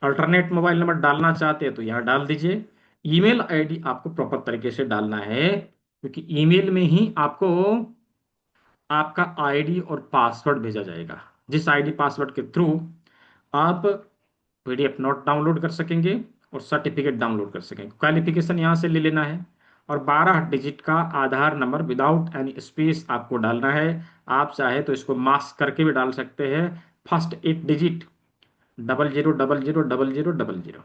अल्टरनेट मोबाइल नंबर डालना चाहते हैं तो यहाँ डाल दीजिए। ईमेल आईडी आपको प्रॉपर तरीके से डालना है, क्योंकि ईमेल में ही आपको आपका आईडी और पासवर्ड भेजा जाएगा, जिस आईडी पासवर्ड के थ्रू आप पीडीएफ नोट डाउनलोड कर सकेंगे और सर्टिफिकेट डाउनलोड कर सकेंगे। क्वालिफिकेशन यहाँ से ले लेना है, और 12 डिजिट का आधार नंबर विदाउट एनी स्पेस आपको डालना है। आप चाहे तो इसको मास्क करके भी डाल सकते हैं। फर्स्ट 8 डिजिट 00000000,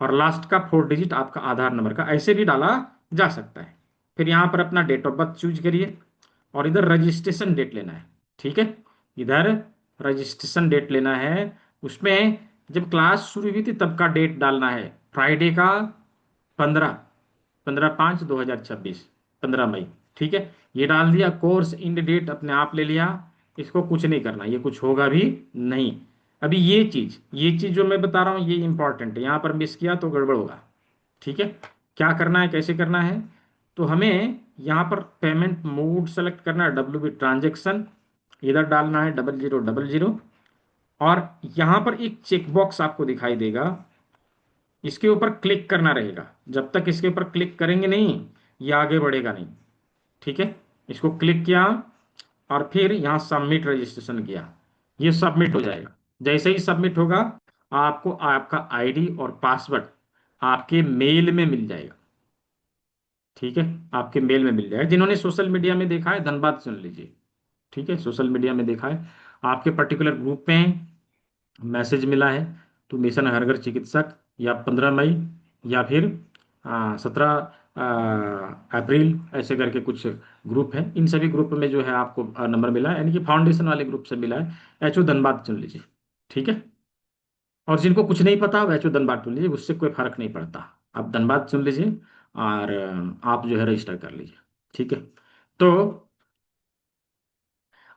और लास्ट का 4 डिजिट आपका आधार नंबर का, ऐसे भी डाला जा सकता है। फिर यहाँ पर अपना डेट ऑफ बर्थ चूज करिए, और इधर रजिस्ट्रेशन डेट लेना है। ठीक है, इधर रजिस्ट्रेशन डेट लेना है। उसमें जब क्लास शुरू हुई थी तब का डेट डालना है, फ्राइडे का 15/5/2026, 15 मई। ठीक है, ये डाल दिया। कोर्स इंड डेट अपने आप ले लिया, इसको कुछ नहीं करना, ये कुछ होगा भी नहीं। अभी ये चीज जो मैं बता रहा हूँ ये इंपॉर्टेंट है, यहाँ पर मिस किया तो गड़बड़ होगा। ठीक है, क्या करना है, कैसे करना है, तो हमें यहाँ पर पेमेंट मोड सेलेक्ट करना है, WB ट्रांजेक्शन, इधर डालना है 0000, और यहाँ पर एक चेकबॉक्स आपको दिखाई देगा, इसके ऊपर क्लिक करना रहेगा। जब तक इसके ऊपर क्लिक करेंगे नहीं, ये आगे बढ़ेगा नहीं। ठीक है, इसको क्लिक किया और फिर यहाँ सबमिट रजिस्ट्रेशन किया, ये सबमिट हो जाएगा। जैसे ही सबमिट होगा, आपको आपका आईडी और पासवर्ड आपके मेल में मिल जाएगा। ठीक है, आपके मेल में मिल जाएगा। जिन्होंने सोशल मीडिया में देखा है धनबाद सुन लीजिए। ठीक है, सोशल मीडिया में देखा है, आपके पर्टिकुलर ग्रुप में मैसेज मिला है, तो मिशन हर घर चिकित्सक, या 15 मई, या फिर 17 अप्रैल, ऐसे करके कुछ ग्रुप है। इन सभी ग्रुप में जो है आपको नंबर मिला है, यानी कि फाउंडेशन वाले ग्रुप से मिला है। एचओ धनबाद चुन लीजिए। ठीक है, और जिनको कुछ नहीं पता वो एचओ धनबाद चुन लीजिए, उससे कोई फर्क नहीं पड़ता। आप धनबाद चुन लीजिए और आप जो है रजिस्टर कर लीजिए। ठीक है, तो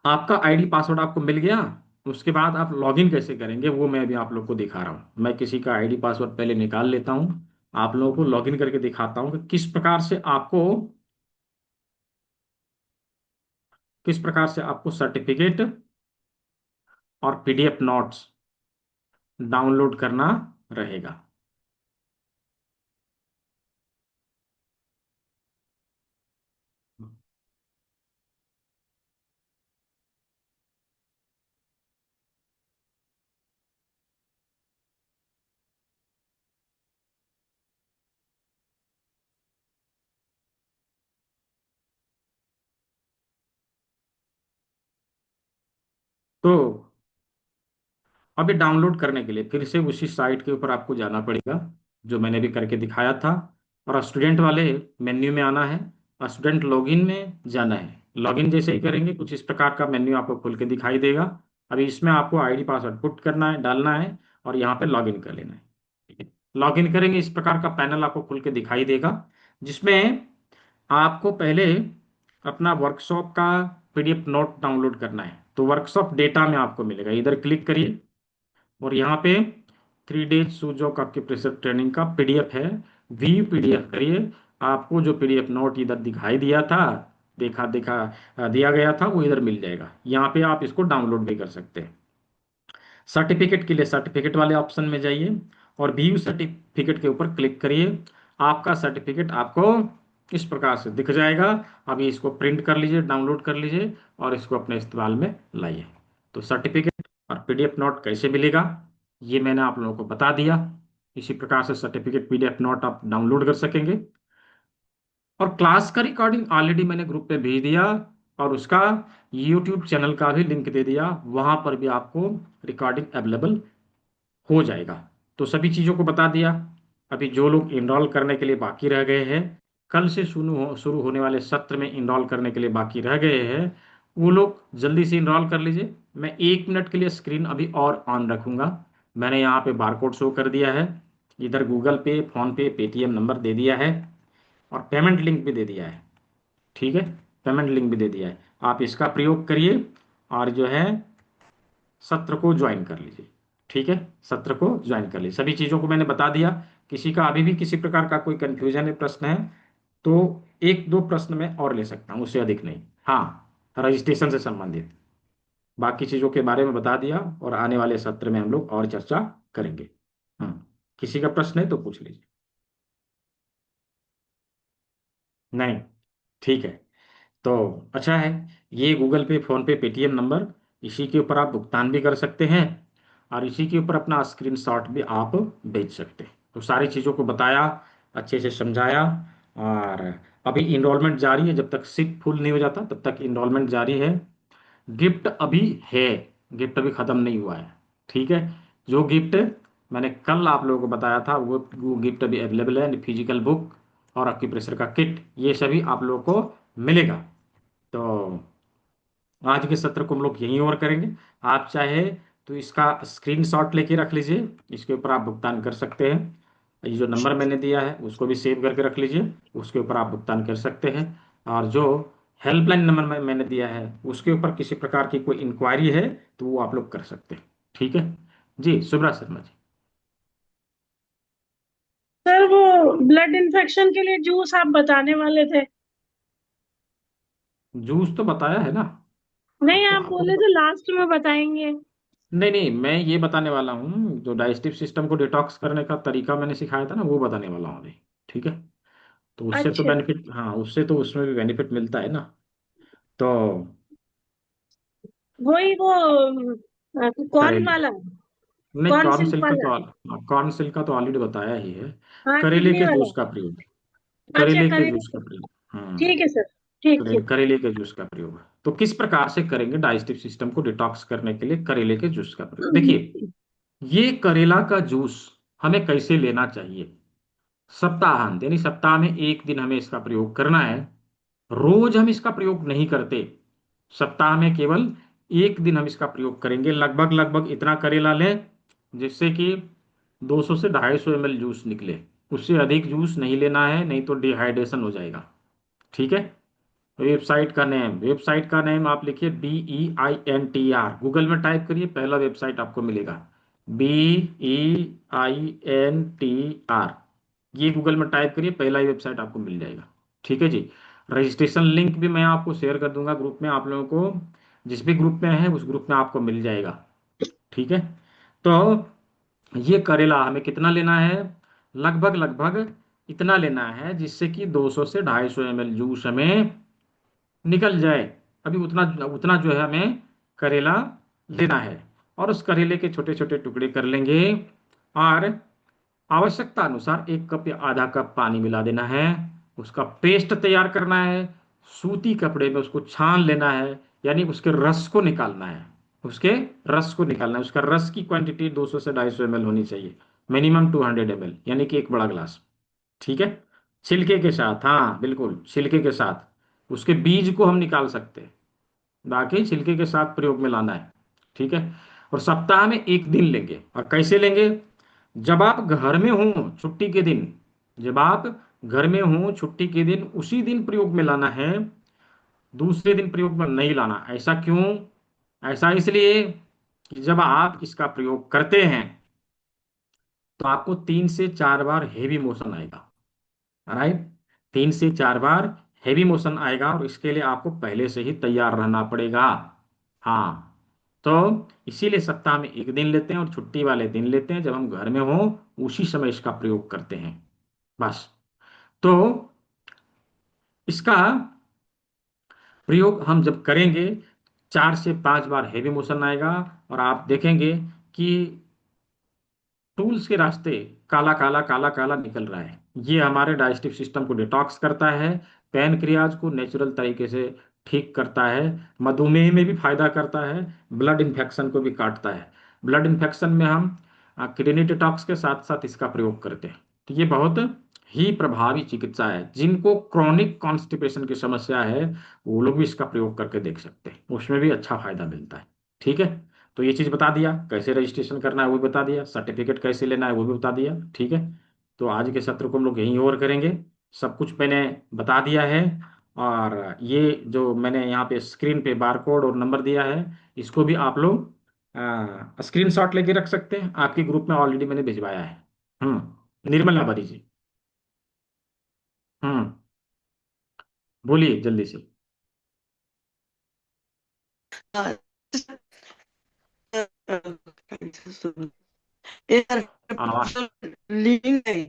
आपका आईडी पासवर्ड आपको मिल गया। उसके बाद आप लॉगिन कैसे करेंगे वो मैं अभी आप लोग को दिखा रहा हूँ। मैं किसी का आईडी पासवर्ड पहले निकाल लेता हूँ, आप लोगों को लॉगिन करके दिखाता हूँ कि किस प्रकार से आपको सर्टिफिकेट और पीडीएफ नोट्स डाउनलोड करना रहेगा। तो अभी डाउनलोड करने के लिए फिर से उसी साइट के ऊपर आपको जाना पड़ेगा जो मैंने भी करके दिखाया था, और स्टूडेंट वाले मेन्यू में आना है, स्टूडेंट लॉगिन में जाना है। लॉगिन जैसे ही करेंगे कुछ इस प्रकार का मेन्यू आपको खुल के दिखाई देगा। अभी इसमें आपको आईडी पासवर्ड पुट करना है, डालना है, और यहाँ पे लॉगिन कर लेना है। ठीक है, लॉगिन करेंगे इस प्रकार का पैनल आपको खुल के दिखाई देगा, जिसमें आपको पहले अपना वर्कशॉप का पीडीएफ नोट डाउनलोड करना है। तो वर्कशॉप डेटा में आपको मिलेगा, इधर क्लिक करिए, और यहाँ पे 3 डेज सूजो का प्रेशर ट्रेनिंग का पीडीएफ है, व्यू पीडीएफ करिए। आपको जो पीडीएफ नोट इधर दिखाई दिया था, दिया गया था, वो इधर मिल जाएगा। यहाँ पे आप इसको डाउनलोड भी कर सकते हैं। सर्टिफिकेट के लिए सर्टिफिकेट वाले ऑप्शन में जाइए और व्यू सर्टिफिकेट के ऊपर क्लिक करिए। आपका सर्टिफिकेट आपको इस प्रकार से दिख जाएगा। अभी इसको प्रिंट कर लीजिए, डाउनलोड कर लीजिए, और इसको अपने इस्तेमाल में लाइए। तो सर्टिफिकेट और पीडीएफ नोट कैसे मिलेगा ये मैंने आप लोगों को बता दिया। इसी प्रकार से सर्टिफिकेट पीडीएफ नोट आप डाउनलोड कर सकेंगे। और क्लास का रिकॉर्डिंग ऑलरेडी मैंने ग्रुप पे भेज दिया, और उसका यूट्यूब चैनल का भी लिंक दे दिया, वहां पर भी आपको रिकॉर्डिंग अवेलेबल हो जाएगा। तो सभी चीज़ों को बता दिया। अभी जो लोग इनरोल करने के लिए बाकी रह गए हैं, कल से शुरू होने वाले सत्र में इनरोल करने के लिए बाकी रह गए हैं, वो लोग जल्दी से इनरोल कर लीजिए। मैं 1 मिनट के लिए स्क्रीन अभी और ऑन रखूंगा। मैंने यहाँ पे बारकोड शो कर दिया है, इधर गूगल पे, फोन पे, पेटीएम नंबर दे दिया है और पेमेंट लिंक भी दे दिया है। ठीक है, पेमेंट लिंक भी दे दिया है। आप इसका प्रयोग करिए और जो है सत्र को ज्वाइन कर लीजिए। ठीक है, सत्र को ज्वाइन कर लीजिए। सभी चीज़ों को मैंने बता दिया। किसी का अभी भी किसी प्रकार का कोई कंफ्यूजन है, प्रश्न है, तो एक दो प्रश्न मैं और ले सकता हूँ, उससे अधिक नहीं। हाँ, रजिस्ट्रेशन से संबंधित बाकी चीज़ों के बारे में बता दिया और आने वाले सत्र में हम लोग और चर्चा करेंगे। किसी का प्रश्न है तो पूछ लीजिए। नहीं, ठीक है। तो अच्छा है, ये गूगल पे, फोन पे, पेटीएम नंबर, इसी के ऊपर आप भुगतान भी कर सकते हैं और इसी के ऊपर अपना स्क्रीनशॉट भी आप भेज सकते हैं। तो सारी चीज़ों को बताया, अच्छे से समझाया। और अभी इनरोलमेंट जारी है, जब तक सीट फुल नहीं हो जाता तब तक इनरोलमेंट जारी है। गिफ्ट अभी है, गिफ्ट अभी ख़त्म नहीं हुआ है। ठीक है, जो गिफ्ट मैंने कल आप लोगों को बताया था वो गिफ्ट अभी अवेलेबल है। फिजिकल बुक और एक्यूप्रेशर का किट, ये सभी आप लोगों को मिलेगा। तो आज के सत्र को हम लोग यहीं ओवर करेंगे। आप चाहे तो इसका स्क्रीनशॉट लेके रख लीजिए, इसके ऊपर आप भुगतान कर सकते हैं। ये जो नंबर मैंने दिया है उसको भी सेव करके रख लीजिए, उसके ऊपर आप भुगतान कर सकते हैं। और जो हेल्पलाइन नंबर मैंने दिया है उसके ऊपर किसी प्रकार की कोई इंक्वायरी है तो वो आप लोग कर सकते हैं। ठीक है जी, सुब्रा शर्मा जी। सर वो ब्लड इन्फेक्शन के लिए जूस आप बताने वाले थे। जूस तो बताया है ना नहीं, आपको आप आपको बोले थे लास्ट में बताएंगे। नहीं नहीं, मैं ये बताने वाला हूँ, जो डाइजेस्टिव सिस्टम को डिटॉक्स करने का तरीका मैंने सिखाया था ना, वो बताने वाला हूँ अभी। ठीक है, तो उससे तो अच्छा, बेनिफिट, हाँ उससे तो उसमें भी बेनिफिट मिलता है ना। तो वही वो कौन करेले, वाला, नहीं कौन कॉर्न सिल्क सिल्क का वाला? तो कॉर्न सिल्क का तो ऑलरेडी बताया ही है। हाँ, करेले किडनी के वाला। जूस का प्रयोग, अच्छा, करेले के करेले जूस का का। प्रयोग। ठीक है सर, ठीक ठीक। करेले के जूस का प्रयोग। तो किस प्रकार से करेंगे डाइजेस्टिव सिस्टम को डिटॉक्स करने के लिए करेले के जूस का प्रयोग? देखिए, ये करेला का जूस हमें कैसे लेना चाहिए? सप्ताहांत यानी सप्ताह में एक दिन हमें इसका प्रयोग करना है। रोज हम इसका प्रयोग नहीं करते, सप्ताह में केवल एक दिन हम इसका प्रयोग करेंगे। लगभग लगभग इतना करेला लें जिससे कि 200 से 250 ml जूस निकले। उससे अधिक जूस नहीं लेना है, नहीं तो डिहाइड्रेशन हो जाएगा। ठीक है, वेबसाइट का नेम आप लिखिए BEINTR, गूगल में टाइप करिए, पहला वेबसाइट आपको मिलेगा BEINTR। ये गूगल में टाइप करिए, पहला ही वेबसाइट आपको मिल जाएगा। ठीक है जी, रजिस्ट्रेशन लिंक भी मैं आपको शेयर कर दूंगा ग्रुप में, आप लोगों को जिस भी ग्रुप में है उस ग्रुप में आपको मिल जाएगा। ठीक है, तो ये करेला हमें कितना लेना है? लगभग लगभग इतना लेना है जिससे कि 200 से 250 ml जूस हमें निकल जाए। अभी उतना उतना जो है हमें करेला लेना है और उस करेले के छोटे छोटे टुकड़े कर लेंगे और आवश्यकता अनुसार 1 कप या आधा कप पानी मिला देना है। उसका पेस्ट तैयार करना है, सूती कपड़े में उसको छान लेना है, यानी उसके रस को निकालना है। उसके रस को निकालना है, उसका रस की क्वांटिटी 200 से 250 ml होनी चाहिए, मिनिमम 200 ml, यानी कि एक बड़ा गिलास। ठीक है, छिलके के साथ, हाँ बिल्कुल छिलके के साथ। उसके बीज को हम निकाल सकते हैं, बाकी छिलके के साथ प्रयोग में लाना है। ठीक है, और सप्ताह में एक दिन लेंगे। और कैसे लेंगे? जब आप घर में हो छुट्टी के दिन, जब आप घर में हो छुट्टी के दिन, उसी दिन प्रयोग में लाना है, दूसरे दिन प्रयोग में नहीं लाना। ऐसा क्यों? ऐसा इसलिए कि जब आप इसका प्रयोग करते हैं तो आपको 3 से 4 बार हेवी मोशन आएगा। राइट, 3 से 4 बार हेवी मोशन आएगा और इसके लिए आपको पहले से ही तैयार रहना पड़ेगा। हाँ, तो इसीलिए सप्ताह में एक दिन लेते हैं और छुट्टी वाले दिन लेते हैं, जब हम घर में हो उसी समय इसका प्रयोग करते हैं बस। तो इसका प्रयोग हम जब करेंगे 4 से 5 बार हेवी मोशन आएगा और आप देखेंगे कि टूल्स के रास्ते काला काला काला काला निकल रहा है। ये हमारे डाइजेस्टिव सिस्टम को डिटॉक्स करता है, पैनक्रियाज को नेचुरल तरीके से ठीक करता है, मधुमेह में भी फायदा करता है, ब्लड इन्फेक्शन को भी काटता है। ब्लड इन्फेक्शन में हम किडनी डिटॉक्स के साथ साथ इसका प्रयोग करते हैं। तो ये बहुत ही प्रभावी चिकित्सा है। जिनको क्रॉनिक कॉन्स्टिपेशन की समस्या है वो लोग भी इसका प्रयोग करके देख सकते हैं, उसमें भी अच्छा फायदा मिलता है। ठीक है, तो ये चीज़ बता दिया, कैसे रजिस्ट्रेशन करना है वो भी बता दिया, सर्टिफिकेट कैसे लेना है वो भी बता दिया। ठीक है, तो आज के सत्र को हम लोग यहीं और करेंगे। सब कुछ मैंने बता दिया है। और ये जो मैंने यहाँ पे स्क्रीन पे बारकोड और नंबर दिया है, इसको भी आप लोग स्क्रीनशॉट लेके रख सकते हैं। आपके ग्रुप में ऑलरेडी मैंने भिजवाया है। निर्मला बरी जी। हम्म बोलिए जल्दी से। हाँ, यार आवाज लिंक है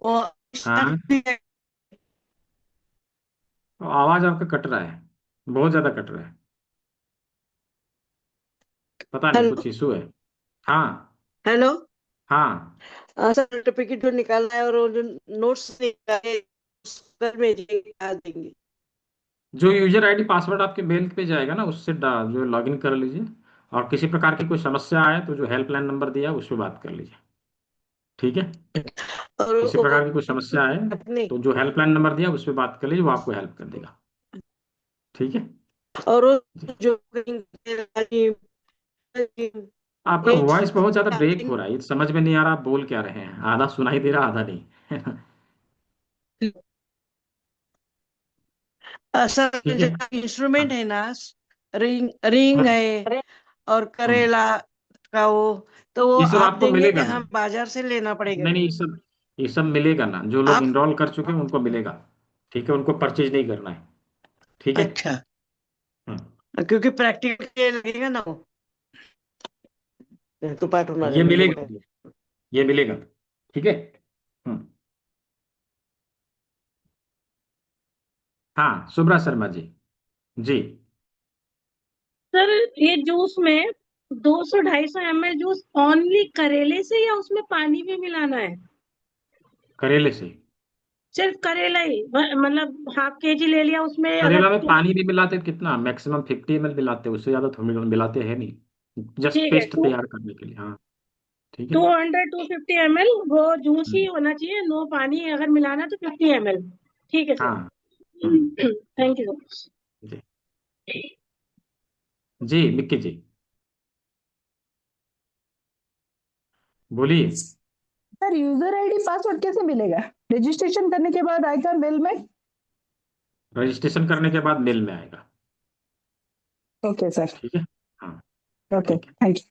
वो हाँ, आवाज आपका कट रहा है, बहुत ज्यादा कट रहा है, पता नहीं कुछ हेलो इशू है। हाँ हेलो हाँ, सर्टिफिकेट जो निकालना है और वो जो नोट्स निकाले उस पर आ देंगे। जो यूजर आईडी पासवर्ड आपके मेल पे जाएगा ना, उससे जो लॉगिन कर लीजिए। और किसी प्रकार की कोई समस्या आए तो जो हेल्पलाइन नंबर दिया है उस पर बात कर लीजिए। ठीक है, और किसी प्रकार की कोई समस्या आए अपने तो जो हेल्पलाइन नंबर दिया उस पर बात कर लीजिए, वो आपको हेल्प कर देगा। ठीक है और वो जी। जो आपका वॉइस बहुत ज्यादा ब्रेक हो रहा है, ये समझ में नहीं आ रहा आप बोल क्या रहे हैं, आधा सुनाई दे रहा आधा नहीं। सर ठीक जो है। इंस्ट्रूमेंट हाँ है ना, रिंग रिंग हाँ, है और हम्म, करेला का वो, तो वो ये सब आप आपको देंगे मिलेगा कि ना। हम बाजार से लेना पड़ेगा? नहीं नहीं, ये सब मिलेगा ना, जो लोग आप इनरोल कर चुके हैं उनको मिलेगा। ठीक है, उनको परचेज नहीं करना है। ठीक है। अच्छा, हम्म, क्योंकि प्रैक्टिकल के लगेगा ना वो तो पाठ होना ये जाएगा मिलेगा, ये मिलेगा। ठीक है। हम्म, हाँ सुब्रा शर्मा जी। जी सर ये जूस में 200-250 ml जूस ओनली करेले से या उसमें पानी भी मिलाना है? करेले से। सिर्फ करेला ही मतलब हाफ केजी ले लिया उसमें अगर करेला में पानी भी मिलाते हैं, कितना मैक्सिमम 50 ml मिलाते हैं, उससे ज्यादा थोड़ी मिलाते हैं नहीं, जस्ट ठीक है पेस्ट तैयार करने के लिए। हाँ ठीक है। 200-250 ml वो जूस ही हम्म, होना चाहिए, नो पानी, अगर मिलाना तो 50 ml। ठीक है सर। हाँ हम्म, थैंक यू। जी जी मिक्की जी बोलिए। सर यूजर आईडी पासवर्ड कैसे मिलेगा? रजिस्ट्रेशन करने के बाद आएगा मेल में? रजिस्ट्रेशन करने के बाद मेल में आएगा। Okay sir. ठीक है। हाँ ओके ठीक है थैंक यू।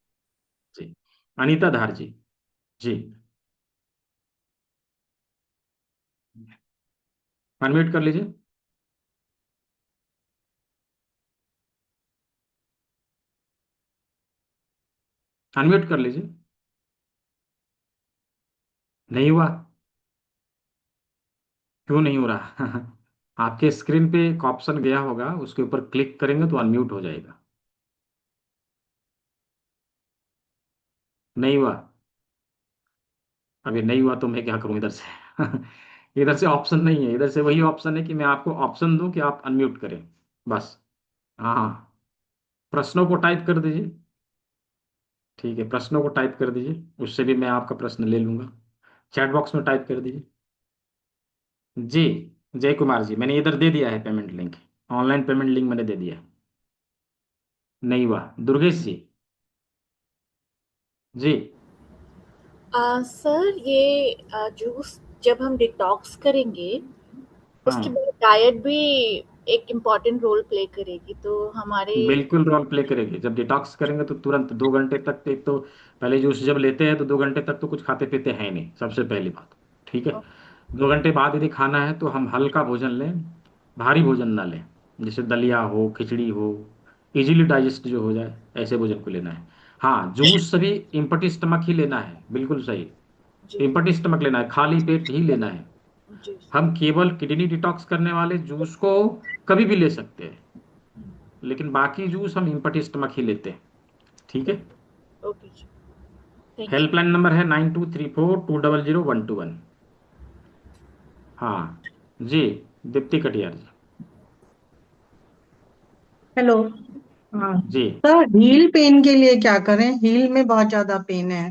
जी। अनीता धार जी। जी अनम्यूट कर लीजिए। अनम्यूट कर लीजिए। नहीं हुआ? क्यों नहीं हो रहा? आपके स्क्रीन पे एक ऑप्शन गया होगा, उसके ऊपर क्लिक करेंगे तो अनम्यूट हो जाएगा। नहीं हुआ? अभी नहीं हुआ तो मैं क्या करूं इधर से? इधर से ऑप्शन नहीं है, इधर से वही ऑप्शन है कि मैं आपको ऑप्शन दूं कि आप अनम्यूट करें, बस। हाँ हाँ, प्रश्नों को टाइप कर दीजिए। ठीक है, प्रश्नों को टाइप कर दीजिए, उससे भी मैं आपका प्रश्न ले लूंगा। चैट बॉक्स में टाइप कर दीजिए। जी जय कुमार जी, मैंने इधर दे दिया है payment link, online payment link मैंने दे दिया है। नहीं हुआ? दुर्गेश जी। जी सर ये जूस जब हम डिटॉक्स करेंगे उसके हाँ, बाद डाइट भी एक इम्पॉर्टेंट रोल प्ले करेगी, तो हमारे बिल्कुल रोल प्ले करेगी। जब डिटॉक्स करेंगे तो तुरंत 2 घंटे तक, एक तो पहले जूस जब लेते हैं तो 2 घंटे तक तो कुछ खाते पीते हैं नहीं, सबसे पहली बात। ठीक है। 2 घंटे बाद यदि खाना है तो हम हल्का भोजन लें, भारी भोजन ना लें। जैसे दलिया हो, खिचड़ी हो, इजीली डाइजेस्ट जो हो जाए, ऐसे भोजन को लेना है। हाँ, जूस सभी इम्पटी स्टमक ही लेना है, बिल्कुल सही। जी इम्पटी स्टमक लेना है, खाली पेट ही लेना है। जी हम केवल किडनी डिटॉक्स करने वाले जूस को कभी भी ले सकते हैं, लेकिन बाकी जूस हम इम्पटी स्टमक ही लेते हैं। ठीक है। ओके जी, थैंक यू। हेल्पलाइन नंबर है 9234200121। हाँ जी, दीप्ति कटियार जी। हेलो। हाँ जी, सर, हील पेन के लिए क्या करें? हील में बहुत ज्यादा पेन है।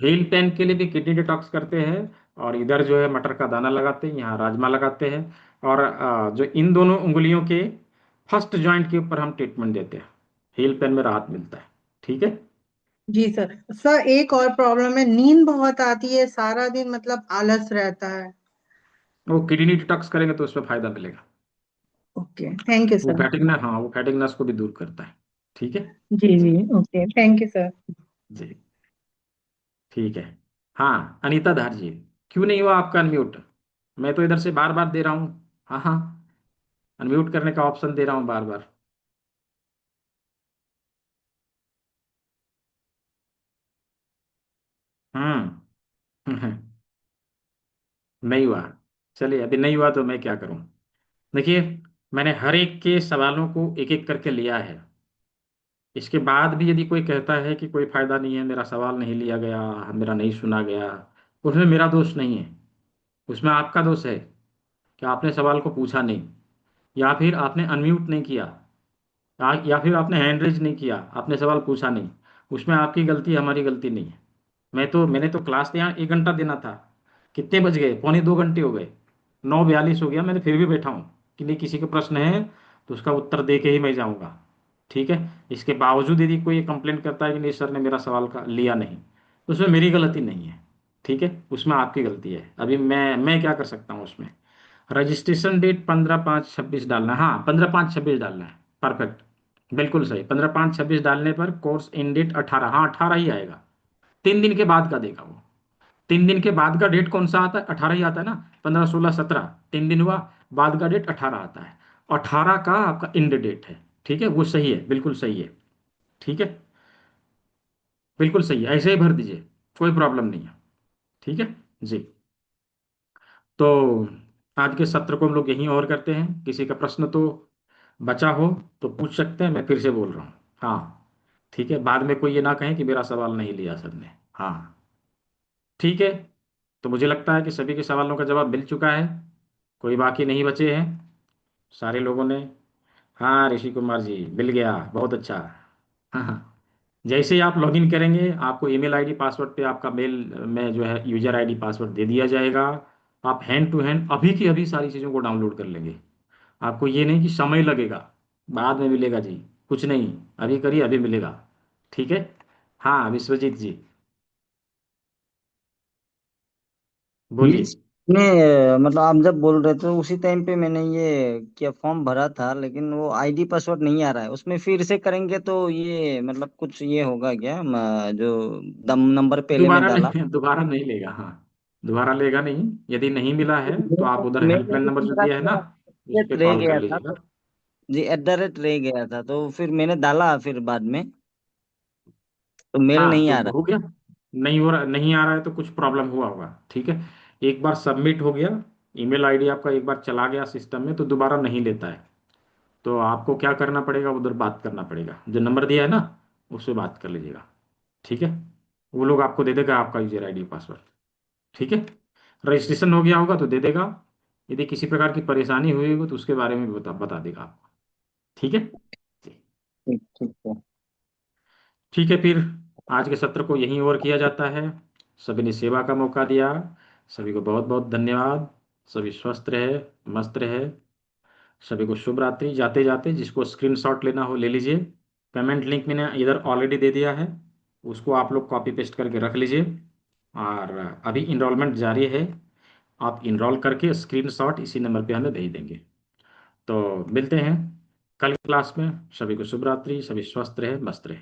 हील पेन के लिए भी किडनी डिटॉक्स करते हैं, और इधर जो है मटर का दाना लगाते हैं, यहाँ राजमा लगाते हैं। और जो इन दोनों उंगलियों के फर्स्ट जॉइंट के ऊपर हम ट्रीटमेंट देते हैं, हील पेन में राहत मिलता है। ठीक है। जी सर। सर एक और प्रॉब्लम है, नींद बहुत आती है, सारा दिन मतलब आलस रहता है। वो किडनी डिटॉक्स करेंगे तो उसमें फायदा मिलेगा। ओके, थैंक यू वो सर। फैटिक न हाँ, वो फैटिक नस को भी दूर करता है। ठीक है जी जी, ओके, थैंक यू सर। जी। ठीक है। हाँ अनीता धार जी, क्यों नहीं हुआ आपका अनम्यूट? मैं तो इधर से बार बार दे रहा हूँ। हाँ हाँ, अनम्यूट करने का ऑप्शन दे रहा हूँ बार बार। हम्म नहीं हुआ। चलिए, अभी नहीं हुआ तो मैं क्या करूं। देखिए, मैंने हर एक के सवालों को एक एक करके लिया है। इसके बाद भी यदि कोई कहता है कि कोई फायदा नहीं है, मेरा सवाल नहीं लिया गया, मेरा नहीं सुना गया, उसमें मेरा दोष नहीं है, उसमें आपका दोष है कि आपने सवाल को पूछा नहीं, या फिर आपने अनम्यूट नहीं किया, या फिर आपने हैंड रेज नहीं किया, आपने सवाल पूछा नहीं। उसमें आपकी गलती, हमारी गलती नहीं है। मैंने तो क्लास यहाँ 1 घंटा देना था। कितने बज गए? पौने 2 घंटे हो गए। 9:42 हो गया, मैंने फिर भी बैठा हूँ कि नहीं, किसी का प्रश्न है तो उसका उत्तर दे के ही मैं जाऊँगा। ठीक है। इसके बावजूद यदि कोई कंप्लेंट करता है कि नहीं सर ने मेरा सवाल का लिया नहीं, तो उसमें मेरी गलती नहीं है। ठीक है, उसमें आपकी गलती है। अभी मैं क्या कर सकता हूँ उसमें? रजिस्ट्रेशन डेट 15/5/26 डालना है। हाँ, 15/5/26 डालना है। परफेक्ट, बिल्कुल सही। 15/5/26 डालने पर कोर्स इन डेट 18, हाँ 18 ही आएगा। 3 दिन के बाद का देगा वो। 3 दिन के बाद का डेट कौन सा आता है? 18 ही आता है ना। 15, 16, 17, 3 दिन हुआ, बाद का डेट 18 आता है। 18 का आपका इंड डेट है। ठीक है, वो सही है, बिल्कुल सही है। ठीक है, बिल्कुल सही है, ऐसे ही भर दीजिए, कोई प्रॉब्लम नहीं है। ठीक है जी। तो आज के सत्र को हम लोग यहीं और करते हैं। किसी का प्रश्न तो बचा हो तो पूछ सकते हैं, मैं फिर से बोल रहा हूँ। हाँ ठीक है, बाद में कोई ये ना कहे कि मेरा सवाल नहीं लिया सर ने। हाँ ठीक है। तो मुझे लगता है कि सभी के सवालों का जवाब मिल चुका है, कोई बाकी नहीं बचे हैं, सारे लोगों ने। हाँ ऋषि कुमार जी, मिल गया, बहुत अच्छा। हाँ हाँ, जैसे ही आप लॉगिन करेंगे आपको ईमेल आईडी पासवर्ड पे आपका मेल में जो है यूजर आईडी पासवर्ड दे दिया जाएगा। आप हैंड टू हैंड अभी की अभी सारी चीज़ों को डाउनलोड कर लेंगे। आपको ये नहीं कि समय लगेगा, बाद में मिलेगा जी, कुछ नहीं, अभी करिए अभी मिलेगा। ठीक है। हाँ विश्वजीत जी, ये बोलिए। मैं मतलब आप जब बोल रहे थे उसी टाइम पे मैंने ये क्या फॉर्म भरा था, लेकिन वो आईडी पासवर्ड नहीं आ रहा है उसमें। फिर से करेंगे तो ये मतलब कुछ ये होगा क्या? जो दम नंबर पहले में दोबारा डाला नहीं, दोबारा नहीं लेगा। हाँ, दोबारा लेगा नहीं। यदि नहीं मिला है तो आप उधर मेरा हेल्पलाइन नंबर जो मेरा दिया है ना, उस पर रह कॉल कर गया था लीजिएगा। तो जी रह गया था, तो फिर मैंने डाला फिर बाद में, तो मेल हाँ नहीं तो आ रहा। हो गया। नहीं हो रहा, नहीं आ रहा है तो कुछ प्रॉब्लम हुआ होगा। ठीक है, एक बार सबमिट हो गया, ईमेल आईडी आपका एक बार चला गया सिस्टम में, तो दोबारा नहीं लेता है। तो आपको क्या करना पड़ेगा, उधर बात करना पड़ेगा, जो नंबर दिया है ना उससे बात कर लीजिएगा। ठीक है, वो लोग आपको दे देगा आपका यूजर आईडी पासवर्ड। ठीक है, रजिस्ट्रेशन हो गया होगा तो दे देगा। यदि किसी प्रकार की परेशानी हुई होगी तो उसके बारे में भी बता देगा आपको। ठीक है। ठीक ठीक है। ठीक है, फिर आज के सत्र को यहीं और किया जाता है। सभी ने सेवा का मौका दिया, सभी को बहुत बहुत धन्यवाद। सभी स्वस्थ रहे, मस्त रहे। सभी को शुभ रात्रि। जाते जाते जिसको स्क्रीनशॉट लेना हो ले लीजिए। पेमेंट लिंक मैंने इधर ऑलरेडी दे दिया है, उसको आप लोग कॉपी पेस्ट करके रख लीजिए। और अभी इनरोलमेंट जारी है, आप इनरोल करके स्क्रीनशॉट इसी नंबर पे हमें भेज देंगे। तो मिलते हैं कल क्लास में। सभी को शुभ रात्रि, सभी स्वस्थ रहे, मस्त रहे।